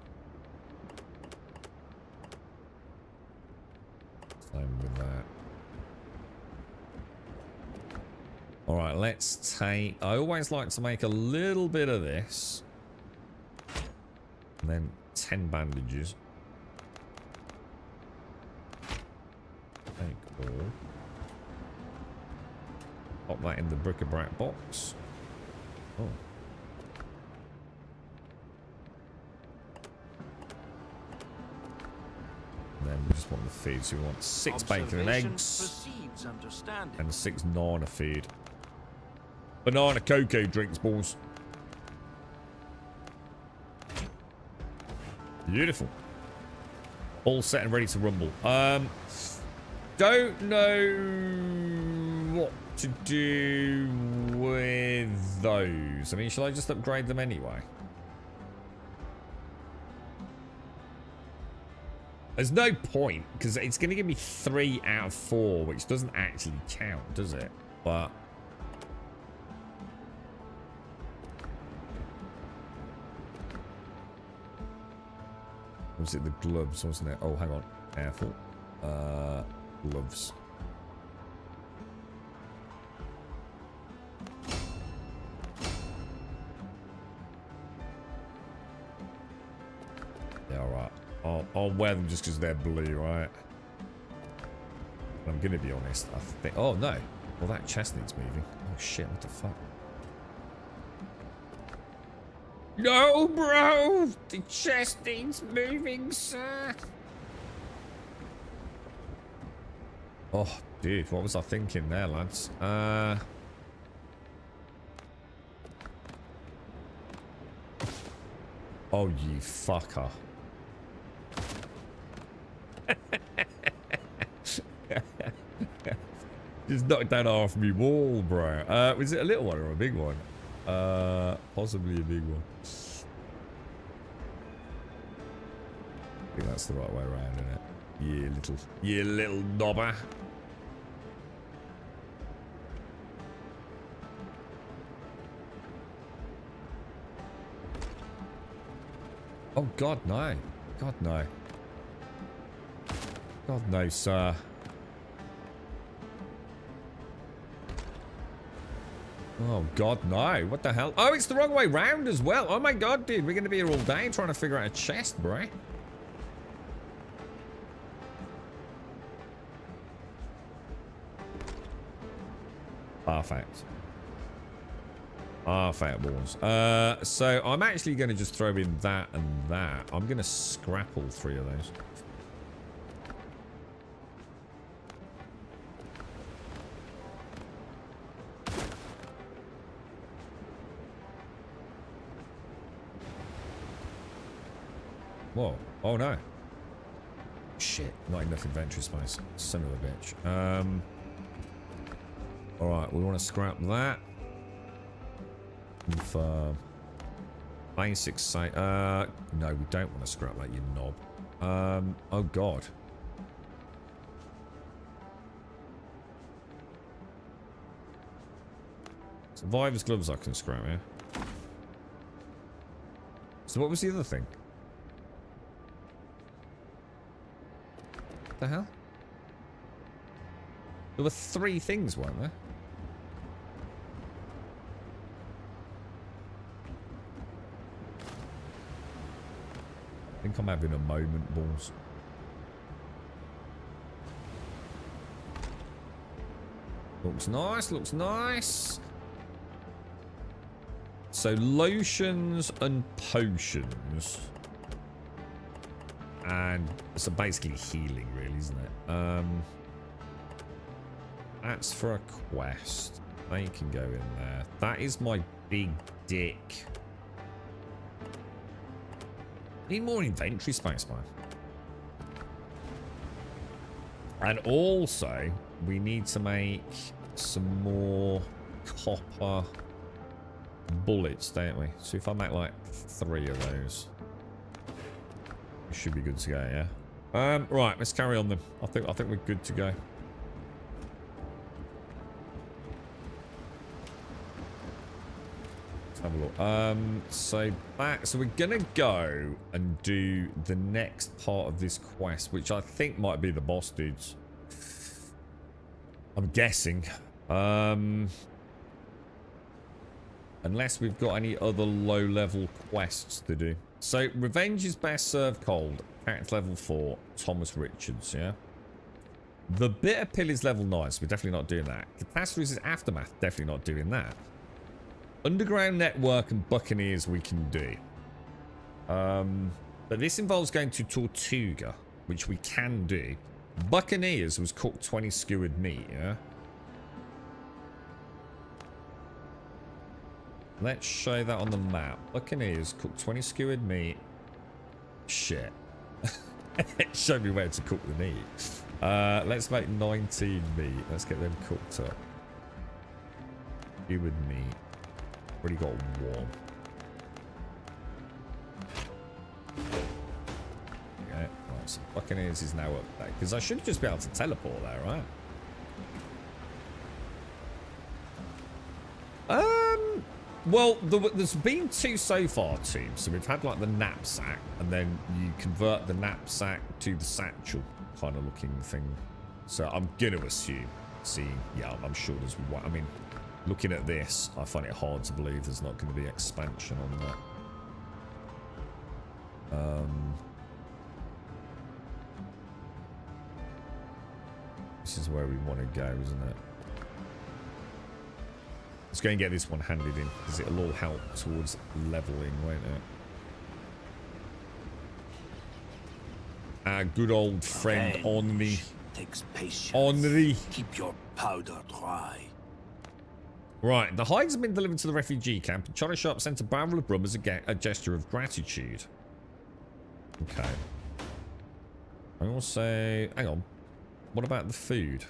Same with that. Alright, let's take... I always like to make a little bit of this. And then 10 bandages. Take all. Pop that in the bric-a-brac box. Oh. And then we just want the feed, so we want 6 bacon and eggs. And 6 nana feed. Banana cocoa drinks, balls. Beautiful. All set and ready to rumble. Don't know what to do with those. I mean, shall I just upgrade them anyway? There's no point, because it's going to give me 3 out of 4, which doesn't actually count, does it? But... was it the gloves, wasn't it? Oh, hang on. Careful. Gloves. Yeah, alright. I'll wear them just because they're blue, right? I'm gonna be honest. I think... oh, no. Well, that chest needs moving. Oh, shit. What the fuck? No, bro! The chest needs moving, sir. Oh, dude, what was I thinking there, lads? Oh, you fucker. Just knocked that off me wall, bro. Was it a little one or a big one? Possibly a big one. I think that's the right way around, isn't it? You little knobber. Oh God, no. God, no. God, no, sir. Oh God, no. What the hell? Oh, it's the wrong way round as well. Oh my God, dude. We're going to be here all day trying to figure out a chest, bro. Perfect. Perfect, balls. So I'm actually going to just throw in that and that. I'm going to scrap all 3 of those. Whoa. Oh, no. Shit. Not enough inventory space. Son of a bitch. Alright, we want to scrap that. Confirm. Basic say. No, we don't want to scrap that, you knob. Oh god. Survivor's gloves I can scrap, yeah. So what was the other thing? What the hell? There were 3 things, weren't there? I think I'm having a moment, balls. Looks nice, looks nice. So lotions and potions. And so basically healing, really, isn't it? That's for a quest. They can go in there. That is my big dick. Need more inventory space, man. And also, we need to make some more copper bullets, don't we? So if I make like 3 of those, we should be good to go, yeah? Right, let's carry on then. I think we're good to go. Have a look. So we're gonna go and do the next part of this quest, which I think might be the boss dudes. I'm guessing. Unless we've got any other low-level quests to do. So revenge is best served cold. Character level 4, Thomas Richards, yeah? The bitter pill is level 9, so we're definitely not doing that. Catastrophes is aftermath, definitely not doing that. Underground network and buccaneers we can do. But this involves going to Tortuga, which we can do. Buccaneers was cooked 20 skewered meat, yeah? Let's show that on the map. Buccaneers cooked 20 skewered meat. Shit. Show me where to cook the meat. Let's make 19 meat. Let's get them cooked up. Skewered meat. Already got 1. Okay, right, so Buccaneers is now up there. Because I should just be able to teleport there, right? Well, there's been 2 so far, team. So we've had like the knapsack, and then you convert the knapsack to the satchel kind of looking thing. So I'm going to assume, yeah, I'm sure there's one. I mean, looking at this, I find it hard to believe there's not going to be expansion on that. This is where we want to go, isn't it? Let's go and get this one handed in, because it'll all help towards leveling, won't it? Our good old friend Henri. Takes patience. Henri. Keep your powder dry. Right, the hides have been delivered to the refugee camp, and Charlie Sharp sent a barrel of rum as a gesture of gratitude. Okay. I also... Hang on. What about the food?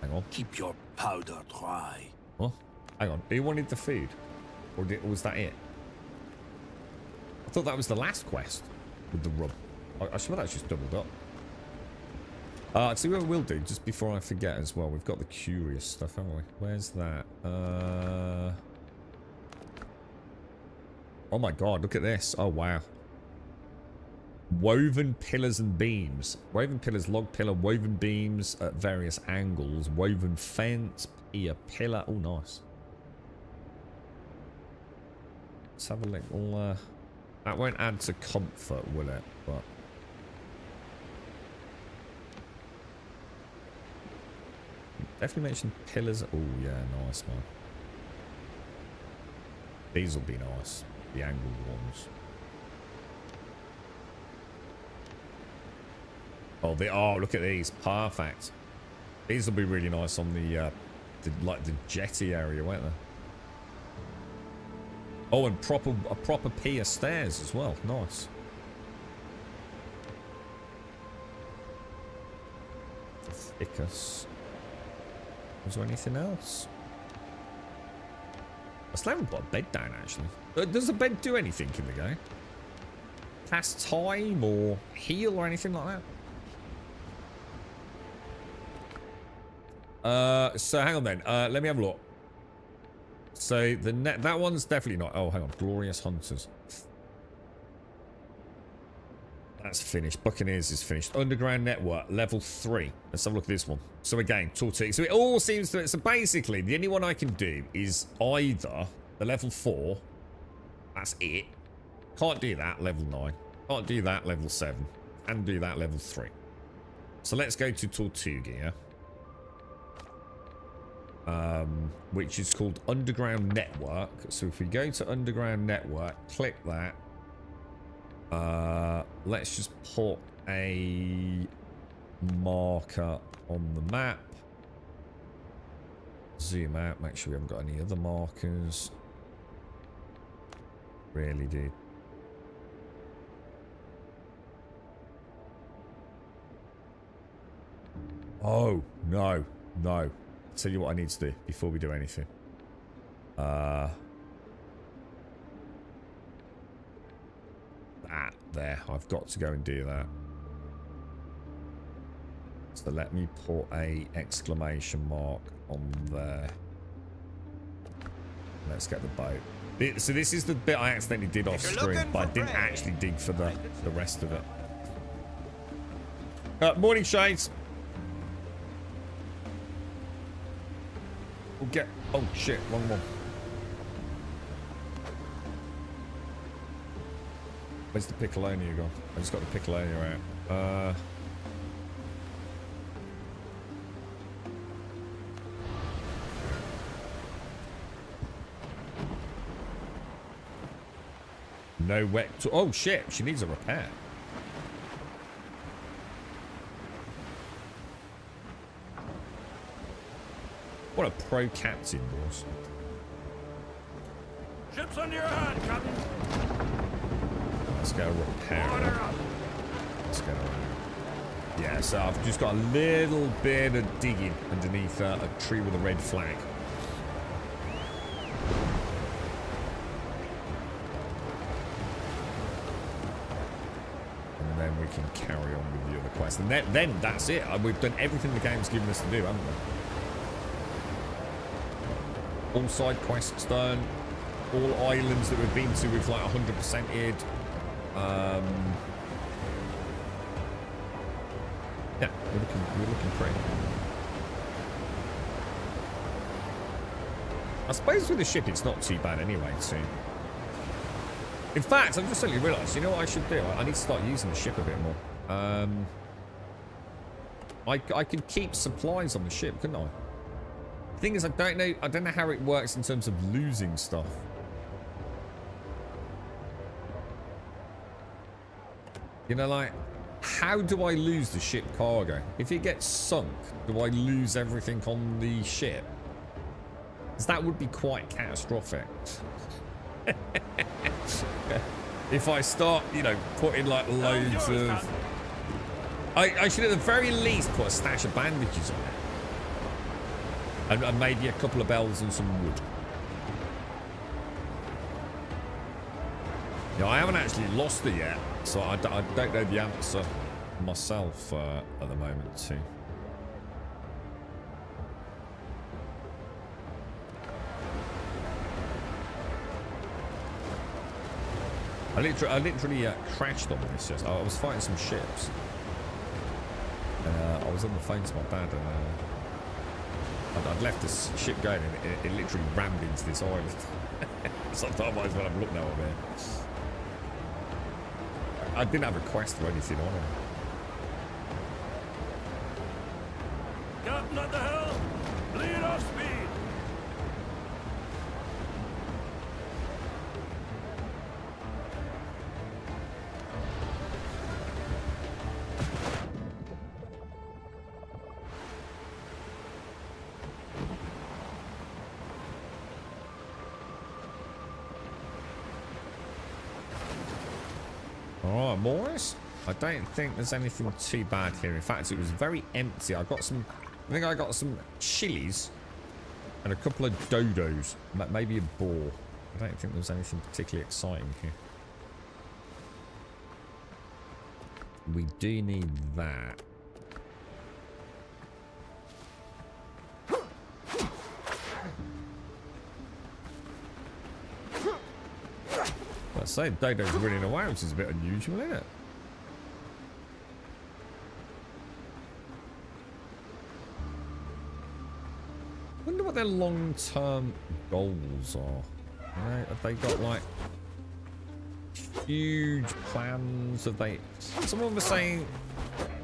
Hang on. Keep your powder dry. Oh, hang on. Who wanted the food? Or was that it? I thought that was the last quest with the rum. I swear that's just doubled up. See what we'll do, just before I forget as well. We've got the curious stuff, haven't we? Where's that? Oh my god, look at this. Oh wow. Woven pillars and beams. Woven pillars, log pillar, woven beams at various angles. Woven fence, pier pillar. Oh, nice. Let's have a little... that won't add to comfort, will it? But... definitely mentioned pillars. Oh, yeah, nice, man. These will be nice. The angled ones. Oh, look at these. Perfect. These will be really nice on the jetty area, won't they? Oh, and a proper pier stairs as well. Nice. Ficus. Was there anything else? I still haven't put a bed down, actually. Does the bed do anything in the game? Pass time or heal or anything like that? So hang on then. Let me have a look. So that one's definitely not. Oh, hang on. Glorious Hunters. That's finished. Buccaneers is finished. Underground Network, level 3. Let's have a look at this one. So again, Tortilla. So it all seems to... So basically, the only one I can do is either the level 4. That's it. Can't do that, level 9. Can't do that, level 7. And do that, level 3. So let's go to Tortuga, which is called Underground Network. So if we go to Underground Network, click that. Let's just put a marker on the map. Zoom out, make sure we haven't got any other markers. Really, dude. Oh, no. I'll tell you what I need to do before we do anything. There. I've got to go and do that. So let me put a exclamation mark on there. Let's get the boat. So this is the bit I accidentally did off screen, but I didn't actually dig for the rest of it. Morning, Shades. We'll get... Oh, shit. One more. Where's the Piccolonia gone? I just got the Piccolonia out. No wet... Oh, shit. She needs a repair. What a pro captain, boss. Ships under your hand, Captain. Let's go repair. Let's go. Yeah, so I've just got a little bit of digging underneath a tree with a red flag. And then we can carry on with the other quest. And then that's it. We've done everything the game's given us to do, haven't we? All side quests done. All islands that we've been to, we've like 100%ed. Yeah, we're looking pretty. I suppose with the ship it's not too bad anyway, too. In fact, I've just suddenly realised, you know what I should do? I need to start using the ship a bit more. I could keep supplies on the ship, couldn't I? The thing is, I don't know how it works in terms of losing stuff. You know, like, how do I lose the ship cargo? If it gets sunk, do I lose everything on the ship? Because that would be quite catastrophic. If I start, you know, putting like loads of... I should at the very least put a stash of bandages on it. And maybe a couple of bells and some wood. Yeah, I haven't actually lost it yet, so I don't know the answer myself at the moment too. I literally crashed on this. Just I was fighting some ships. I was on the phone to my dad, and I'd left this ship going, and it literally rammed into this island. So I might as well have looked now over here. I didn't have a quest or anything on it. Captain at the helm! Lead off speed! Alright, Morris. I don't think there's anything too bad here. In fact, it was very empty. I got some I think I got some chilies and a couple of dodos. Maybe a boar. I don't think there was anything particularly exciting here. We do need that. Let's say dodo's running away, which is a bit unusual, isn't it? Wonder what their long-term goals are. You know, have they got like huge plans? Have they? Someone was saying,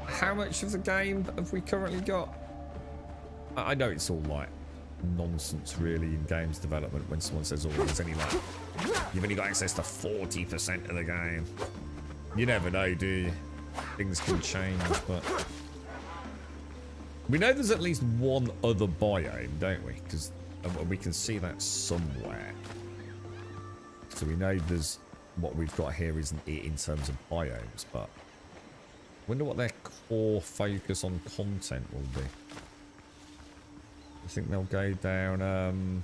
how much of the game have we currently got? I know it's all like nonsense, really, in games development when someone says, "Oh, there's only like you've only got access to 40% of the game." You never know, do you? Things can change, but. We know there's at least one other biome, don't we? Because we can see that somewhere. So we know there's what we've got here isn't it in terms of biomes, but I wonder what their core focus on content will be. I think they'll go down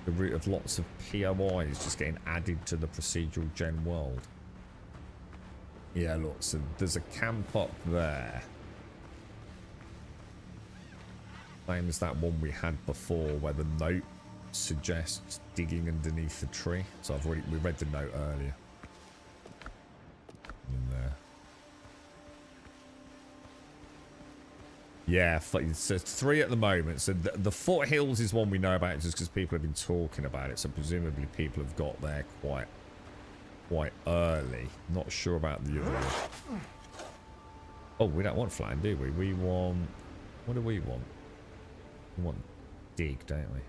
the route of lots of POIs just getting added to the procedural gen world. Yeah, look, so there's a camp up there. Same as that one we had before where the note suggests digging underneath the tree. So we read the note earlier. In there. Yeah, so 3 at the moment. So the foothills is one we know about just because people have been talking about it. So presumably people have got there quite early. Not sure about the other one. Oh, we don't want flat, do we? We want... What do we want? We want dig, don't we?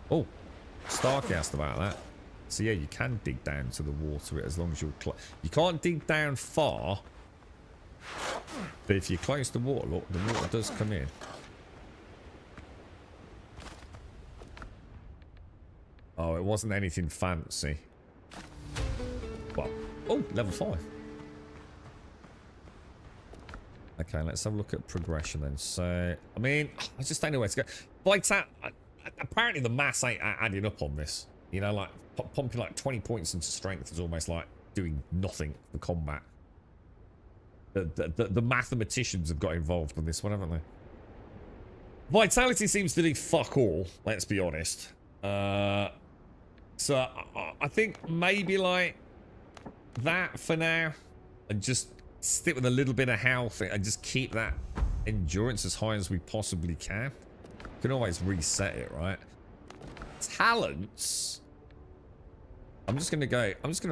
Oh, Starkey asked about that. So yeah, you can dig down to the water as long as you're close. You can't dig down far, but if you're close to water, look, the water does come in. Oh, it wasn't anything fancy. Well, oh, level 5. Okay, let's have a look at progression then. So, I mean, I just don't know where to go. Vital, apparently the mass ain't adding up on this. You know, like pumping like 20 points into strength is almost like doing nothing for combat. The mathematicians have got involved in this one, haven't they? Vitality seems to do fuck all, let's be honest. So I think maybe like that for now, and just stick with a little bit of health and just keep that endurance as high as we possibly can. You can always reset it, right? Talents. I'm just gonna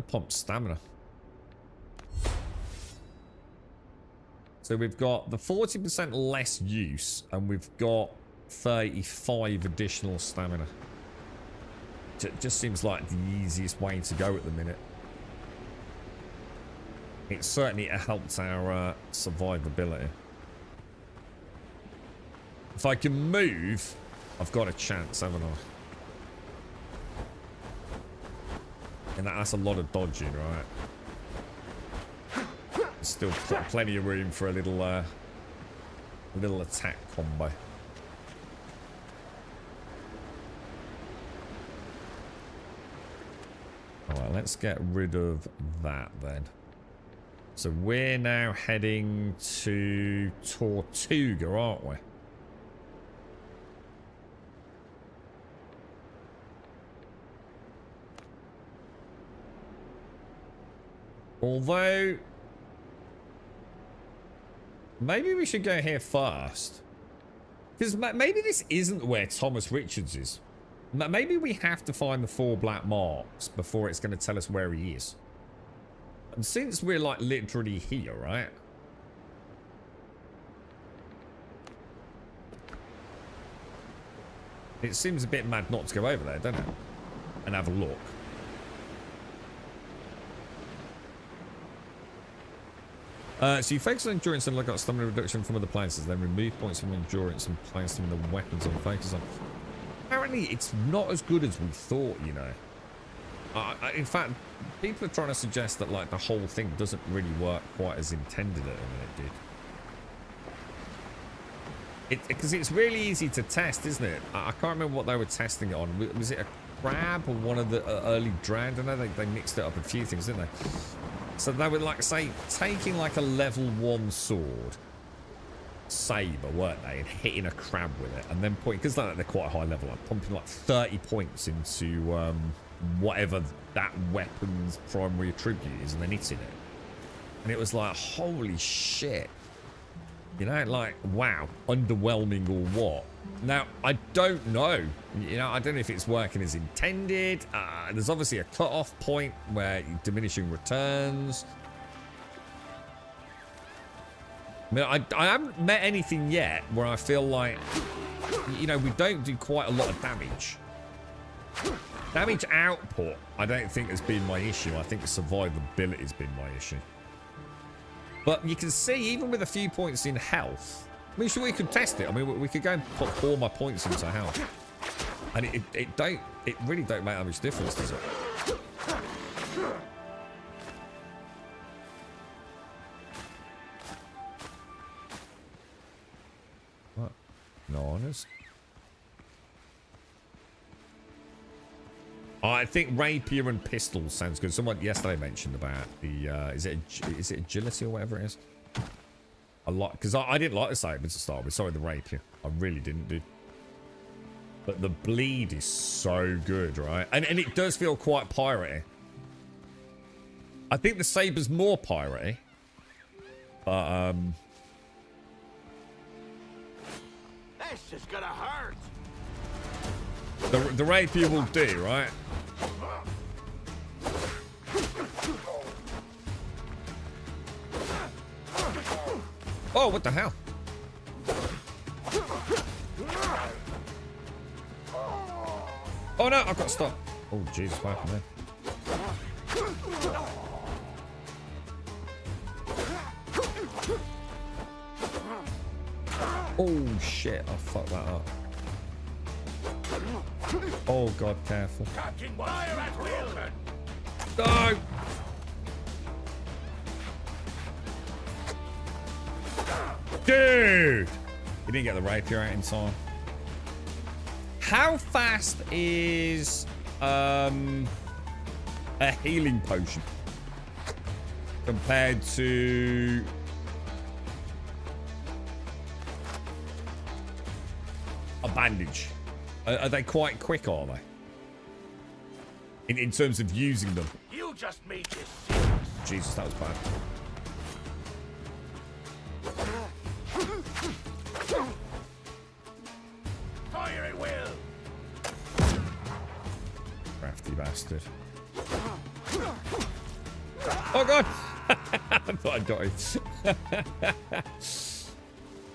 pump stamina. So we've got the 40% less use, and we've got 35 additional stamina. It just seems like the easiest way to go at the minute. It certainly helps our survivability. If I can move, I've got a chance, haven't I? And that's a lot of dodging, right? There's still plenty of room for a little attack combo. Alright, let's get rid of that then. So we're now heading to Tortuga, aren't we? Although, maybe we should go here first. Because maybe this isn't where Thomas Richards is. Maybe we have to find the 4 black marks before it's going to tell us where he is. And since we're like literally here, right? It seems a bit mad not to go over there, doesn't it? And have a look. So you focus on endurance and look at stamina reduction from other places, then remove points from endurance and place them in the weapons on focus on. How apparently it's not as good as we thought, you know. In fact, people are trying to suggest that like the whole thing doesn't really work quite as intended it did. Because it's really easy to test, isn't it? I can't remember what they were testing it on. Was it a crab or one of the early drowned? I know they mixed it up a few things, didn't they? So they were like, say, taking like a level 1 sword saber, weren't they, and hitting a crab with it, and then because they're quite a high level, like pumping like 30 points into whatever that weapon's primary attribute is, and then hitting it. And it was like, holy shit. You know, like, wow, underwhelming or what? Now, I don't know. You know, I don't know if it's working as intended. There's obviously a cut-off point where diminishing returns. I mean, I haven't met anything yet where I feel like, you know, we don't do quite a lot of damage. Damage output, I don't think has been my issue. I think survivability has been my issue. But you can see, even with a few points in health, I mean, sure, we could test it. I mean, we could go and put all my points into health. And it really don't make that much difference, does it? What? No honors? I think rapier and pistol sounds good. Someone yesterday mentioned about the is it agility or whatever it is. A lot, because I didn't like the saber to start with. Sorry, the rapier. I really didn't do. But the bleed is so good, right? And it does feel quite piratey. I think the saber's more piratey. But This is gonna hurt. the rapier will do, right? Oh, what the hell? Oh no, I've got to stop. Oh, Jesus, what happened there? Oh shit, I fucked that up. Oh god, careful. Fire at will. No! Dude! He didn't get the rapier out in time. How fast is a healing potion compared to a bandage? Are they quite quick, are they? In terms of using them? You just made this serious. Jesus, that was bad. Fire at will. Crafty bastard. Oh god! I thought I died.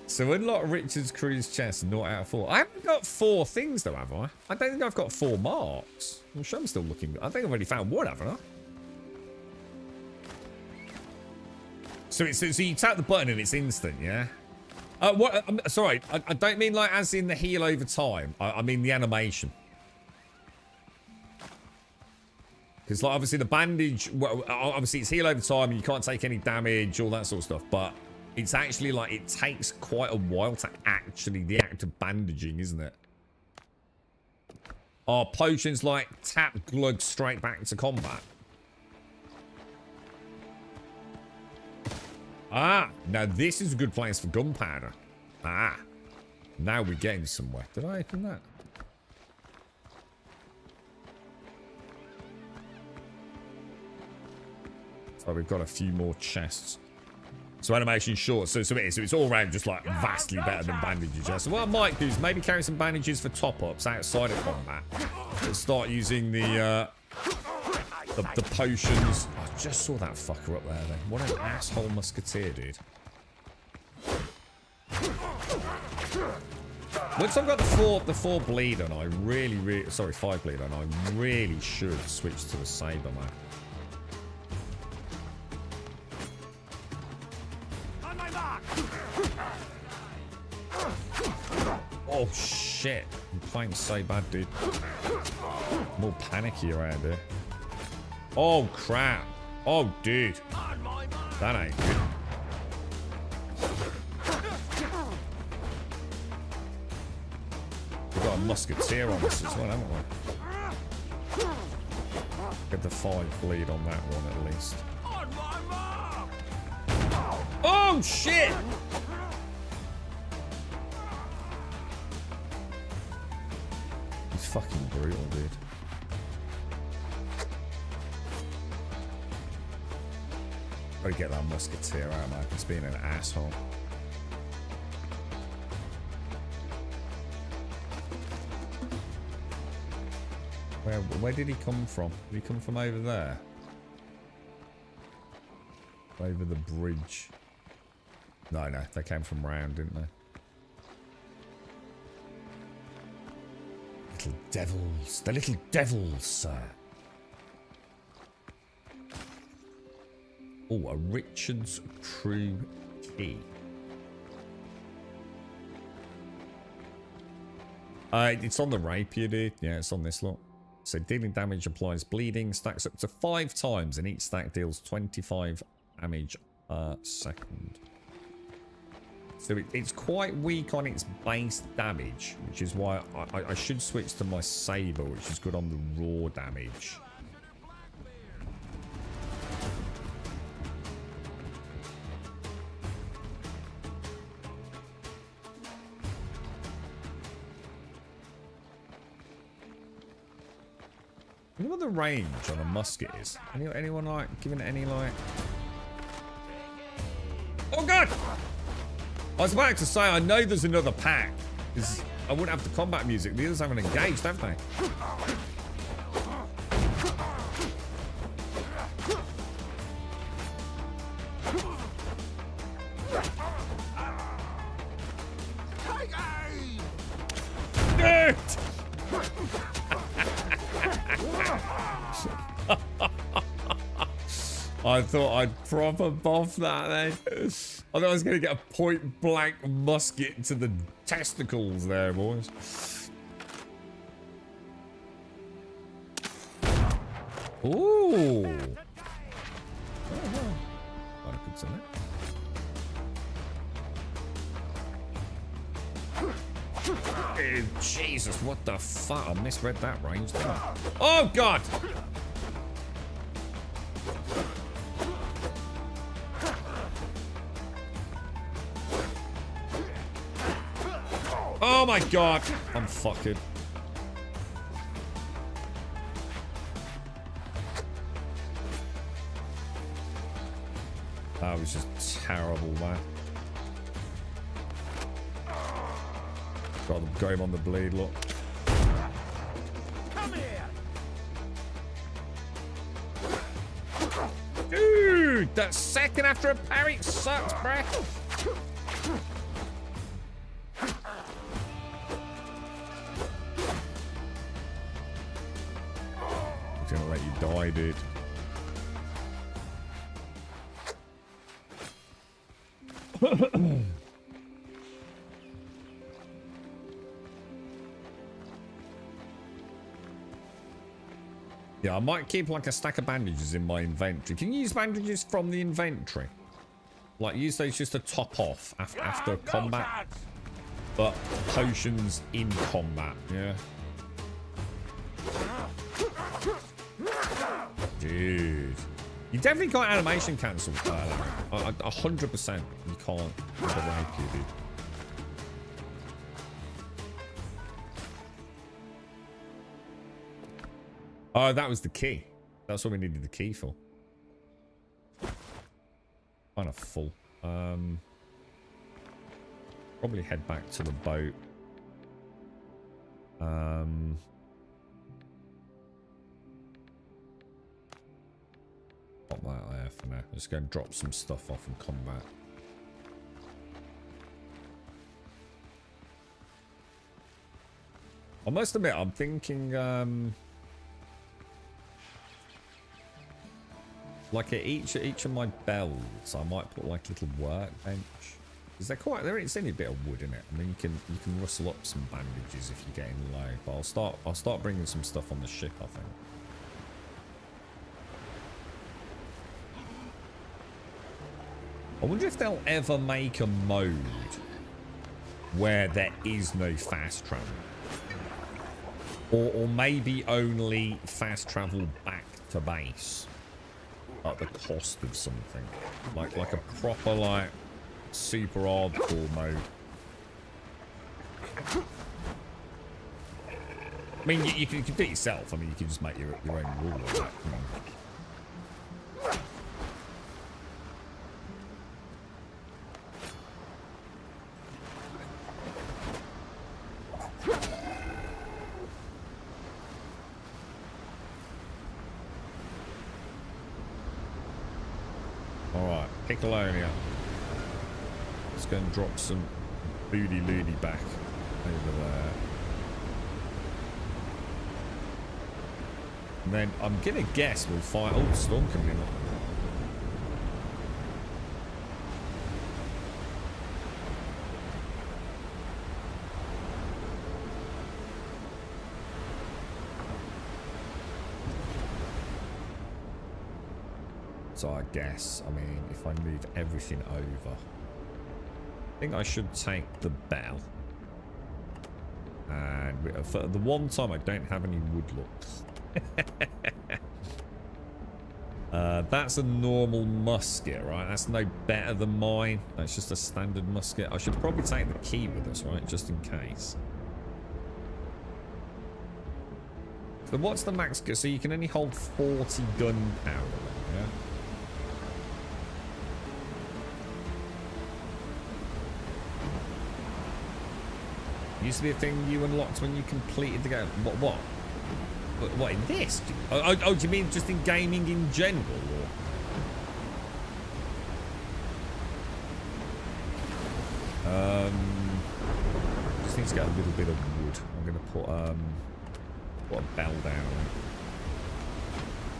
So unlock Richard's crew's chest, 0 out of 4. I haven't got 4 things though, have I? I don't think I've got 4 marks. I'm sure I'm still looking. I think I've already found one, haven't I? So you tap the button and it's instant, yeah? What? Sorry, I don't mean like as in the heal over time. I mean the animation. Because like obviously the bandage, well, obviously it's heal over time and you can't take any damage, all that sort of stuff. But it's actually like it takes quite a while to actually the act of bandaging, isn't it? Are potions like tap glug straight back to combat? Ah, now this is a good place for gunpowder. Ah, now we're getting somewhere. Did I open that? So we've got a few more chests. So animation short. So it's all around just like vastly better than bandages. Yeah? So what I might do is maybe carry some bandages for top-ups outside of combat. And start using the potions. I just saw that fucker up there then. What an asshole musketeer, dude. Once I've got the four bleed on, I really, sorry, 5 bleed on, I really should switch to the saber, man. Oh shit. I'm playing so bad, dude. More panicky around here. Oh, crap. Oh, dude. That ain't good. We've got a musketeer on us as well, haven't we? Get the 5 bleed on that one at least. Oh, shit! He's fucking brutal, dude. Gotta get that musketeer out, man. He's being an asshole. Where did he come from? Did he come from over there? Over the bridge. No, they came from round, didn't they? Little devils. The little devils, sir. Oh, a Richard's True Key. It's on the rapier, dude. Yeah, it's on this lot. So dealing damage applies bleeding, stacks up to 5 times, and each stack deals 25 damage per second. So it's quite weak on its base damage, which is why I should switch to my saber, which is good on the raw damage. I wonder what the range on a musket is. Anyone like giving it any like? Oh god! I was about to say I know there's another pack because I wouldn't have the combat music. The others haven't engaged, have they? Dude! I thought I'd proper buff that then. I thought I was going to get a point blank musket to the testicles there, boys. Ooh. Quite good to know. Oh, Jesus, what the fuck? I misread that range there. Oh, God! Oh my god! I'm fucking. That was just terrible, man. Got him on the bleed, look. Come here. Dude, that second after a parry sucks, bruh. He's gonna let you die, dude. Yeah, I might keep like a stack of bandages in my inventory. Can you use bandages from the inventory? Like use those just to top off after combat, but potions in combat, yeah. Dude, you definitely got animation cancelled. 100%. You can't with the rapier, dude. Oh, that was the key. That's what we needed the key for. Kind of full. Probably head back to the boat. Pop that there for now. Let's go and drop some stuff off and come back. I must admit, I'm thinking, like at each of my belts, I might put like a little workbench. Because they're quite, it's only a bit of wood in it. I mean, you can rustle up some bandages if you're getting low. But I'll start bringing some stuff on the ship, I think. I wonder if they'll ever make a mode where there is no fast travel. Or maybe only fast travel back to base at the cost of something. Like a proper, like, super hardcore mode. I mean, you can do it yourself. I mean, you can just make your own rule of that. Alright, Piccolonia. Let's go and drop some booty loody back over there. And then I'm gonna guess we'll fight. Oh, storm coming in. So I guess, I mean, if I move everything over, I think I should take the bell. And for the one time I don't have any woodlocks. That's a normal musket, right? That's no better than mine. That's just a standard musket. I should probably take the key with us, right? Just in case. So what's the max? So you can only hold 40 gunpowder, yeah? Used to be a thing you unlocked when you completed the game. What in this? Oh, do you mean just in gaming in general? Or? Just need to get a little bit of wood. I'm gonna put a bell down.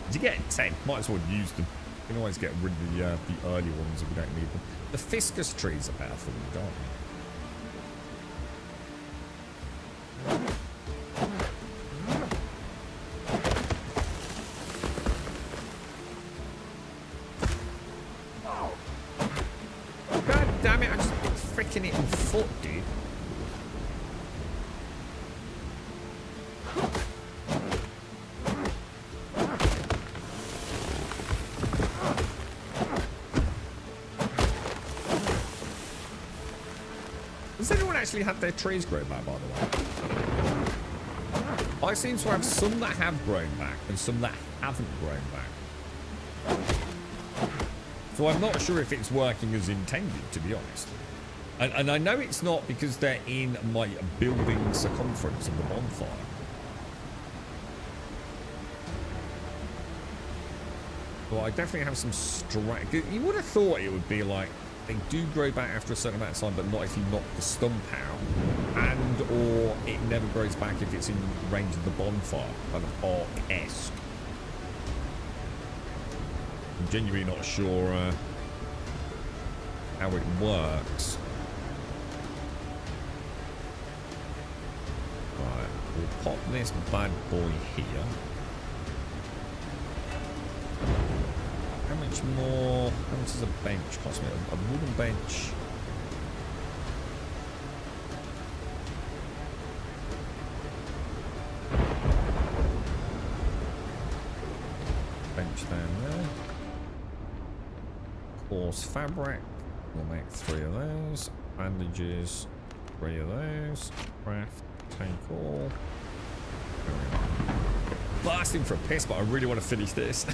Did you get 10? Might as well use them. You can always get rid of the early ones if we don't need them. The fiscus trees are better for them, don't they? It in foot, dude. Does anyone actually have their trees grow back, by the way? I seem to have some that have grown back and some that haven't grown back. So I'm not sure if it's working as intended, to be honest. And I know it's not because they're in my building circumference of the bonfire. Well, I definitely have some You would have thought it would be like, they do grow back after a certain amount of time, but not if you knock the stump out. And or it never grows back if it's in range of the bonfire. Kind of arc-esque. I'm genuinely not sure how it works. Right, we'll pop this bad boy here. How much more? How much does a bench cost me? A wooden bench. Bench down there. Coarse fabric. We'll make 3 of those. Bandages. 3 of those. Craft. Take all. Blasting for a piss, but I really want to finish this.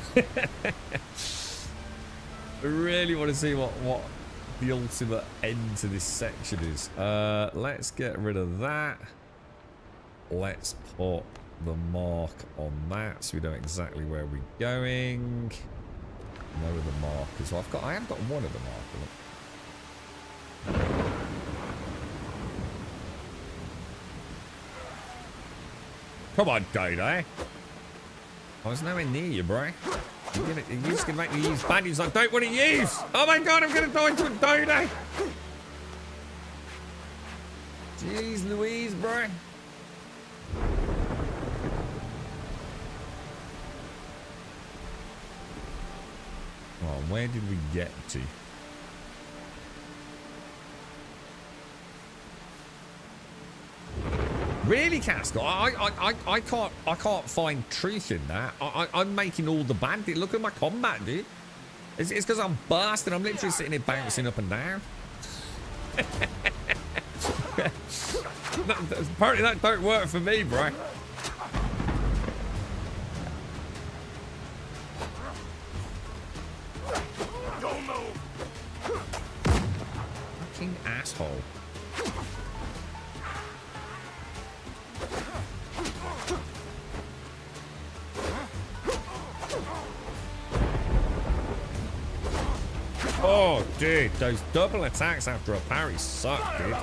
I really want to see what the ultimate end to this section is. Let's get rid of that. Let's put the mark on that so we know exactly where we're going. Know where the mark is. Well, I have got one of the mark. Come on, Dodo. I was nowhere near you, bro. You're just gonna make me use bandages I don't want to use. Oh my god, I'm gonna die into a Dodo. Jeez Louise, bro. Oh, where did we get to? Really, Castle? I can't find truth in that. I'm making all the bad. Look at my combat, dude. It's because I'm busted. I'm literally sitting here bouncing up and down. Apparently that don't work for me, bro. Don't move. Fucking asshole. Oh, dude, those double attacks after a parry suck, dude.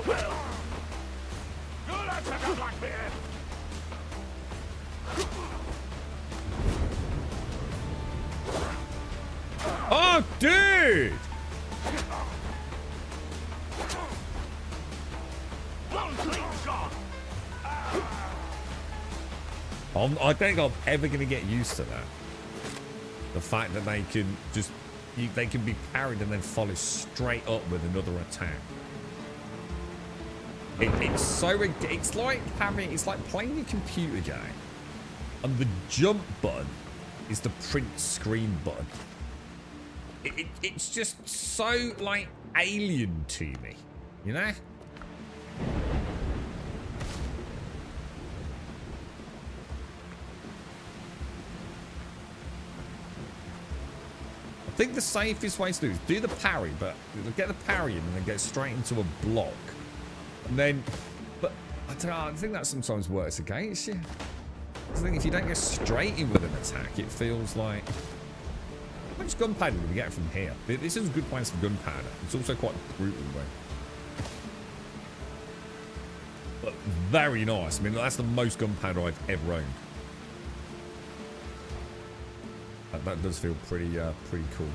Oh, dude! I don't think I'm ever going to get used to that. The fact that they can just... they can be parried and then follow straight up with another attack. It's so... It's like having... It's like playing a computer game. And the jump button is the print screen button. It's just so, like, alien to me. You know? I think the safest way to do the parry, but get the parry in and then get straight into a block. And then... But, I don't know, I think that sometimes works against you. I think if you don't get straight in with an attack, it feels like... How much gunpowder do we get from here? This is a good place for gunpowder. It's also quite brutal, though. But very nice. I mean, that's the most gunpowder I've ever owned. That does feel pretty cool.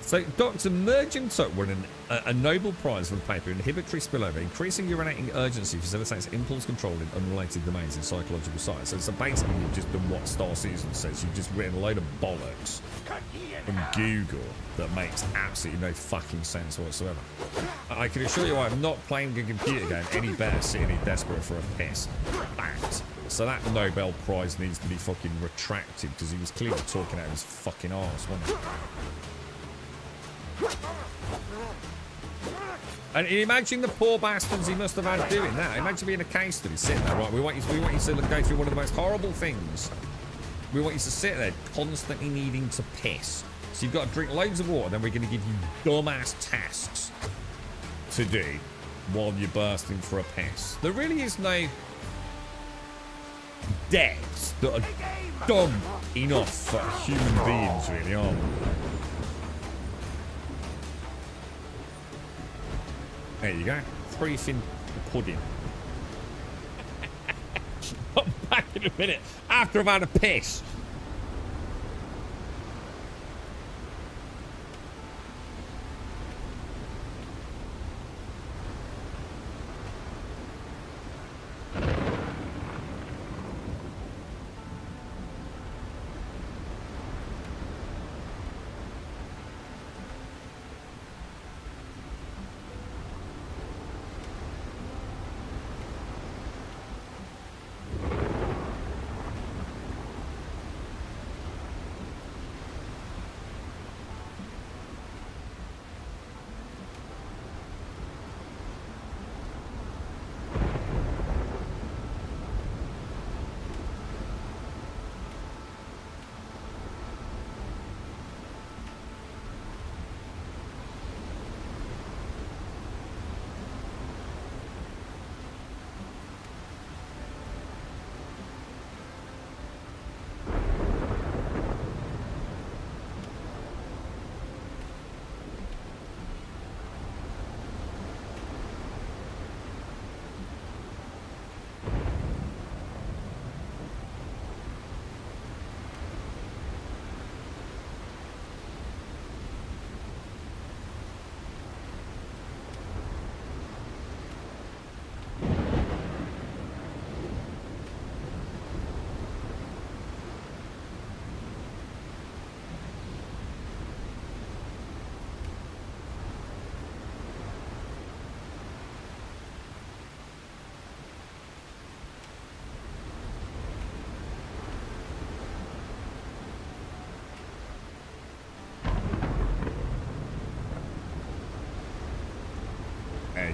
So, Dr. Mergentuck won a Nobel Prize for the paper Inhibitory Spillover. Increasing urinating urgency facilitates impulse control in unrelated domains in psychological science. So basically, you've just done what Star Citizen says. You've just written a load of bollocks from Google that makes absolutely no fucking sense whatsoever. I can assure you I'm not playing a computer game any better sitting here desperate for a piss. Fact. So that Nobel Prize needs to be fucking retracted because he was clearly talking out of his fucking arse, wasn't he? And imagine the poor bastards he must have had doing that. Imagine being a case study sitting there, right? We want you to go through one of the most horrible things. We want you to sit there constantly needing to piss. So you've got to drink loads of water, then we're going to give you dumbass tasks to do while you're bursting for a piss. There really is no deaths that are dumb enough for human beings, really, are there? There you go. 3 fin pudding. I'm back in a minute after I've had a piss.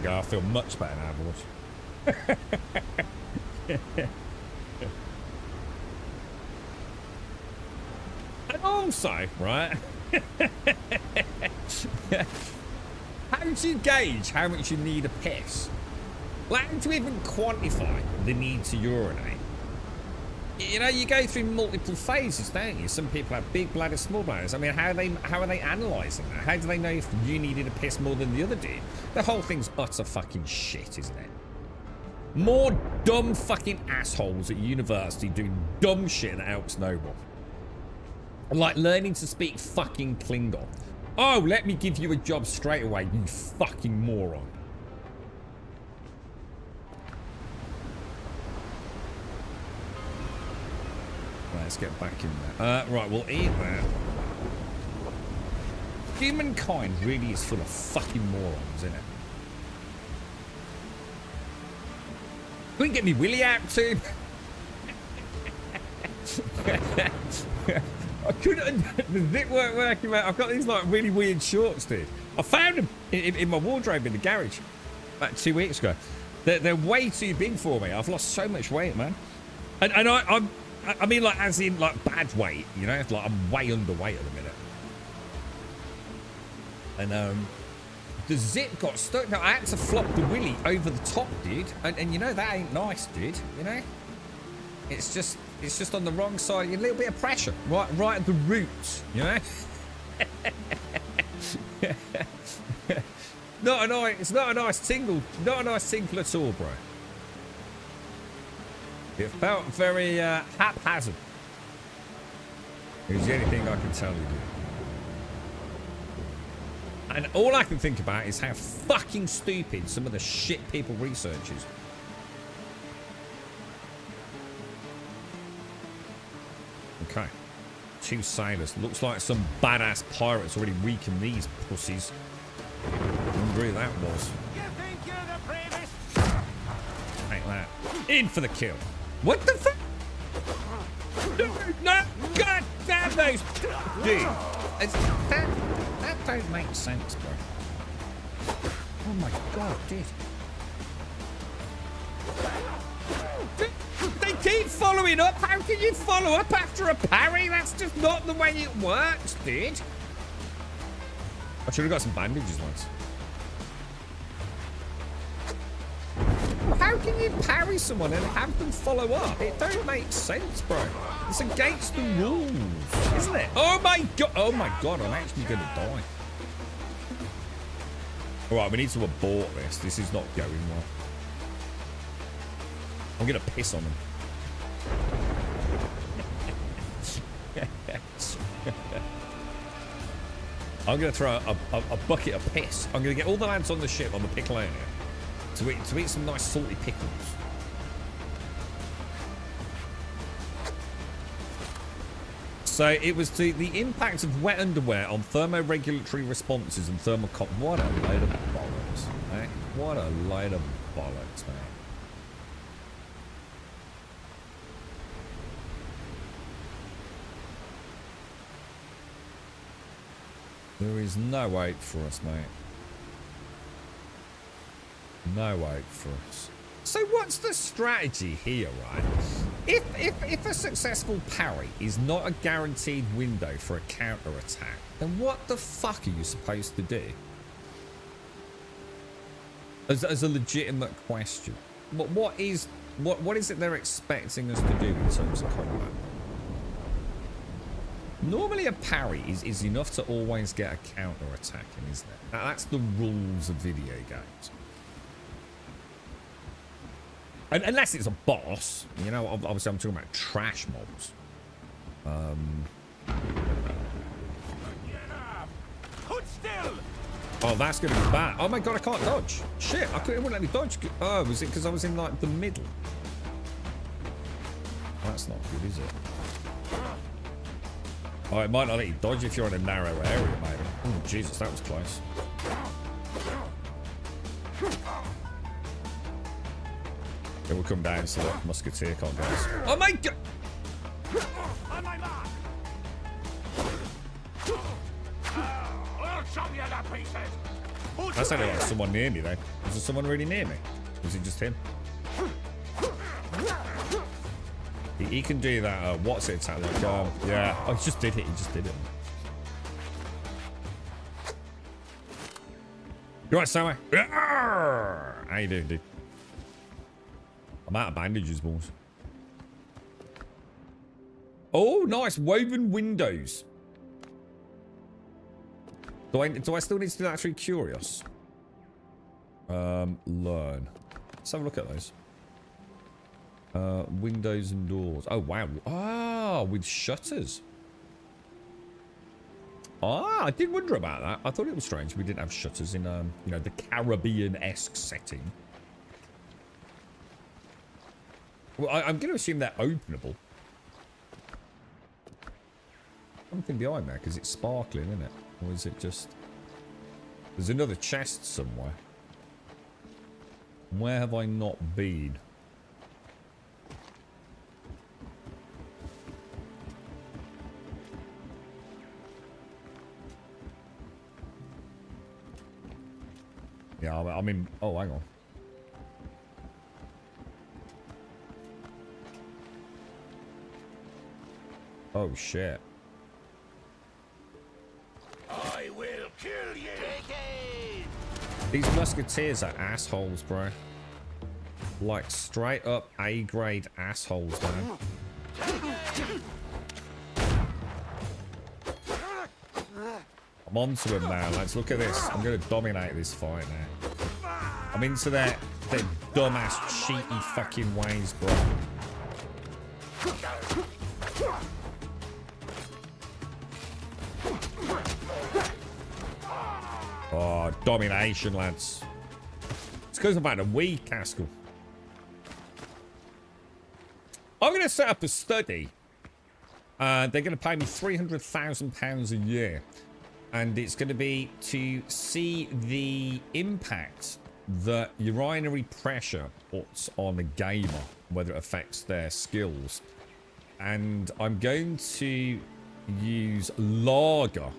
go. I feel much better now, boys. And also, right? How do you gauge how much you need a piss? Like, how do you even quantify the need to urinate? You know, you go through multiple phases, don't you? Some people have big bladders, small bladders. I mean, how are they analysing that? How do they know if you needed a piss more than the other did? The whole thing's utter fucking shit, isn't it? More dumb fucking assholes at university doing dumb shit that helps no one. Like learning to speak fucking Klingon. Oh, let me give you a job straight away, you fucking moron. Let's get back in there. Right, we'll eat that. Humankind really is full of fucking morons, isn't it? Couldn't get me Willy out too. I couldn't. The zip weren't working, mate. I've got these like really weird shorts, dude. I found them in my wardrobe in the garage about 2 weeks ago. They're way too big for me. I've lost so much weight, man. And I mean, like, as in, like, bad weight, you know? Like, I'm way underweight at the minute. And, the zip got stuck. Now, I had to flop the willy over the top, dude. And you know, that ain't nice, dude. You know? It's just on the wrong side. A little bit of pressure. Right at the roots, you know? It's not a nice tingle. Not a nice tingle at all, bro. It felt very haphazard. It was the only thing I can tell you, dude. And all I can think about is how fucking stupid some of the shit people research is. Okay. 2 sailors. Looks like some badass pirates already weakened these pussies. I wonder who that was. You think you're the bravest? Take that. In for the kill. What the fuck? No! God damn those! Dude, that don't make sense, bro. Oh my god, dude. They keep following up. How can you follow up after a parry? That's just not the way it works, dude. I should have got some bandages once. How can you parry someone and have them follow up? It don't make sense, bro. It's against the rules, isn't it? Oh my god! Oh my god! I'm actually gonna die. All right, we need to abort this. This is not going well. I'm gonna piss on them. I'm gonna throw a bucket of piss. I'm gonna get all the lads on the ship on the Pickleania to eat some nice salty pickles. So it was the impact of wet underwear on thermoregulatory responses and thermal What a load of bollocks, eh? What a load of bollocks, man. There is no hope for us, mate. No hope for us. So what's the strategy here, right? If a successful parry is not a guaranteed window for a counter-attack, then what the fuck are you supposed to do? As a legitimate question. What is it they're expecting us to do in terms of combat? Normally a parry is enough to always get a counter-attack in, isn't it? That's the rules of video games. And unless it's a boss, you know, obviously I'm talking about trash mobs. Hold still! Oh, that's going to be bad. Oh my god, I can't dodge. Shit, it wouldn't let me dodge. Oh, was it because I was in, like, the middle? That's not good, is it? Oh, it might not let you dodge if you're in a narrow area, maybe. Oh, Jesus, that was close. It will come down so that musketeer can't get us. Oh my god! On my mark! I'll chop you to pieces! That sounded like someone near me, though. Was there someone really near me? Was it just him? He can do that. What's it attack? Like, yeah. Oh, he just did it. He just did it. You right, Sammy? How you doing, dude? I'm out of bandages, boys. Oh, nice. Woven windows. Do I still need to do that through Curious? Learn. Let's have a look at those. Windows and doors. Oh, wow. Ah, with shutters. Ah, I did wonder about that. I thought it was strange we didn't have shutters in, you know, the Caribbean-esque setting. Well, I'm going to assume they're openable. Something behind there, because it's sparkling, isn't it? Or is it just... There's another chest somewhere. Where have I not been? Yeah, I mean... Oh, hang on. Oh, shit. I will kill you. These musketeers are assholes, bro. Like, straight up A-grade assholes, man. I'm onto them now, lads. Look at this. I'm going to dominate this fight now. I'm into their dumbass, cheaty fucking ways, bro. Oh, domination, lads. It's because I'm about a week, Haskell. I'm going to set up a study. They're going to pay me £300,000 a year. And it's going to be to see the impact that urinary pressure puts on a gamer, whether it affects their skills. And I'm going to use lager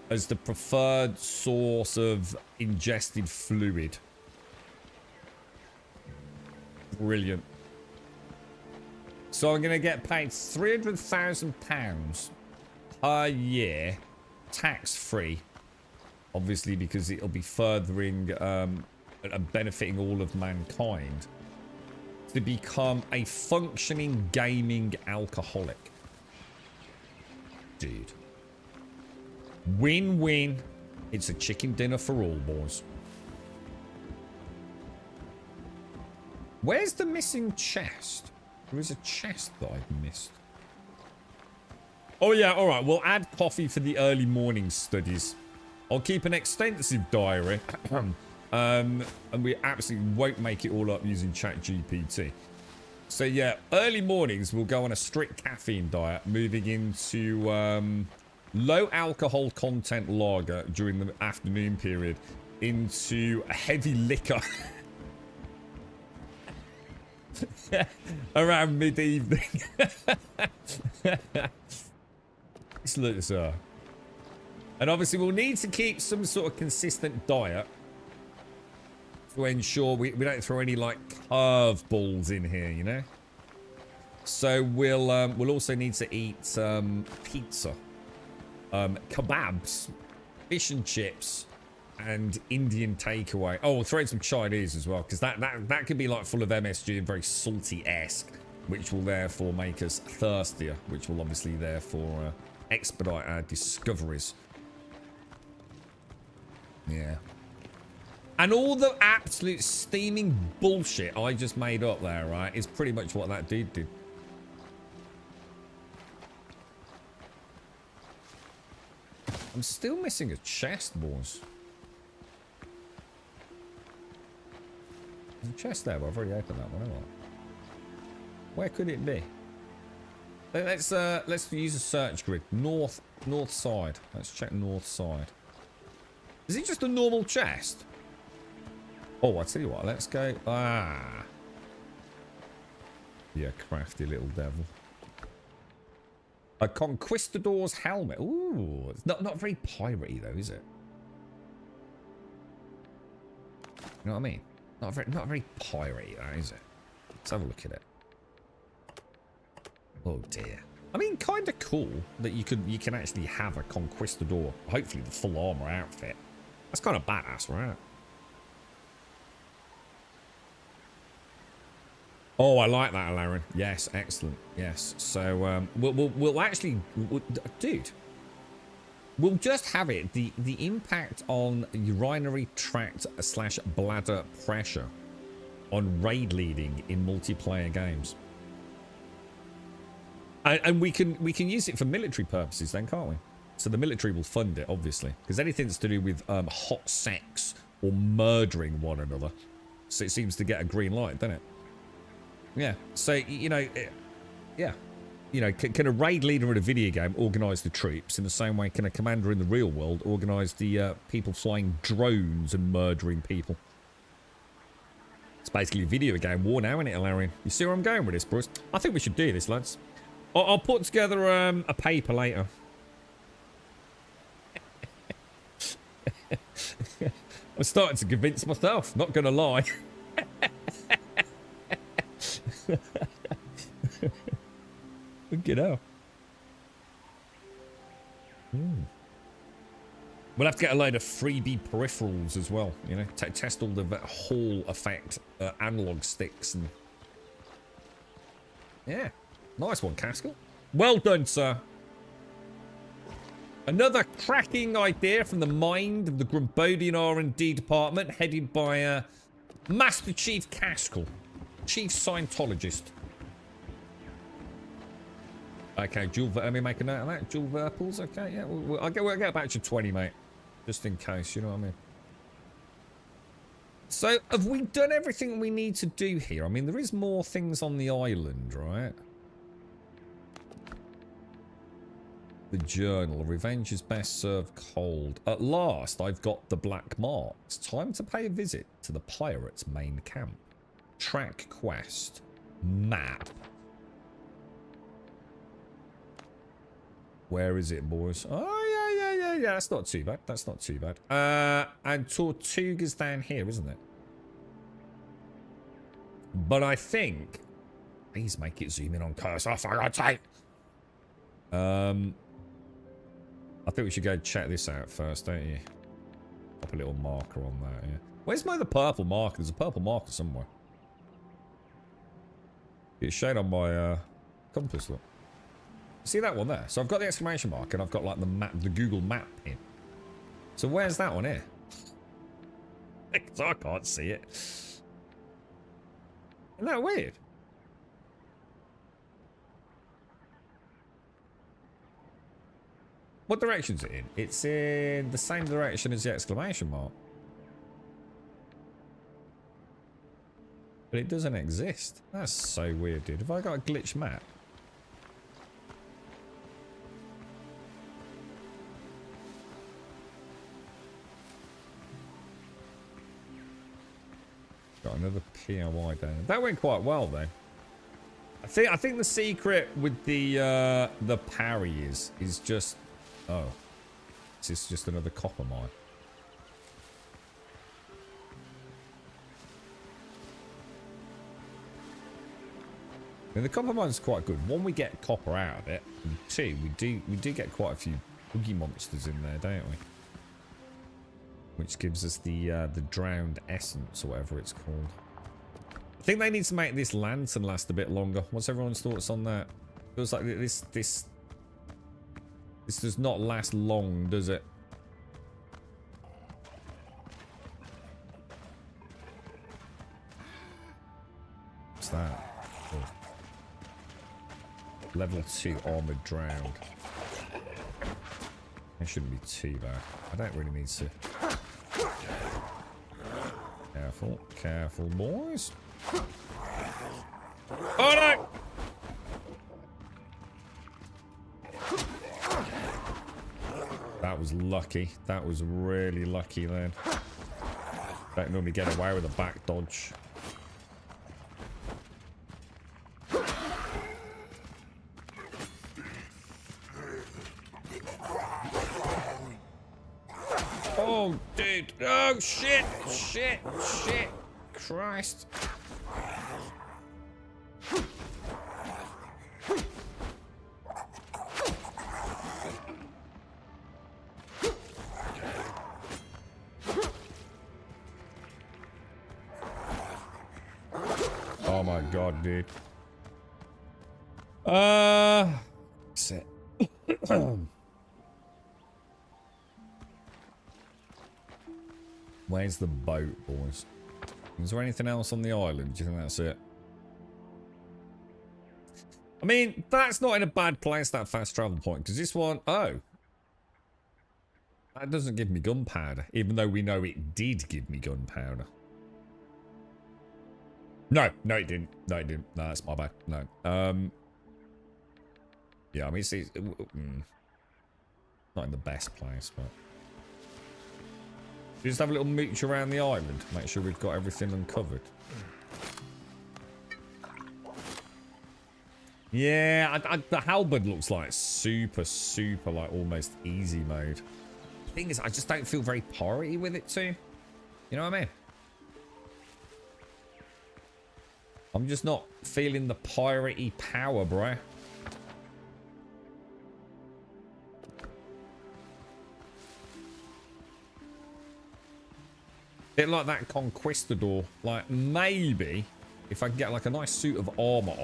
as the preferred source of ingested fluid. Brilliant. So I'm going to get paid £300,000 per year, tax-free. Obviously, because it'll be furthering and benefiting all of mankind, to become a functioning gaming alcoholic. Dude. Win-win. It's a chicken dinner for all, boys. Where's the missing chest? There is a chest that I've missed. Oh, yeah. All right. We'll add coffee for the early morning studies. I'll keep an extensive diary. And we absolutely won't make it all up using ChatGPT. So, yeah. Early mornings, we'll go on a strict caffeine diet, moving into low alcohol content lager during the afternoon period into heavy liquor around mid-evening. Excellent, sir. And obviously we'll need to keep some sort of consistent diet to ensure we don't throw any like curveballs in here, you know. So we'll also need to eat pizza, kebabs, fish and chips, and Indian takeaway. Oh, we'll throw in some Chinese as well, because that could be like full of MSG and very salty-esque, which will therefore make us thirstier, which will obviously therefore expedite our discoveries. Yeah. And all the absolute steaming bullshit I just made up there, right, is pretty much what that dude did. I'm still missing a chest, boys. There's a chest there, but I've already opened that one, haven't I? Where could it be? Let's use a search grid. North side. Let's check north side. Is it just a normal chest? Oh, I tell you what. Let's go. Ah. Yeah, crafty little devil. A conquistador's helmet. Ooh, it's not very piratey though, is it? You know what I mean? Not very piratey, that, is it? Let's have a look at it. Oh dear. I mean, kind of cool that you can actually have a conquistador, hopefully the full armor outfit. That's kind of badass, right? Oh, I like that, Alarin. Yes, excellent. Yes. So we'll actually, dude. We'll just have it. The impact on urinary tract / bladder pressure on raid leading in multiplayer games. And we can use it for military purposes then, can't we? So the military will fund it, obviously, because anything that's to do with hot sex or murdering one another, so it seems to get a green light, doesn't it? Yeah. So you know, yeah. You know, can a raid leader in a video game organise the troops in the same way can a commander in the real world organise the people flying drones and murdering people? It's basically a video game war now, isn't it, Alarian? You see where I'm going with this, Bruce? I think we should do this, lads. I'll put together a paper later. I'm starting to convince myself, not going to lie. Look at that. We'll have to get a load of freebie peripherals as well, you know, test all the Hall effect analog sticks and yeah, nice one, Caskell. Well done, sir. Another cracking idea from the mind of the Grumbodian R&D department, headed by Master Chief Caskell, Chief Scientologist. Okay, let me make a note of that. Dual Verpals, okay, yeah. I'll get back to 20, mate. Just in case, you know what I mean? So, have we done everything we need to do here? I mean, there is more things on the island, right? The journal. Revenge is best served cold. At last, I've got the black marks. Time to pay a visit to the pirates' main camp. Track quest. Map. Where is it, boys? Oh, yeah. That's not too bad. That's not too bad. And Tortuga's down here, isn't it? But I think... Please make it zoom in on cursor, for God's sake. I think we should go check this out first, don't you? Pop a little marker on that, yeah. Where's the purple marker? There's a purple marker somewhere. It's shown on my compass, look. See that one there? So I've got the exclamation mark and I've got like the map, the Google map pin. So where's that one here? Because I can't see it. Isn't that weird? What direction's it in? It's in the same direction as the exclamation mark. But it doesn't exist. That's so weird, dude. Have I got a glitch map? Got another POI down there. That went quite well though. I think the secret with the parry is just this is just another copper mine. And the copper mine is quite good. One, we get copper out of it, and two, we do get quite a few boogie monsters in there, don't we? Which gives us the drowned essence or whatever it's called. I think they need to make this lantern last a bit longer. What's everyone's thoughts on that? Feels like this does not last long, does it? What's that? Oh. Level 2 armored drowned. That shouldn't be too bad. I don't really need to. Careful, careful, boys. Oh no! That was lucky. That was really lucky then. Don't normally get away with a back dodge. Oh, dude. Oh, shit. Shit. Shit. Christ. Oh my god, dude. Sit. Where's the boat, boys? Is there anything else on the island? Do you think that's it? I mean, that's not in a bad place, that fast travel point, because this one... Oh. That doesn't give me gunpowder, even though we know it did give me gunpowder. No, no it didn't. No, it didn't. No, that's my bad. No. Yeah, I mean, it's not in the best place, but... We just have a little mooch around the island. Make sure we've got everything uncovered. Yeah, the halberd looks like super, like, almost easy mode. The thing is, I just don't feel very piratey with it too. You know what I mean? I'm just not feeling the piratey power, bro. Bit like that Conquistador. Like, maybe if I can get like a nice suit of armor,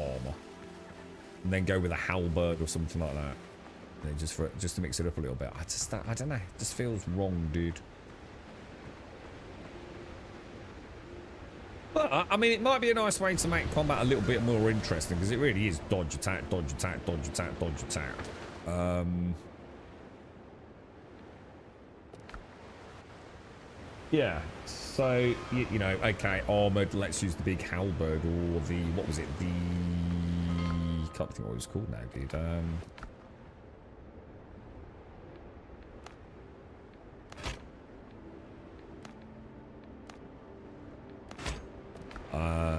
and then go with a halberd or something like that, then just to mix it up a little bit. I don't know. It just feels wrong, dude. But I mean, it might be a nice way to make combat a little bit more interesting, because it really is dodge, attack, dodge, attack, dodge, attack, dodge, attack. Yeah, so, you know, okay, armoured, let's use the big halberd, or the, what was it, the, can't think what it was called now, dude,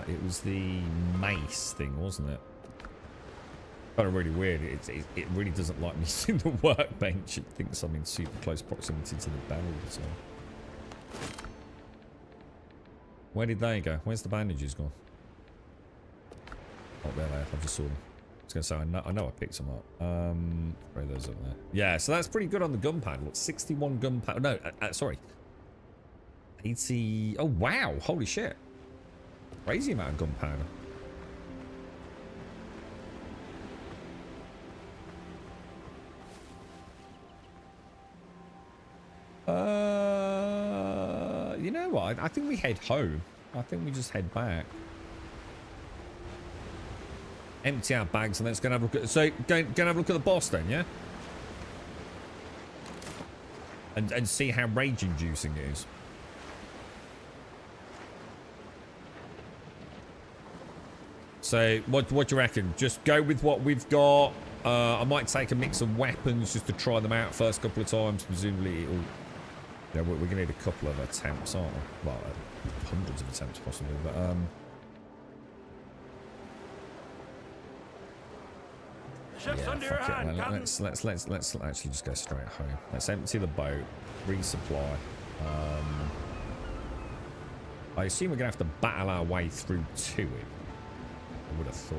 it was the mace thing, wasn't it? Kind of really weird, it really doesn't like me seeing the workbench, it thinks I'm in super close proximity to the barrel, so... Where did they go? Where's the bandages gone? Oh, there they are. I just saw them. I was going to say, I know I picked some up. Where are those up there? Yeah, so that's pretty good on the gunpowder. Look, 61 gunpowder. No, sorry. 80... Oh, wow. Holy shit. Crazy amount of gunpowder. You know what? I think we head home. I think we just head back. Empty our bags and let's go and have a look at... So, go and have a look at the boss then, yeah? And see how rage-inducing it is. So, what do you reckon? Just go with what we've got. I might take a mix of weapons just to try them out first couple of times. Presumably it'll... Yeah, we're going to need a couple of attempts, aren't we? Well, hundreds of attempts possibly, but yeah, fuck it. Let's actually just go straight home. Let's empty the boat, resupply. I assume we're going to have to battle our way through to it. I would have thought.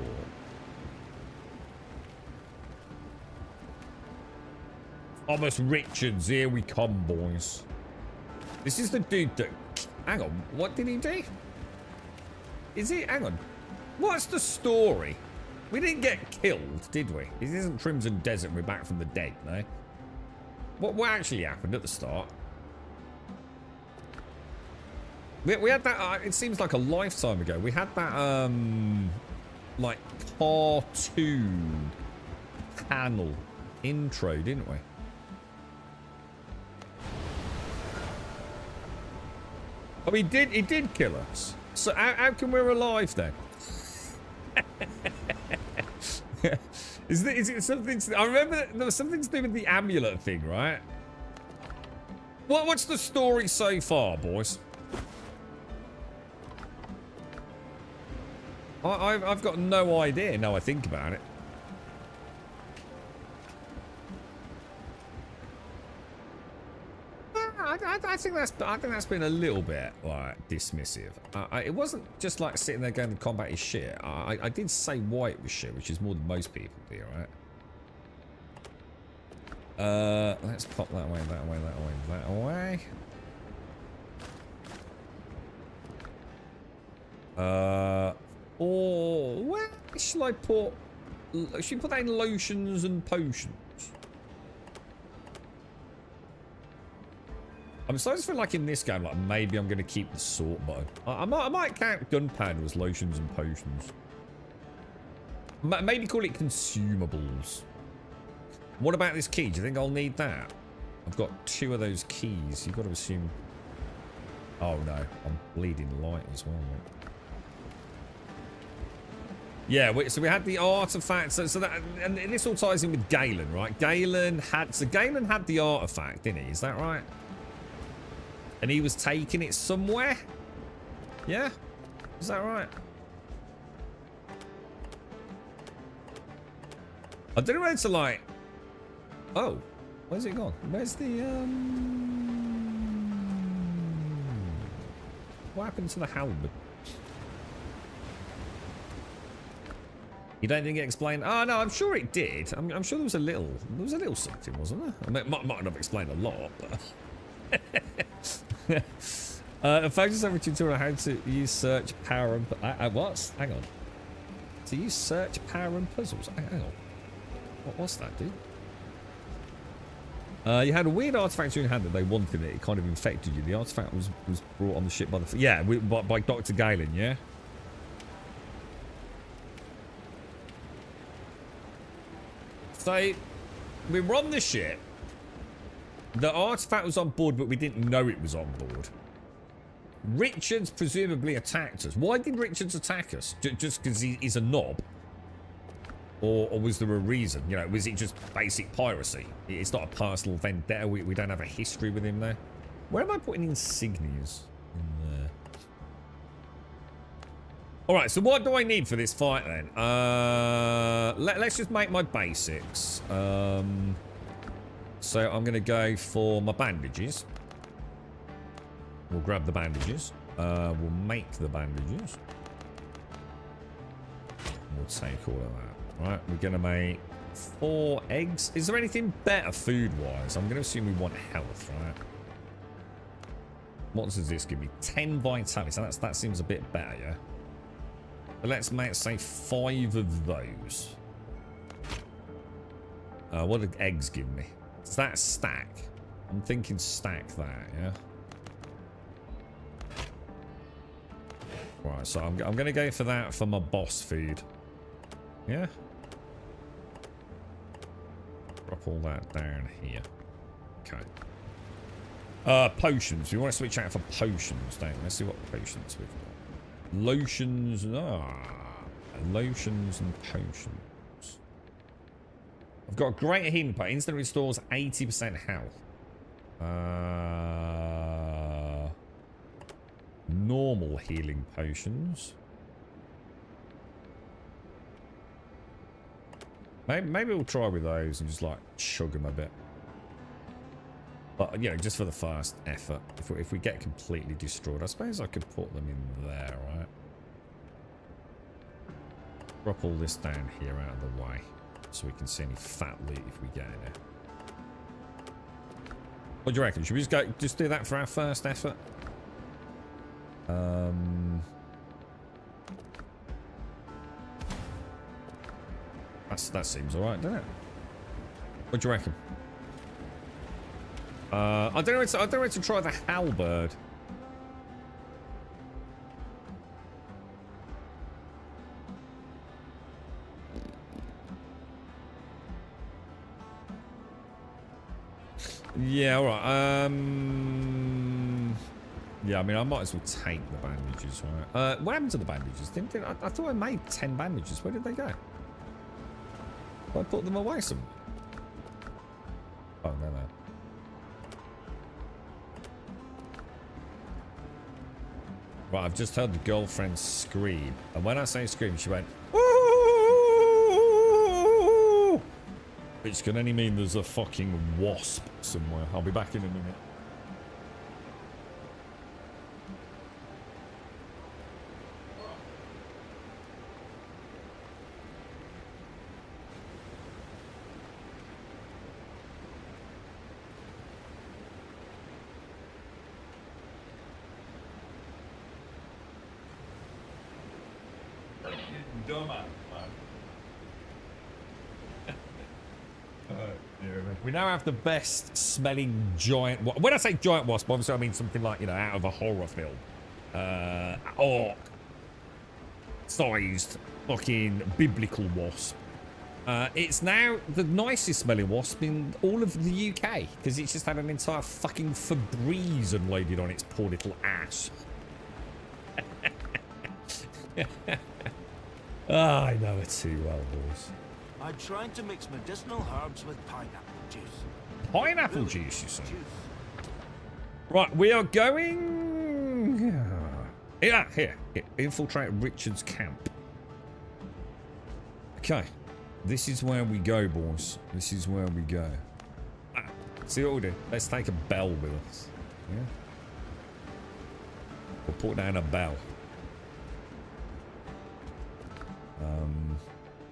Thomas Richards, here we come, boys. This is the dude that... Hang on, what did he do? Is he... Hang on. What's the story? We didn't get killed, did we? This isn't Crimson Desert and we're back from the dead, no? What actually happened at the start? We had that... it seems like a lifetime ago. We had that, like, cartoon panel intro, didn't we? Oh, he did kill us. So how come we're alive then? Is it something? I remember there was something to do with the amulet thing, right? What's the story so far, boys? I've got no idea. Now I think about it. I think that's been a little bit like dismissive. It wasn't just like sitting there going the combat is shit. I did say why it was shit, which is more than most people do, right? Let's pop that way, that way, that way, that way. Or where shall I put? Should we put that in lotions and potions? I'm starting to feel like in this game, like maybe I'm going to keep the sort button. I might count gunpowder as lotions and potions. Maybe call it consumables. What about this key? Do you think I'll need that? I've got 2 of those keys. You've got to assume... Oh no, I'm bleeding light as well, mate. Yeah, so we had the artifact. So that, and this all ties in with Galen, right? Galen had the artifact, didn't he? Is that right? And he was taking it somewhere? Yeah? Is that right? I don't know where to like... Oh. Where's it gone? Where's the... What happened to the halberd? You don't think it explained? Oh, no, I'm sure it did. I'm sure there was a little something, wasn't there? I mean, it might not have explained a lot, but... Focus over tutorial how to use search, power, and what? Hang on. To use search, power, and puzzles. Hang on. What's that, dude? You had a weird artifact in your hand that they wanted it. It kind of infected you. The artifact was brought on the ship by the by Dr. Galen. Yeah. So we were on the ship. The artifact was on board, but we didn't know it was on board. Richards presumably attacked us. Why did Richards attack us? Just because he's a knob? Or was there a reason? You know, was it just basic piracy? It's not a personal vendetta. We don't have a history with him there. Where am I putting insignias? In there. Alright, so what do I need for this fight then? Let's just make my basics. So I'm going to go for my bandages. We'll grab the bandages. We'll make the bandages. We'll take all of that. Right, we're going to make 4 eggs. Is there anything better food-wise? I'm going to assume we want health, right? What does this give me? 10 vitality. So that seems a bit better, yeah? But let's make, say, 5 of those. What did eggs give me? Is that a stack? I'm thinking stack that, yeah? Right, so I'm going to go for that for my boss food. Yeah? Drop all that down here. Okay. Potions. We want to switch out for potions, don't we? Let's see what potions we've got. Lotions. Lotions and potions. I've got a greater healing potion. Instantly restores 80% health. Normal healing potions. Maybe we'll try with those and just like chug them a bit. But you know, just for the first effort. If we get completely destroyed, I suppose I could put them in there, right? Drop all this down here out of the way, so we can see any fat loot if we get in there. What do you reckon? Should we just do that for our first effort? That seems alright, doesn't it? What do you reckon? I don't know where to try the halberd. Yeah, alright. Yeah, I mean, I might as well take the bandages, right? What happened to the bandages? I thought I made 10 bandages. Where did they go? I put them away somewhere. Oh, no. Right, I've just heard the girlfriend scream. And when I say scream, she went, ooh! Which can only mean there's a fucking wasp somewhere. I'll be back in a minute. dumbass, man. We now have the best smelling giant wasp. When I say giant wasp, obviously I mean something like, you know, out of a horror film. Orc sized fucking biblical wasp. It's now the nicest smelling wasp in all of the UK because it's just had an entire fucking Febreze unloaded on its poor little ass. I know it too well, boys. I'm trying to mix medicinal herbs with pineapple juice. Pineapple juice, you say? Right, we are going... Yeah, here. Infiltrate Richard's camp. Okay. This is where we go, boys. This is where we go. See what we'll do? Let's take a bell with us. Yeah? We'll put down a bell.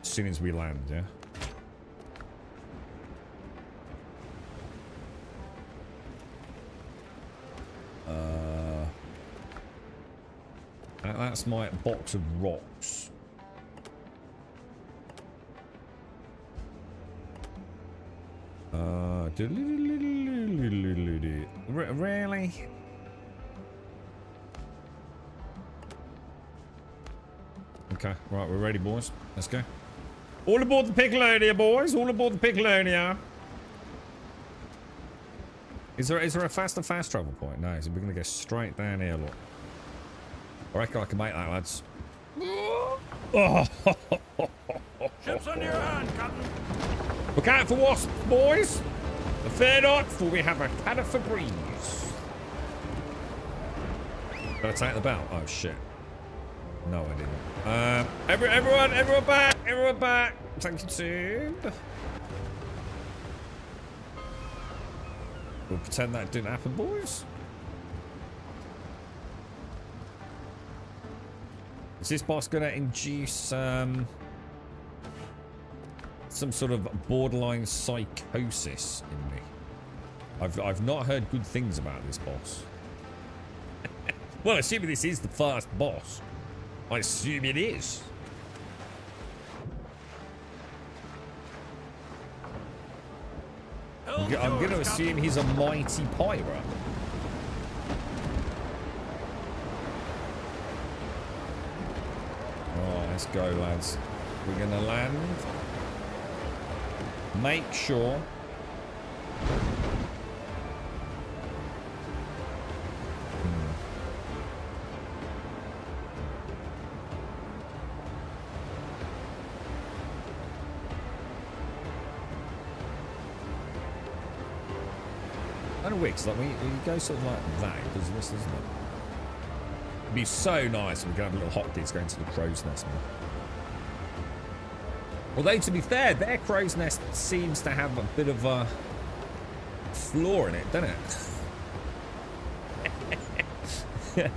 As soon as we land, yeah? That's my box of rocks. Really? Okay, right, we're ready, boys. Let's go. All aboard the Piccolonia, boys. All aboard the Piccolonia. Is there a fast travel point? No, so we're gonna go straight down here, look. I reckon I can make that, lads. Oh. Ships under your hand, Captain. Look out for wasps, boys. But fear not, for we have a can of Febreze. Did I take the bell? Oh shit. No, I didn't. Everyone back! Everyone back! Thank you, Tube. We'll pretend that didn't happen, boys. Is this boss going to induce some sort of borderline psychosis in me? I've not heard good things about this boss. Well, assuming this is the first boss, I assume it is. I'm going to assume he's a mighty pirate. Alright, let's go, lads. We're going to land. Make sure. Kind of weird, because like when you go sort of like that, it does this, doesn't it? It'd be so nice if we could have a little hot digs going to the crow's nest, man. Although, to be fair, their crow's nest seems to have a bit of a flaw in it, doesn't it?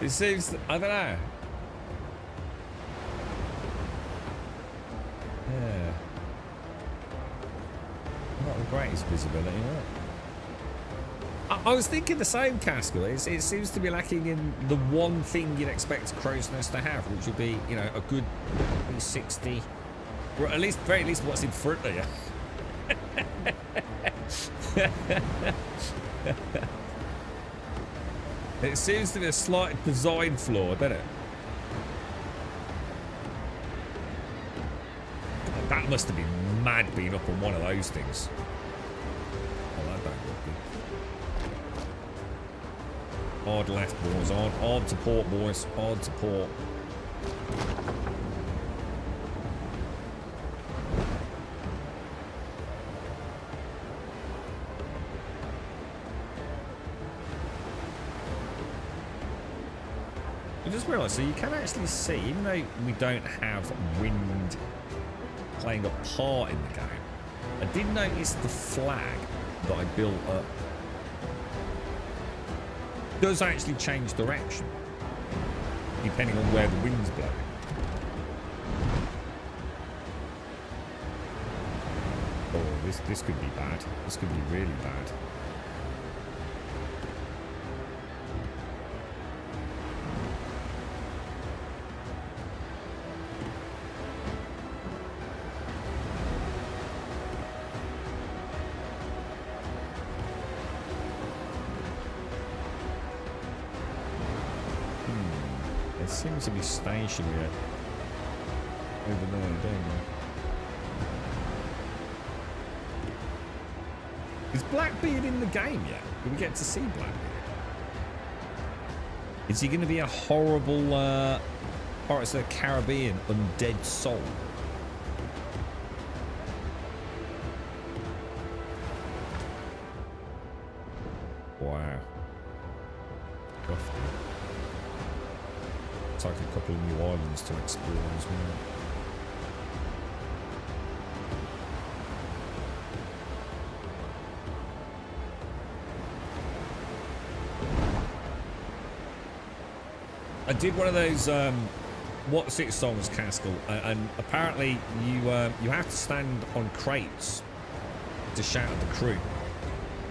It seems, I don't know. Yeah. Not the greatest visibility, right? I was thinking the same, Caskell. It seems to be lacking in the one thing you'd expect a crow's nest to have, which would be, you know, a good 60, or at least, very least, what's in front of you. It seems to be a slight design flaw, doesn't it? That must have been mad being up on one of those things. Oh, that don't look good. Hard left, boys. Hard to port, boys. Hard to port. I just realised, so you can actually see, even though we don't have wind playing a part in the game, I did notice the flag that I built up does actually change direction depending on where the wind's blowing. Oh, this could be bad. This could be really bad. seems to be stationary over there, don't they? Is Blackbeard in the game yet? Do we get to see Blackbeard? Is he going to be a horrible Pirates of the Caribbean undead soul? Wow. It's like a couple of new islands to explore as well. I did one of those what's it songs, Caskell, and apparently you have to stand on crates to shout at the crew,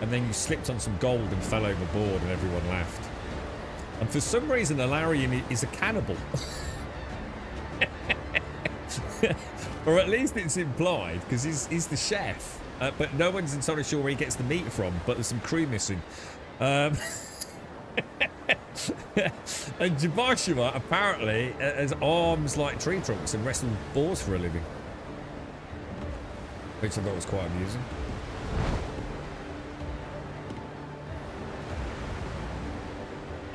and then you slipped on some gold and fell overboard and everyone laughed. And for some reason Alarian is a cannibal. Or at least it's implied, because he's the chef, but no one's entirely sure where he gets the meat from, but there's some crew missing. And Jabashima apparently has arms like tree trunks and wrestles boars for a living, which I thought was quite amusing.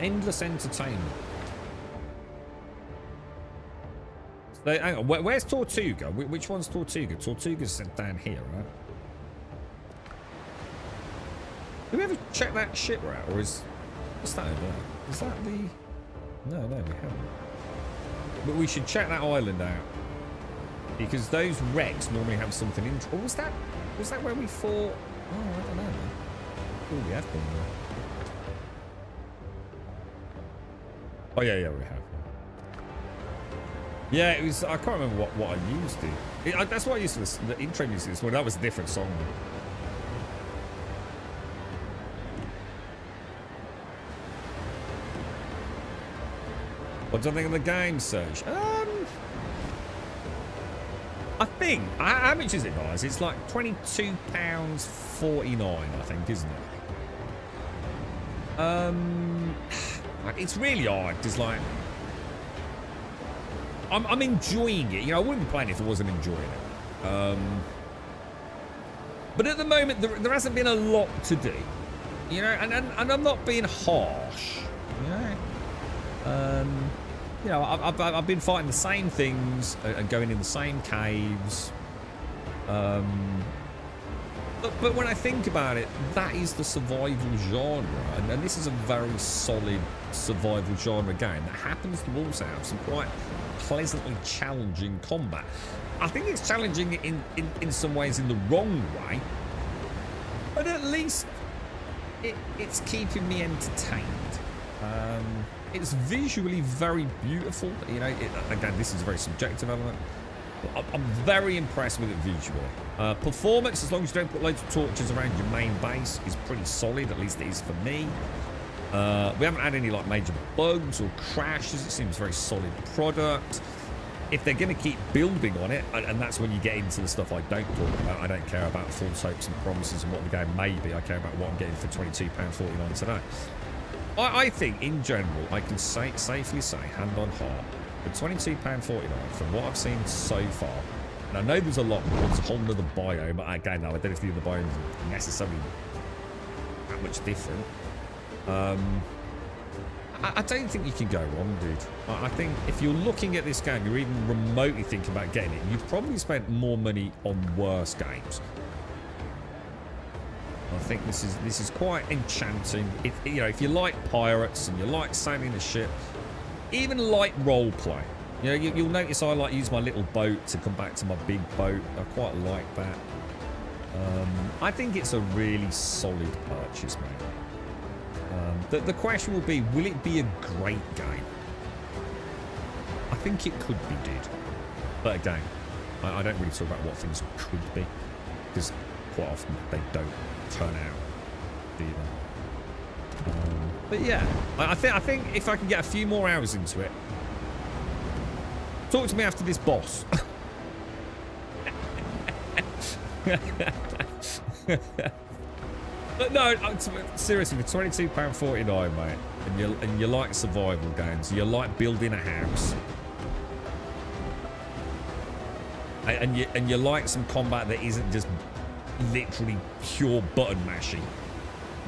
Endless entertainment. So, hang on, where's Tortuga? Which one's Tortuga? Tortuga's down here, right? Did we ever check that ship out, or is what's that over there? Is that the? No, we haven't. But we should check that island out, because those wrecks normally have something in. Or was that where we fought? Oh, I don't know. Oh, we have been there. Oh yeah, we have. Yeah, it was. I can't remember what I used it. That's what I used for the intro music. Well, that was a different song. What do I think of the game, Serge? I think. How much is it, guys? It's like £22.49, I think, isn't it? It's really hard. It's like I'm enjoying it. You know, I wouldn't be playing it if I wasn't enjoying it. But at the moment, there hasn't been a lot to do. You know, and I'm not being harsh. You know. You know, I've been fighting the same things and going in the same caves. But when I think about it, that is the survival genre, and this is a very solid survival genre game that happens to also have some quite pleasantly challenging combat. I think it's challenging in some ways in the wrong way, but at least it's keeping me entertained. It's visually very beautiful. You know, again, this is a very subjective element. I'm very impressed with it visually. Performance, as long as you don't put loads of torches around your main base, is pretty solid. At least it is for me. We haven't had any like major bugs or crashes. It seems a very solid product. If they're going to keep building on it, and that's when you get into the stuff I don't talk about. I don't care about false hopes and promises and what the game may be. I care about what I'm getting for £22.49 today. I think, in general, I can safely say, hand on heart, for £22.49, from what I've seen so far, and I know there's a lot more, there's a whole other biome, but again, no, I don't know if the other biomes are necessarily that much different. I don't think you can go wrong, dude. I think if you're looking at this game, you're even remotely thinking about getting it, you've probably spent more money on worse games. I think this is quite enchanting. You know, if you like pirates and you like sailing a ship, even light role play. You know, you'll notice I like use my little boat to come back to my big boat. I quite like that. I think it's a really solid purchase, mate. The question will be, will it be a great game? I think it could be, dude. But again, I don't really talk about what things could be, because quite often they don't turn out either. But yeah, I think if I can get a few more hours into it, talk to me after this boss. But no, seriously, for £22.49, mate, and you like survival games, you like building a house, and you like some combat that isn't just literally pure button mashing,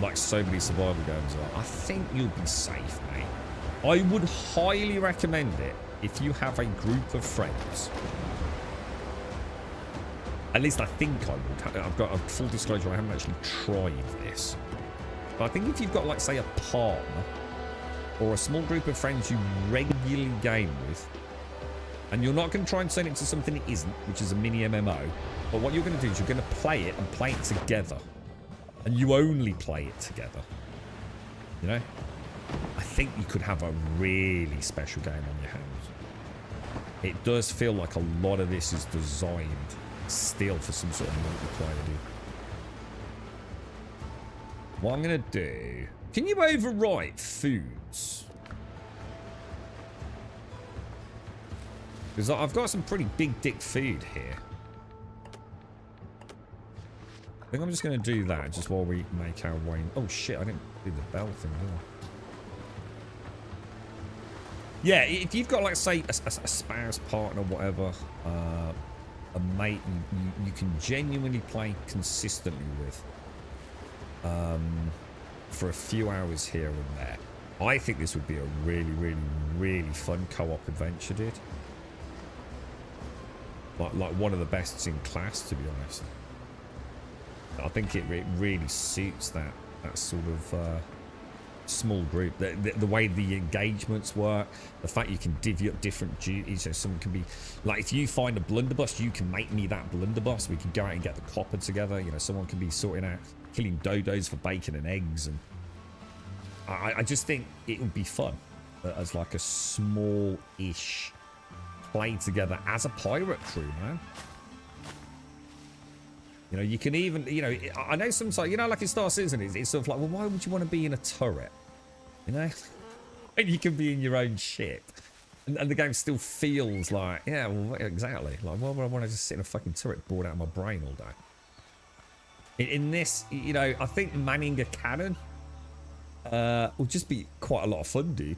like so many survival games are, I think you'll be safe, mate. I would highly recommend it if you have a group of friends. At least I think I would. I've got a full disclosure, I haven't actually tried this. But I think if you've got, like, say, a partner or a small group of friends you regularly game with, and you're not going to try and turn it into something it isn't, which is a mini MMO, but what you're going to do is you're going to play it and play it together. And you only play it together. You know? I think you could have a really special game on your hands. It does feel like a lot of this is designed still for some sort of multiplayer, dude. What I'm going to do... Can you overwrite foods? Because I've got some pretty big dick food here. I think I'm just going to do that just while we make our way... Oh shit, I didn't do the bell thing, did I? Yeah, if you've got, like, say, a spouse, partner, whatever, a mate you can genuinely play consistently with for a few hours here and there, I think this would be a really, really, really fun co-op adventure, dude. Like one of the best in class, to be honest. I think it really suits that sort of small group. The way the engagements work, the fact you can divvy up different duties. So someone can be like, if you find a blunderbuss, you can make me that blunderbuss. We can go out and get the copper together. You know, someone can be sorting out killing dodos for bacon and eggs, and I just think it would be fun as like a small-ish play together as a pirate crew, man. You know, you can even, you know, I know sometimes, you know, like in Star Citizen, it's sort of like, well, why would you want to be in a turret? You know? And you can be in your own shit. And the game still feels like, yeah, well, exactly. Like, why would I want to just sit in a fucking turret bored out of my brain all day? In this, you know, I think manning a cannon will just be quite a lot of fun, dude.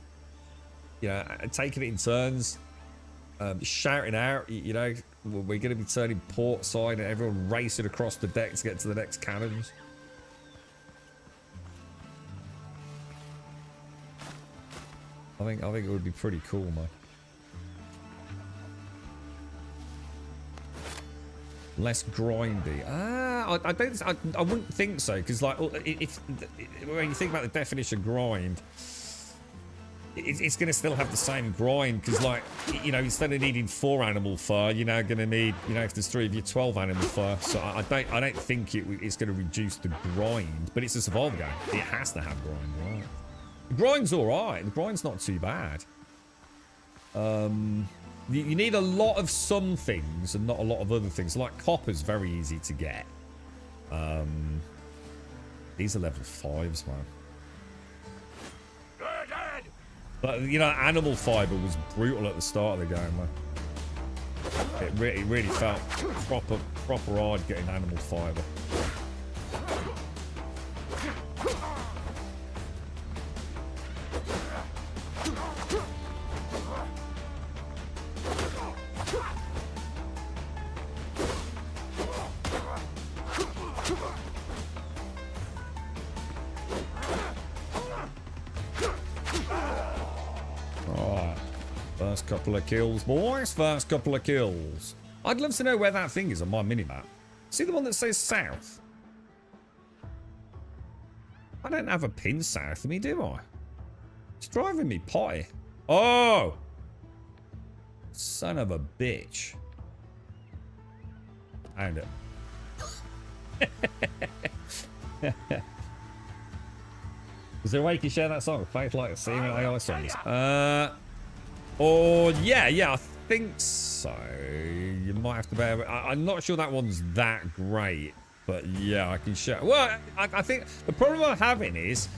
You know, taking it in turns, shouting out, you know, we're going to be turning port side and everyone racing across the deck to get to the next cannons. I think it would be pretty cool, man. Less grindy. I wouldn't think so, because like when you think about the definition of grind, it's going to still have the same grind, because, like, you know, instead of needing 4 animal fur, you're now going to need, you know, if there's 3 of you, 12 animal fur. So I don't think it's going to reduce the grind, but it's a survival game. It has to have grind, right? The grind's all right. The grind's not too bad. You need a lot of some things and not a lot of other things. Like copper's very easy to get. These are level 5s, man. But, you know, animal fiber was brutal at the start of the game, man. It really felt proper hard getting animal fiber. First couple of kills, boys. First couple of kills. I'd love to know where that thing is on my minimap. See the one that says south? I don't have a pin south of me, do I? It's driving me potty. Oh! Son of a bitch. Found it. Is there a way you can share that song? Faith like Seaman AI songs. Or yeah, I think so. You might have to bear with. I'm not sure that one's that great, but yeah, I can share. Well, I think the problem I'm having is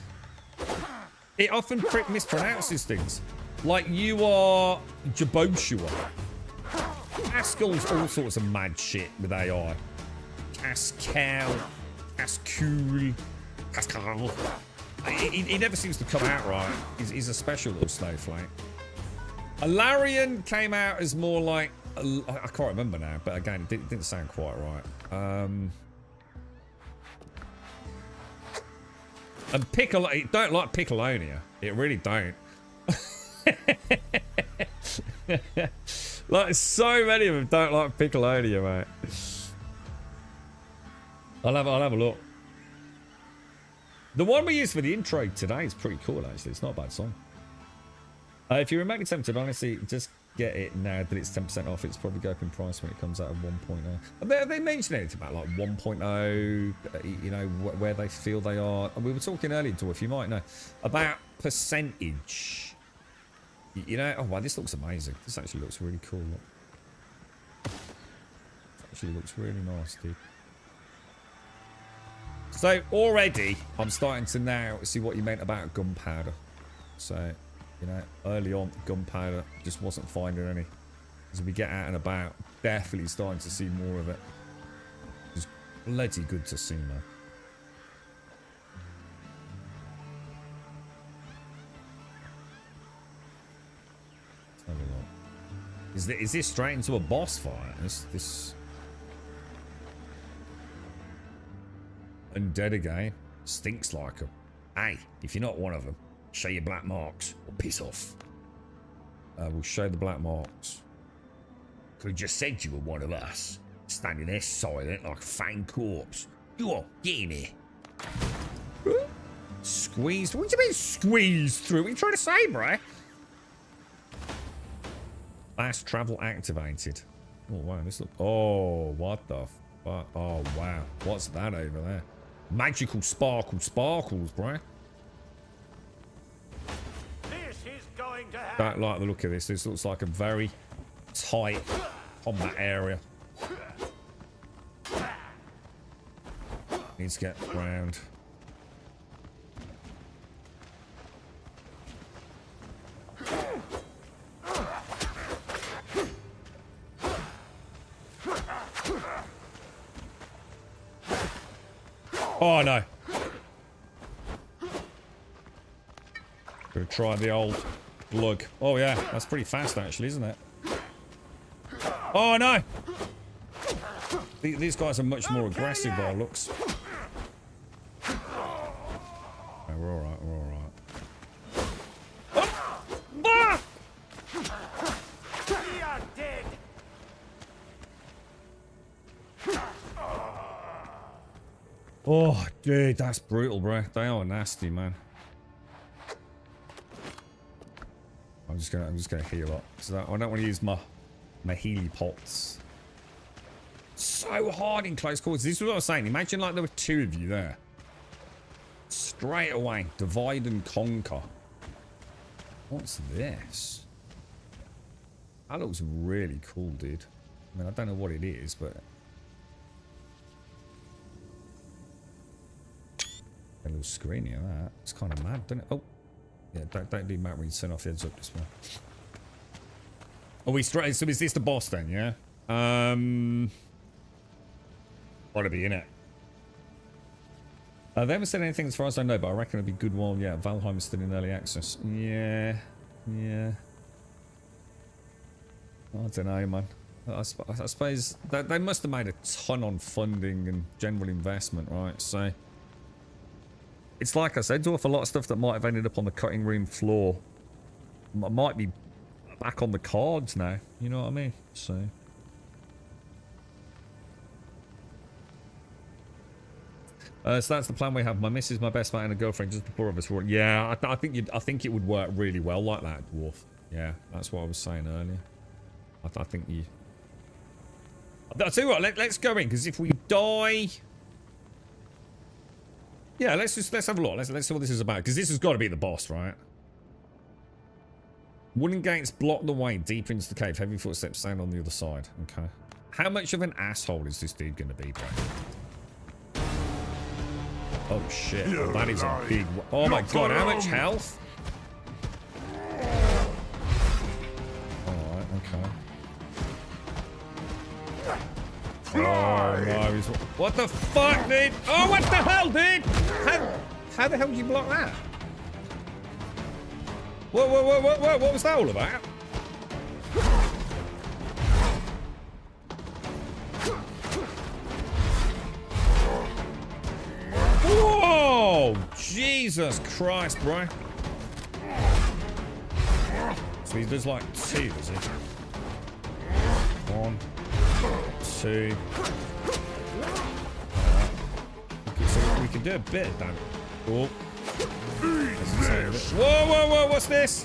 it often mispronounces things. Like you are Jaboshua. Haskell's all sorts of mad shit with AI. Pascal, Pascool, He never seems to come out right. He's a special little snowflake. Alarian came out as more like... I can't remember now, but again, it didn't sound quite right. And don't like Piccolonia. It really don't. Like, so many of them don't like Piccolonia, mate. I'll have a look. The one we used for the intro today is pretty cool, actually. It's not a bad song. If you're remotely tempted, honestly, just get it now that it's 10% off. It's probably go up in price when it comes out of 1.0. Have they mentioned anything about like 1.0, you know, where they feel they are? And we were talking earlier, Dwarf, you might know, about percentage. You know, oh wow, this looks amazing. This actually looks really cool. Look. This actually looks really nice, dude. So already, I'm starting to now see what you meant about gunpowder. So, you know, early on, gunpowder just wasn't finding any. As we get out and about, definitely starting to see more of it. It's bloody good to see, man. Let's have a look. Is this straight into a boss fight? This undead again. Stinks like them. Hey, if you're not one of them, show your black marks or piss off. We'll show the black marks. Could have just said you were one of us. Standing there silent like a faint corpse. Go on, get in here. Squeezed? What do you mean squeezed through? What are you trying to say, bro? Fast travel activated. Oh, wow. This look. Oh, what the fuck? Oh, wow. What's that over there? Magical sparkles, bro. This is going to happen. Don't like the look of this. This looks like a very tight combat area. Needs to get round. Oh no. Gonna try the old glug. Oh yeah, that's pretty fast actually, isn't it? Oh no! These guys are much more aggressive by looks. No, we're alright, we're alright. Ah! We are dead. Oh, dude, that's brutal, bro. They are nasty, man. I'm just gonna heal up. So I don't want to use my healy pots. So hard in close quarters. This is what I was saying. Imagine like there were two of you there. Straight away, divide and conquer. What's this? That looks really cool, dude. I mean, I don't know what it is, but a little screen here, that. It's kind of mad, doesn't it? Oh. Yeah, don't do Matt when you turn off the heads up this one. Are we straight? So is this the boss then, yeah? Gotta be in it. They haven't said anything as far as I know, but I reckon it'll be a good while. Yeah, Valheim is still in early access. Yeah. Yeah. I don't know, man. I suppose they must have made a ton on funding and general investment, right? So it's like I said, Dwarf, a lot of stuff that might have ended up on the cutting room floor might be back on the cards now. You know what I mean? So that's the plan we have. My missus, my best mate, and a girlfriend. Just the four of us. Yeah, I think it would work really well like that, Dwarf. Yeah, that's what I was saying earlier. I think you. I'll tell you what. Let's go in, because if we die. Yeah, let's have a look. Let's see what this is about, because this has got to be the boss, right? Wooden gates block the way deep into the cave. Heavy footsteps stand on the other side. Okay. How much of an asshole is this dude going to be, bro? Oh shit! Oh, that is a big. Oh my god! How much health? All right. Okay. Oh no! What the fuck, dude? Oh, what the hell, dude? How the hell did you block that? Whoa, whoa, whoa, whoa, whoa, what was that all about? Whoa! Jesus Christ, bro. So he does like 2, does he? 1, 2. Okay, so we can do a bit of damage. Oh. Whoa, whoa, whoa, what's this?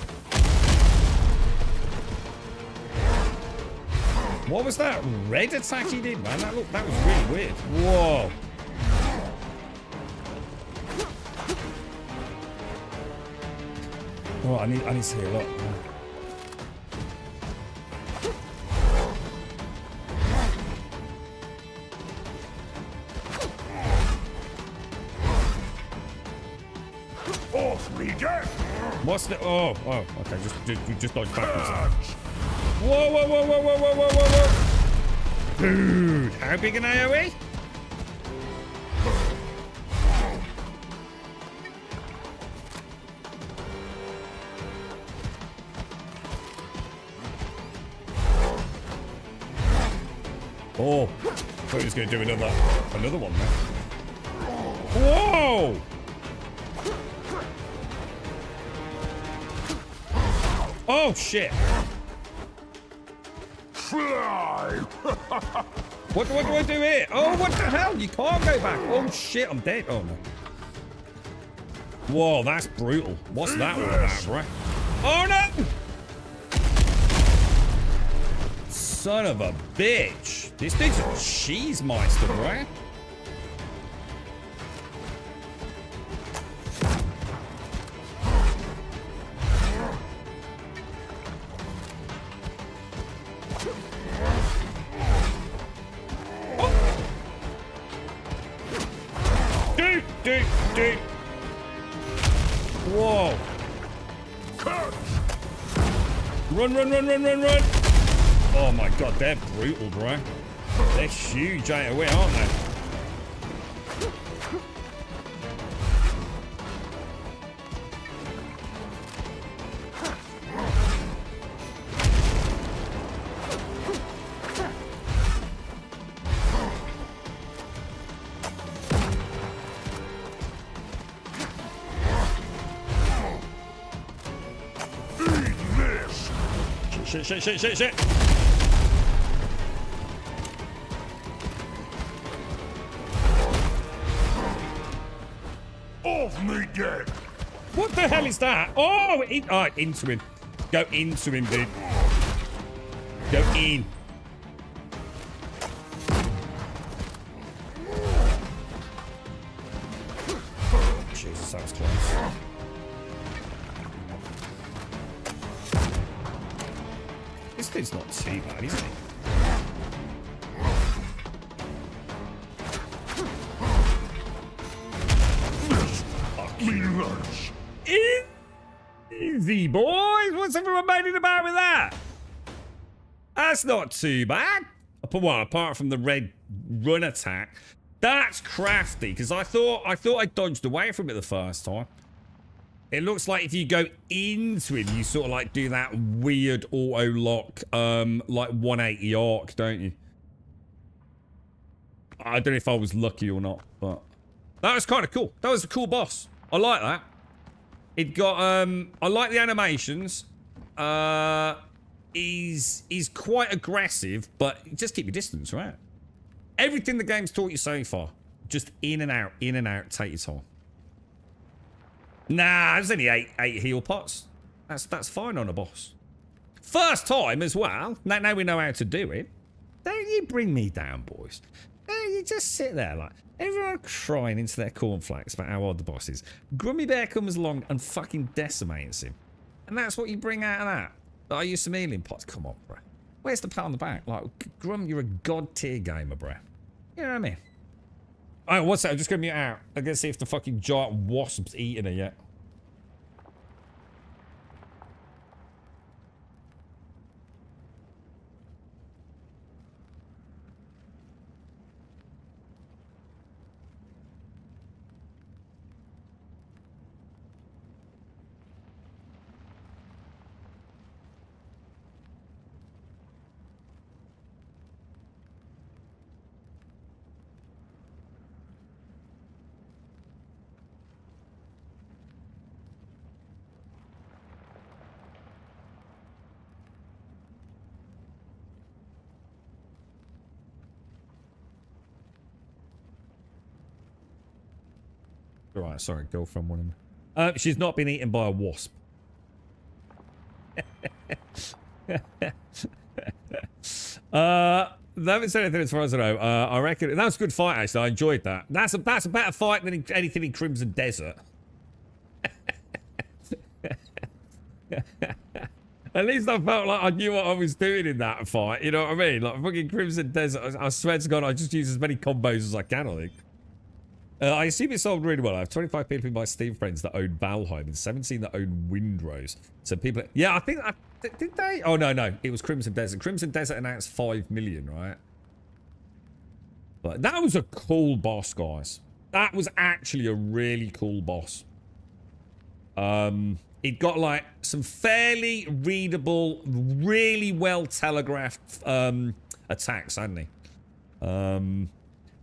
What was that red attack he did, man? That was really weird. Whoa. Oh, I need to heal up. Off we get! What's the? Oh, okay. Just dodge backwards. Whoa, whoa, whoa, whoa, whoa, whoa, whoa, whoa, whoa! Dude, how big an AOE? Oh, I thought he was going to do another one there. Whoa! Oh shit! Fly! What do I do here? Oh, what the hell? You can't go back. Oh shit, I'm dead. Oh no. Whoa, that's brutal. What's that all about, bro? Oh no! Son of a bitch. This dude's a cheese meister, bro. Dude. Whoa. Run. Oh my god, they're brutal, bro. They're huge out of the way, aren't they? Shit. Off me get! What the hell is that? Oh, into him. Go into him, dude. Go in. Jesus, that was close. This dude's not too bad, is he? Me lunch! Easy, boys! What's everyone moaning about with that? That's not too bad. Apart from the red run attack. That's crafty, because I thought I dodged away from it the first time. It looks like if you go into him, you sort of like do that weird auto lock, like 180 arc, don't you? I don't know if I was lucky or not, but that was kind of cool. That was a cool boss. I like that. It got I like the animations. He's quite aggressive, but just keep your distance, right? Everything the game's taught you so far, just in and out, take your time. Nah, there's only eight heal pots. That's fine on a boss. First time as well. Now we know how to do it. Don't you bring me down, boys. You just sit there like everyone crying into their cornflakes about how odd the boss is. Grummy Bear comes along and fucking decimates him. And that's what you bring out of that. I use some healing pots. Come on, bro. Where's the pat on the back? Like, Grum, you're a god tier gamer, bro. You know what I mean? Oh, what's that? I'm just going to mute out. I'm going to see if the fucking giant wasp's eaten her yet. All right, sorry, girlfriend woman. She's not been eaten by a wasp. They haven't said anything as far as I know. I reckon that was a good fight, actually. I enjoyed that. That's a better fight than anything in Crimson Desert. At least I felt like I knew what I was doing in that fight. You know what I mean? Like fucking Crimson Desert. I swear to God, I just use as many combos as I can, I think. I assume it sold really well. I have 25 people in my Steam friends that own Valheim and 17 that own Windrose. So people... Yeah, I think... Did they? Oh, no. It was Crimson Desert. Crimson Desert announced 5 million, right? But that was a cool boss, guys. That was actually a really cool boss. It got, like, some fairly readable, really well telegraphed attacks, hadn't he?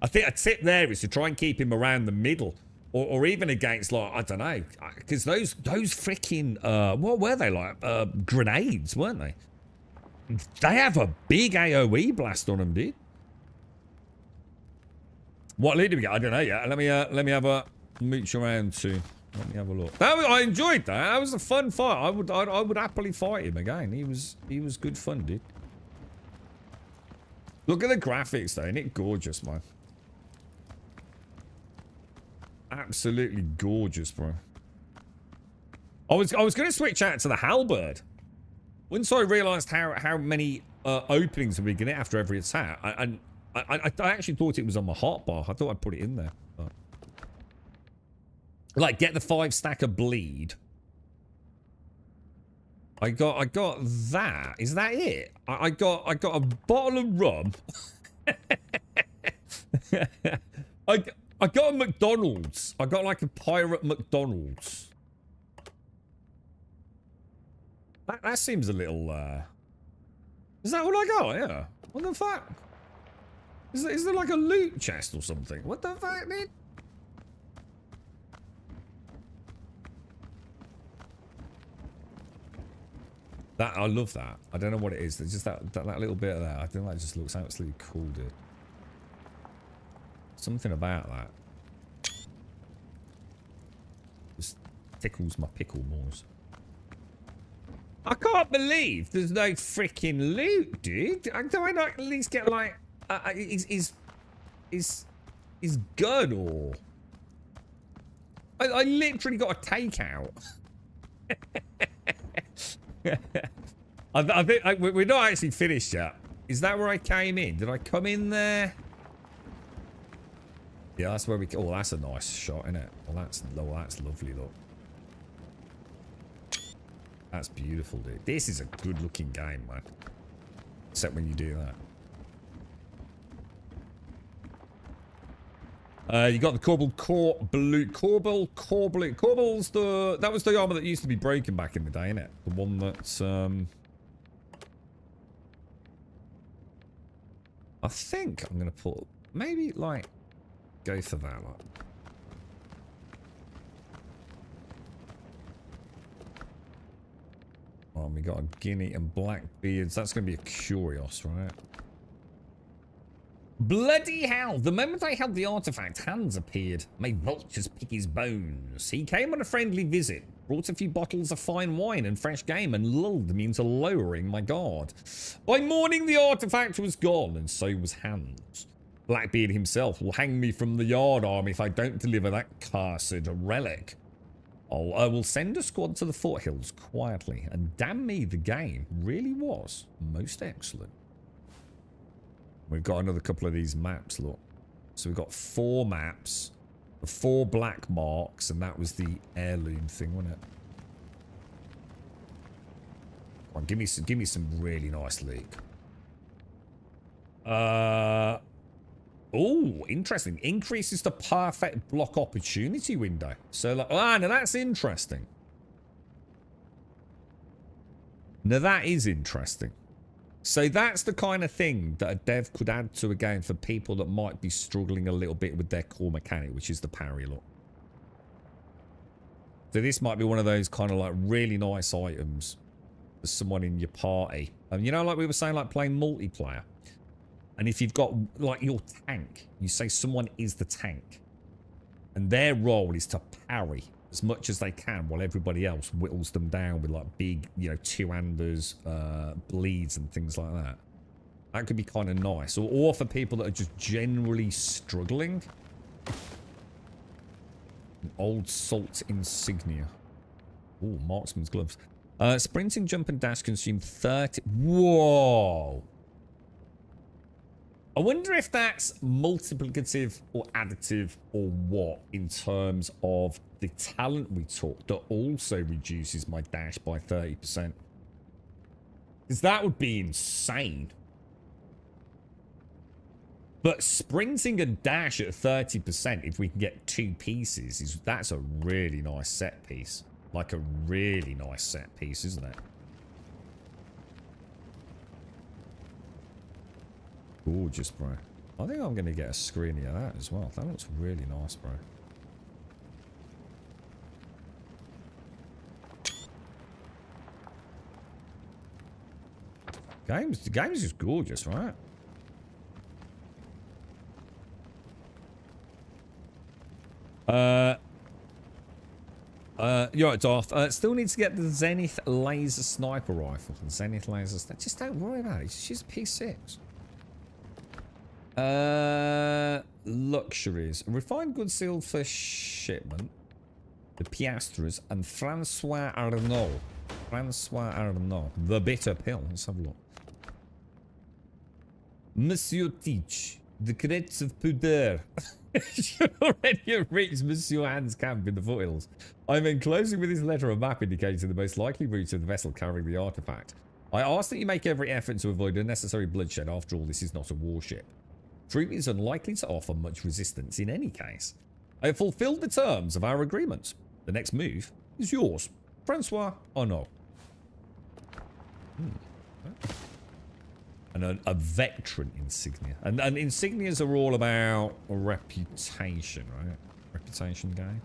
I think a tip there is to try and keep him around the middle. Or even against, like, I don't know. Because those freaking, what were they, like? Grenades, weren't they? They have a big AoE blast on them, dude. What lead do we get? I don't know yet. Let me have a mooch around to... Let me have a look. I enjoyed that. That was a fun fight. I would happily fight him again. He was good fun, dude. Look at the graphics, though. Isn't it gorgeous, man? Absolutely gorgeous, bro. I was going to switch out to the halberd. Once I realised how many openings we get after every attack, I actually thought it was on my hotbar. I thought I'd put it in there. But... Like, get the 5 stack of bleed. I got that. Is that it? I got a bottle of rum. I got a McDonald's. I got like a pirate McDonald's. That seems a little, Is that all I got? Yeah. What the fuck? Is there like a loot chest or something? What the fuck, man? I love that. I don't know what it is. There's just that little bit of that. I think that just looks absolutely cool, dude. Something about that just tickles my pickle mores. I can't believe there's no freaking loot, dude. Do I not at least get like is gun or? I literally got a takeout. I think we're not actually finished yet. Is that where I came in? Did I come in there? Yeah, that's where we... Oh, that's a nice shot, isn't it? Well, that's lovely, look. That's beautiful, dude. This is a good-looking game, man. Except when you do that. You got the Corbel Core Blue. Corbel Blue. Corbel's the... That was the armor that used to be broken back in the day, innit? The one that's... I think I'm going to put... Maybe, like... Go for that, like. Oh, we got a Guinea and Blackbeards. That's going to be a Curios, right? Bloody hell! The moment I held the artifact, hands appeared. Made vultures pick his bones. He came on a friendly visit, brought a few bottles of fine wine and fresh game, and lulled me into lowering my guard. By morning, the artifact was gone, and so was Hans. Blackbeard himself will hang me from the yardarm if I don't deliver that cursed relic. I will send a squad to the foothills quietly, and damn me, the game really was most excellent. We've got another couple of these maps, look. So we've got 4 maps, the 4 black marks, and that was the heirloom thing, wasn't it? Come on, give me some really nice loot. Oh, interesting. Increases the perfect block opportunity window. So, like, now that's interesting. Now that is interesting. So that's the kind of thing that a dev could add to a game for people that might be struggling a little bit with their core mechanic, which is the parry look. So this might be one of those kind of like really nice items for someone in your party. You know, like we were saying, like playing multiplayer. And if you've got, like, your tank, you say someone is the tank. And their role is to parry as much as they can while everybody else whittles them down with like big, you know, two-handers, bleeds and things like that. That could be kind of nice. Or for people that are just generally struggling. An old salt insignia. Oh, marksman's gloves. Sprinting, jump, and dash consume 30... Whoa! I wonder if that's multiplicative or additive or what in terms of the talent we took that also reduces my dash by 30%. Because that would be insane. But sprinting and dash at 30%, if we can get 2 pieces, that's a really nice set piece. Like a really nice set piece, isn't it? Gorgeous, bro. I think I'm going to get a screen of that as well. That looks really nice, bro. The game is just gorgeous, right? You're right, Darth. Still need to get the Zenith laser sniper rifle. Zenith laser. Just don't worry about it. It's just P6. Luxuries. Refined goods sealed for shipment. The Piastres and Francois Arnaud. Francois Arnaud. The bitter pill. Let's have a look. Monsieur Teach. The cadets of Pudeur. Should already have reached Monsieur Hans' camp in the foothills. I'm enclosing with this letter a map indicating the most likely route of the vessel carrying the artifact. I ask that you make every effort to avoid unnecessary bloodshed. After all, this is not a warship. Troop is unlikely to offer much resistance in any case. I have fulfilled the terms of our agreement. The next move is yours. Francois Arnaud. And a veteran insignia. And insignias are all about reputation, right? Reputation game.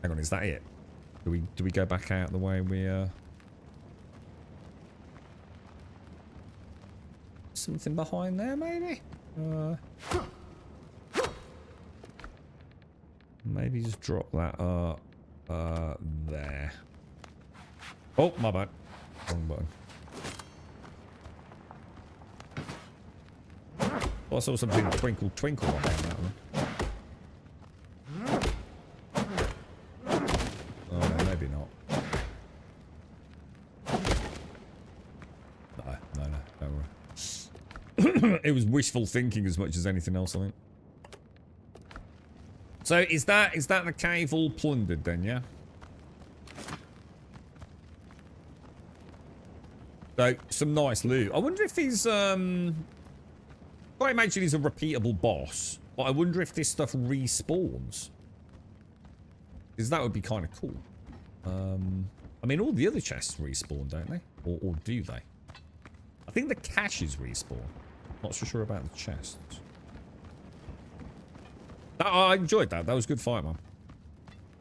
Hang on, is that it? Do we go back out the way we something behind there, maybe? Maybe just drop that there. Oh, my bad. Wrong button. I saw something twinkle twinkle on that one. Oh, no, maybe not. No, don't worry. It was wishful thinking as much as anything else, I think. So is that the cave all plundered then, yeah? So some nice loot. I wonder if he's I imagine he's a repeatable boss, but I wonder if this stuff respawns. Because that would be kind of cool. I mean, all the other chests respawn, don't they? Or do they? I think the caches respawn. Not so sure about the chests. I enjoyed that. That was a good fight, man.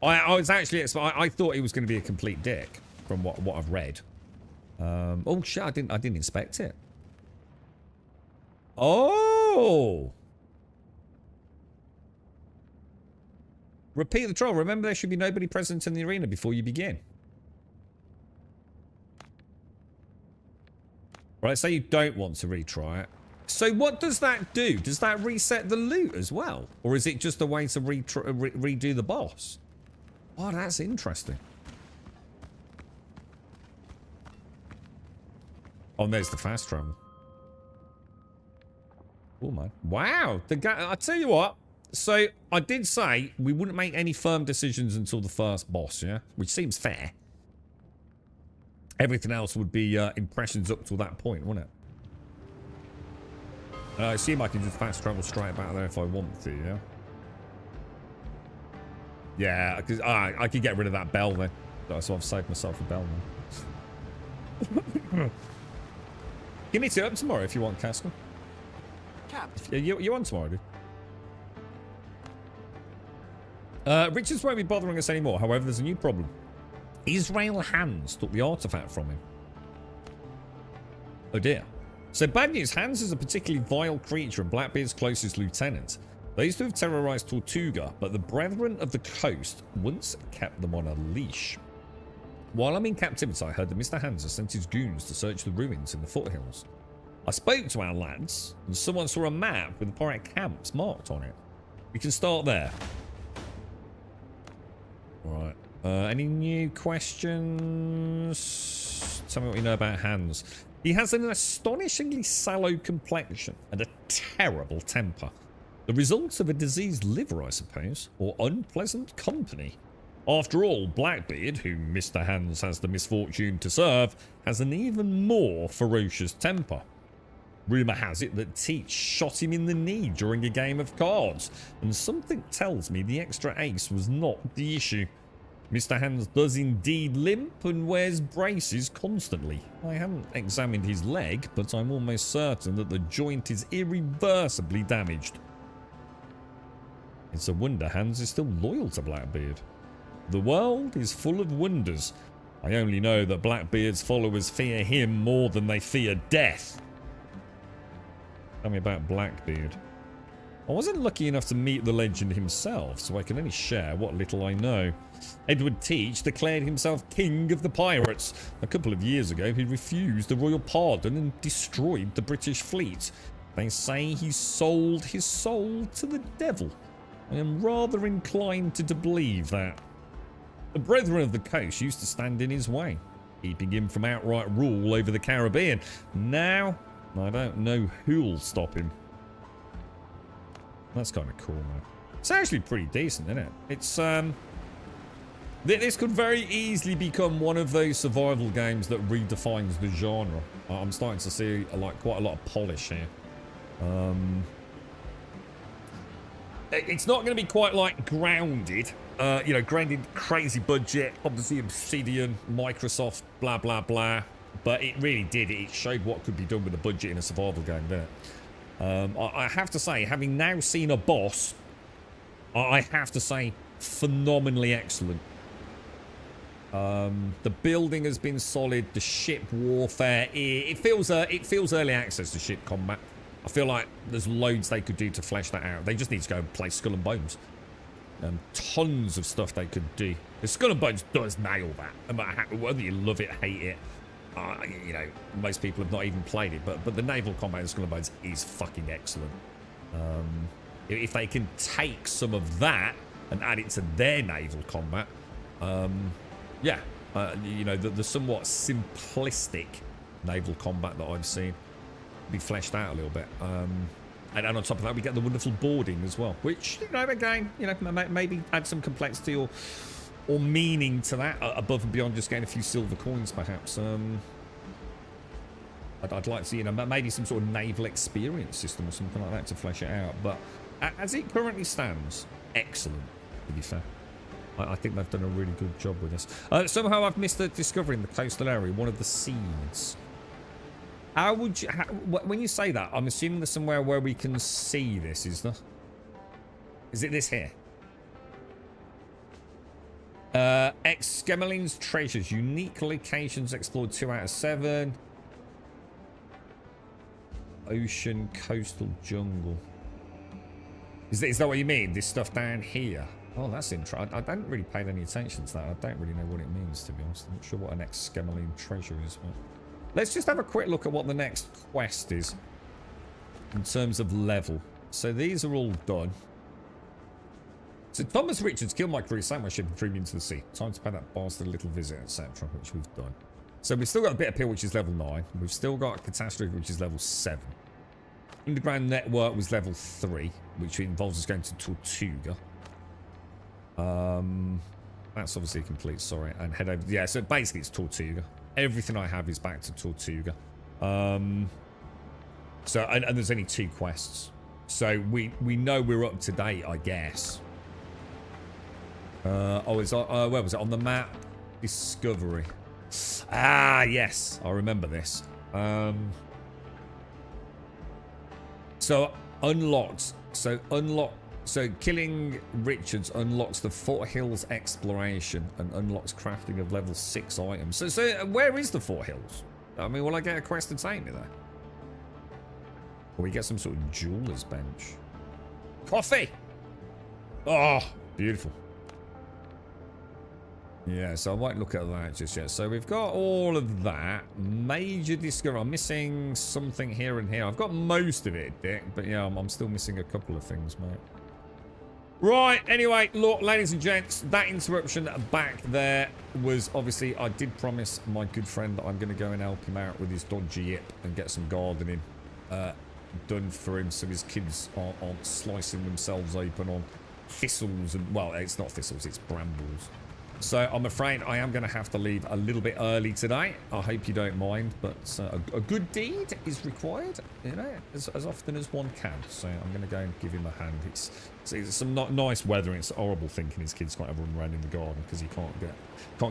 I was actually... I thought he was going to be a complete dick from what I've read. Oh, shit. I didn't inspect it. Oh! Repeat the troll. Remember, there should be nobody present in the arena before you begin. Right, say you don't want to retry it. So what does that do? Does that reset the loot as well? Or is it just a way to redo the boss? Oh, that's interesting. Oh, and there's the fast travel. Oh, man. Wow. I tell you what. So, I did say we wouldn't make any firm decisions until the first boss, yeah? Which seems fair. Everything else would be impressions up to that point, wouldn't it? I assume I can just fast travel straight back there if I want to, yeah? Yeah, because I could get rid of that bell then. So I've saved myself a bell then. Give me 2 up tomorrow if you want, Castle. You on tomorrow, dude? Richards won't be bothering us anymore. However, there's a new problem. Israel Hans took the artifact from him. Oh dear. So bad news, Hans is a particularly vile creature and Blackbeard's closest lieutenant. They used to have terrorized Tortuga, but the Brethren of the Coast once kept them on a leash. While I'm in captivity, I heard that Mr. Hansa sent his goons to search the ruins in the foothills. I spoke to our lads, and someone saw a map with the pirate camps marked on it. We can start there. Right. Any new questions? Tell me what you know about Hans. He has an astonishingly sallow complexion and a terrible temper. The result of a diseased liver, I suppose, or unpleasant company. After all, Blackbeard, whom Mr. Hans has the misfortune to serve, has an even more ferocious temper. Rumour has it that Teach shot him in the knee during a game of cards, and something tells me the extra ace was not the issue. Mr. Hans does indeed limp and wears braces constantly. I haven't examined his leg, but I'm almost certain that the joint is irreversibly damaged. It's a wonder Hans is still loyal to Blackbeard. The world is full of wonders. I only know that Blackbeard's followers fear him more than they fear death. Tell me about Blackbeard. I wasn't lucky enough to meet the legend himself, so I can only share what little I know. Edward Teach declared himself king of the pirates. A couple of years ago, he refused the royal pardon and destroyed the British fleet. They say he sold his soul to the devil. I am rather inclined to believe that. The Brethren of the Coast used to stand in his way, keeping him from outright rule over the Caribbean. Now, I don't know who'll stop him. That's kind of cool, man. It's actually pretty decent, isn't it? It's, this could very easily become one of those survival games that redefines the genre. I'm starting to see, like, quite a lot of polish here. It's not going to be quite like Grounded. You know, Grounded, crazy budget, obviously Obsidian, Microsoft, blah, blah, blah. But it really did. It showed what could be done with a budget in a survival game, didn't it? I have to say, having now seen a boss, I have to say, phenomenally excellent. The building has been solid. The ship warfare, it feels early access to ship combat. I feel like there's loads they could do to flesh that out. They just need to go and play Skull and Bones. Tons of stuff they could do. The Skull and Bones does nail that. No matter whether you love it, hate it. You know, most people have not even played it, but the naval combat in Skull and Bones is fucking excellent. If they can take some of that and add it to their naval combat, yeah, you know, the somewhat simplistic naval combat that I've seen be fleshed out a little bit. And on top of that, we get the wonderful boarding as well, which, you know, again, you know, maybe add some complexity or meaning to that above and beyond just getting a few silver coins, perhaps. I'd like to see, you know, maybe some sort of naval experience system or something like that to flesh it out. But as it currently stands, excellent, to be fair. I think they've done a really good job with this. Somehow I've missed the discovering the coastal area, one of the seeds. How would you, when you say that, I'm assuming there's somewhere where we can see this, is there? Is it this here? Exgemeline's treasures, unique locations explored 2 out of 7. Ocean, coastal, jungle. Is that what you mean? This stuff down here? Oh, that's interesting. I don't really pay any attention to that. I don't really know what it means, to be honest. I'm not sure what an Exgemeline treasure is. But let's just have a quick look at what the next quest is in terms of level. So these are all done. So Thomas Richards killed my crew, sank my ship and threw me into the sea. Time to pay that bastard a little visit, etc., which we've done. So we've still got a bit of pill, which is level 9. We've still got catastrophe, which is level 7. Underground network was level 3, which involves us going to Tortuga. That's obviously complete, sorry, and head over. Yeah, so basically it's Tortuga. Everything I have is back to Tortuga. So and there's only 2 quests, so we know we're up to date, I guess. Oh, it's where was it on the map? Discovery. Ah, yes, I remember this. So unlocked. So killing Richards unlocks the foothills exploration and unlocks crafting of level 6 items. So where is the foothills? I mean, will I get a quest to take me there? Or we get some sort of jeweler's bench? Coffee. Oh, beautiful. Yeah, so I won't look at that just yet. So we've got all of that. Major discovery. I'm missing something here and here. I've got most of it, Dick, but yeah, I'm still missing a couple of things, mate. Right, anyway, look, ladies and gents, that interruption back there was obviously, I did promise my good friend that I'm going to go and help him out with his dodgy yip and get some gardening done for him so his kids aren't slicing themselves open on thistles and, well, it's not thistles, it's brambles. So I'm afraid I am going to have to leave a little bit early today. I hope you don't mind, but a good deed is required, you know, as often as one can. So I'm going to go and give him a hand. It's some nice weather, and it's horrible thinking his kids can't ever run around in the garden because he can't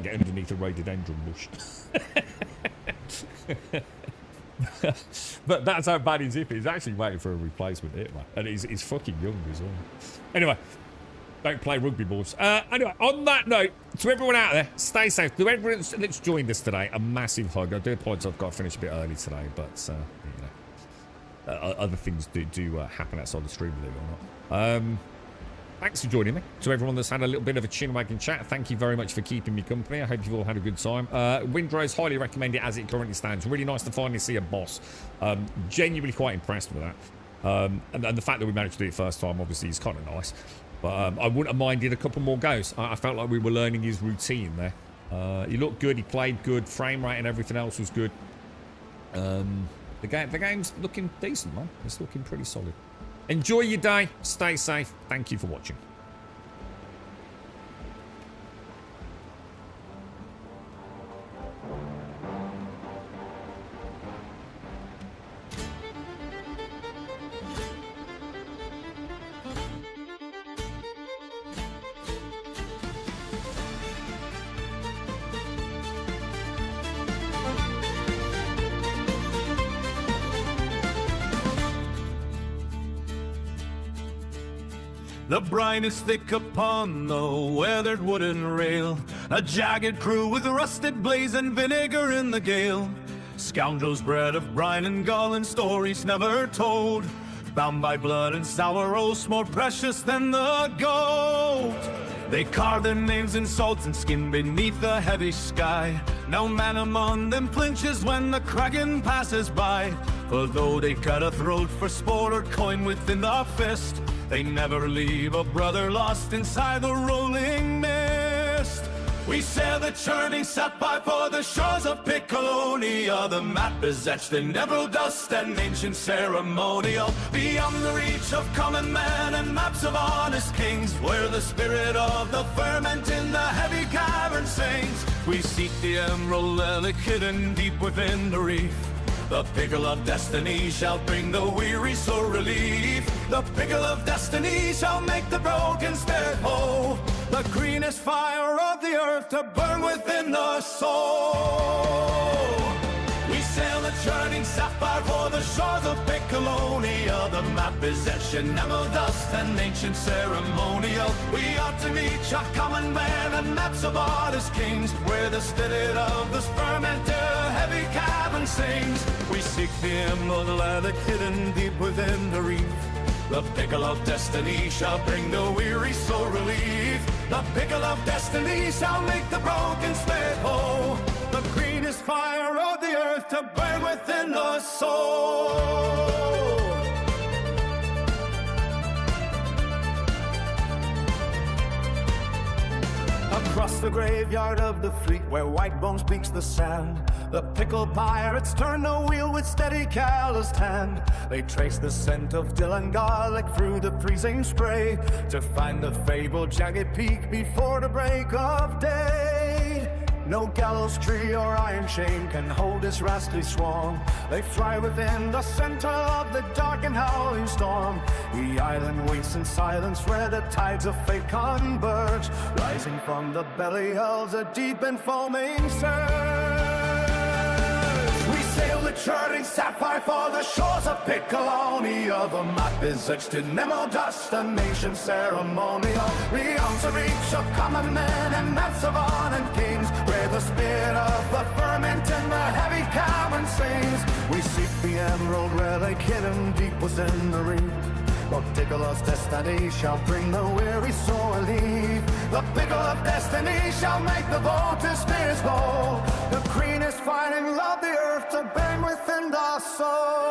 get underneath a rhododendron bush. But that's how bad his hip is. He's actually waiting for a replacement hip, man. And he's fucking young as well. Anyway. Don't play rugby balls. Anyway, on that note, to everyone out there, stay safe. To everyone that's joined us today, a massive hug. I do apologise I've got to finish a bit early today, but you know, other things do happen outside the stream, believe it or not. Thanks for joining me. To everyone that's had a little bit of a chin-wagging chat, thank you very much for keeping me company. I hope you've all had a good time. Windrose, highly recommend it as it currently stands. Really nice to finally see a boss. Genuinely quite impressed with that. And the fact that we managed to do it first time, obviously, is kind of nice. But I wouldn't have minded a couple more goes. I felt like we were learning his routine there. He looked good. He played good. Frame rate and everything else was good. The game's looking decent, man. It's looking pretty solid. Enjoy your day. Stay safe. Thank you for watching. The brine is thick upon the weathered wooden rail, a jagged crew with rusted blaze and vinegar in the gale. Scoundrels bred of brine and gall and stories never told, bound by blood and sour oaths more precious than the gold. They carve their names in salt and skin beneath the heavy sky. No man among them flinches when the kraken passes by. For though they cut a throat for sport or coin within the fist, they never leave a brother lost inside the rolling mist. We sail the churning sapphire for the shores of Piccolonia. The map is etched in emerald dust and ancient ceremonial, beyond the reach of common man and maps of honest kings, where the spirit of the ferment in the heavy cavern sings. We seek the emerald relic hidden deep within the reef. The pickle of destiny shall bring the weary soul relief. The pickle of destiny shall make the broken spirit whole. The greenest fire of the earth to burn within the soul. We sail the churning sapphire for the shores of Piccolonia. The map is etched in emerald dust and ancient ceremonial. We ought to meet a common man and maps of artist kings, where the spirit of the fermenter heavy cavern sings. We seek the emerald relic hidden deep within the reef. The pickle of destiny shall bring the weary soul relief. The pickle of destiny shall make the broken spirit whole. The greenest fire of the earth to burn within the soul. Across the graveyard of the fleet, where white bones beaks the sand, the pickled pirates turn the wheel with steady calloused hand. They trace the scent of dill and garlic through the freezing spray, to find the fabled jagged peak before the break of day. No gallows tree or iron chain can hold this rascally swarm. They fly within the center of the dark and howling storm. The island waits in silence where the tides of fate converge. Rising from the belly of the deep and foaming surge. We sail the churning sapphire for the shores of Piccolonia. The map is etched in emerald dust, a nation ceremonial, beyond the reach of common men and maps of honor kings, where the spirit of the ferment in the heavy cavern sings. We seek the emerald relic hidden deep within the reef. The pickle of destiny shall bring the weary soul relief. The pickle of destiny shall make the voters' spirits bold. The green is finding love the earth to bang within the soul.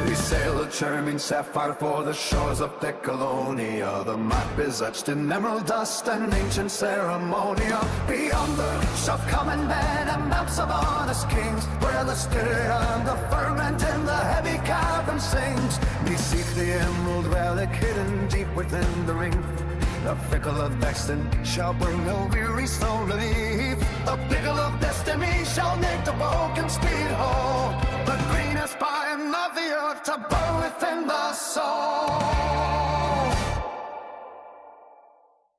We sail a charming sapphire for the shores of Decalonia. The map is etched in emerald dust and ancient ceremonial. Beyond the shall come and men and maps of honest kings, where the spirit and the ferment in the heavy cavern sings. Beneath the emerald relic hidden deep within the ring, the fickle of destiny shall bring a weary soul relief. The pickle of destiny shall make the broken spirit whole. The greenest pine of the earth to burn within the soul.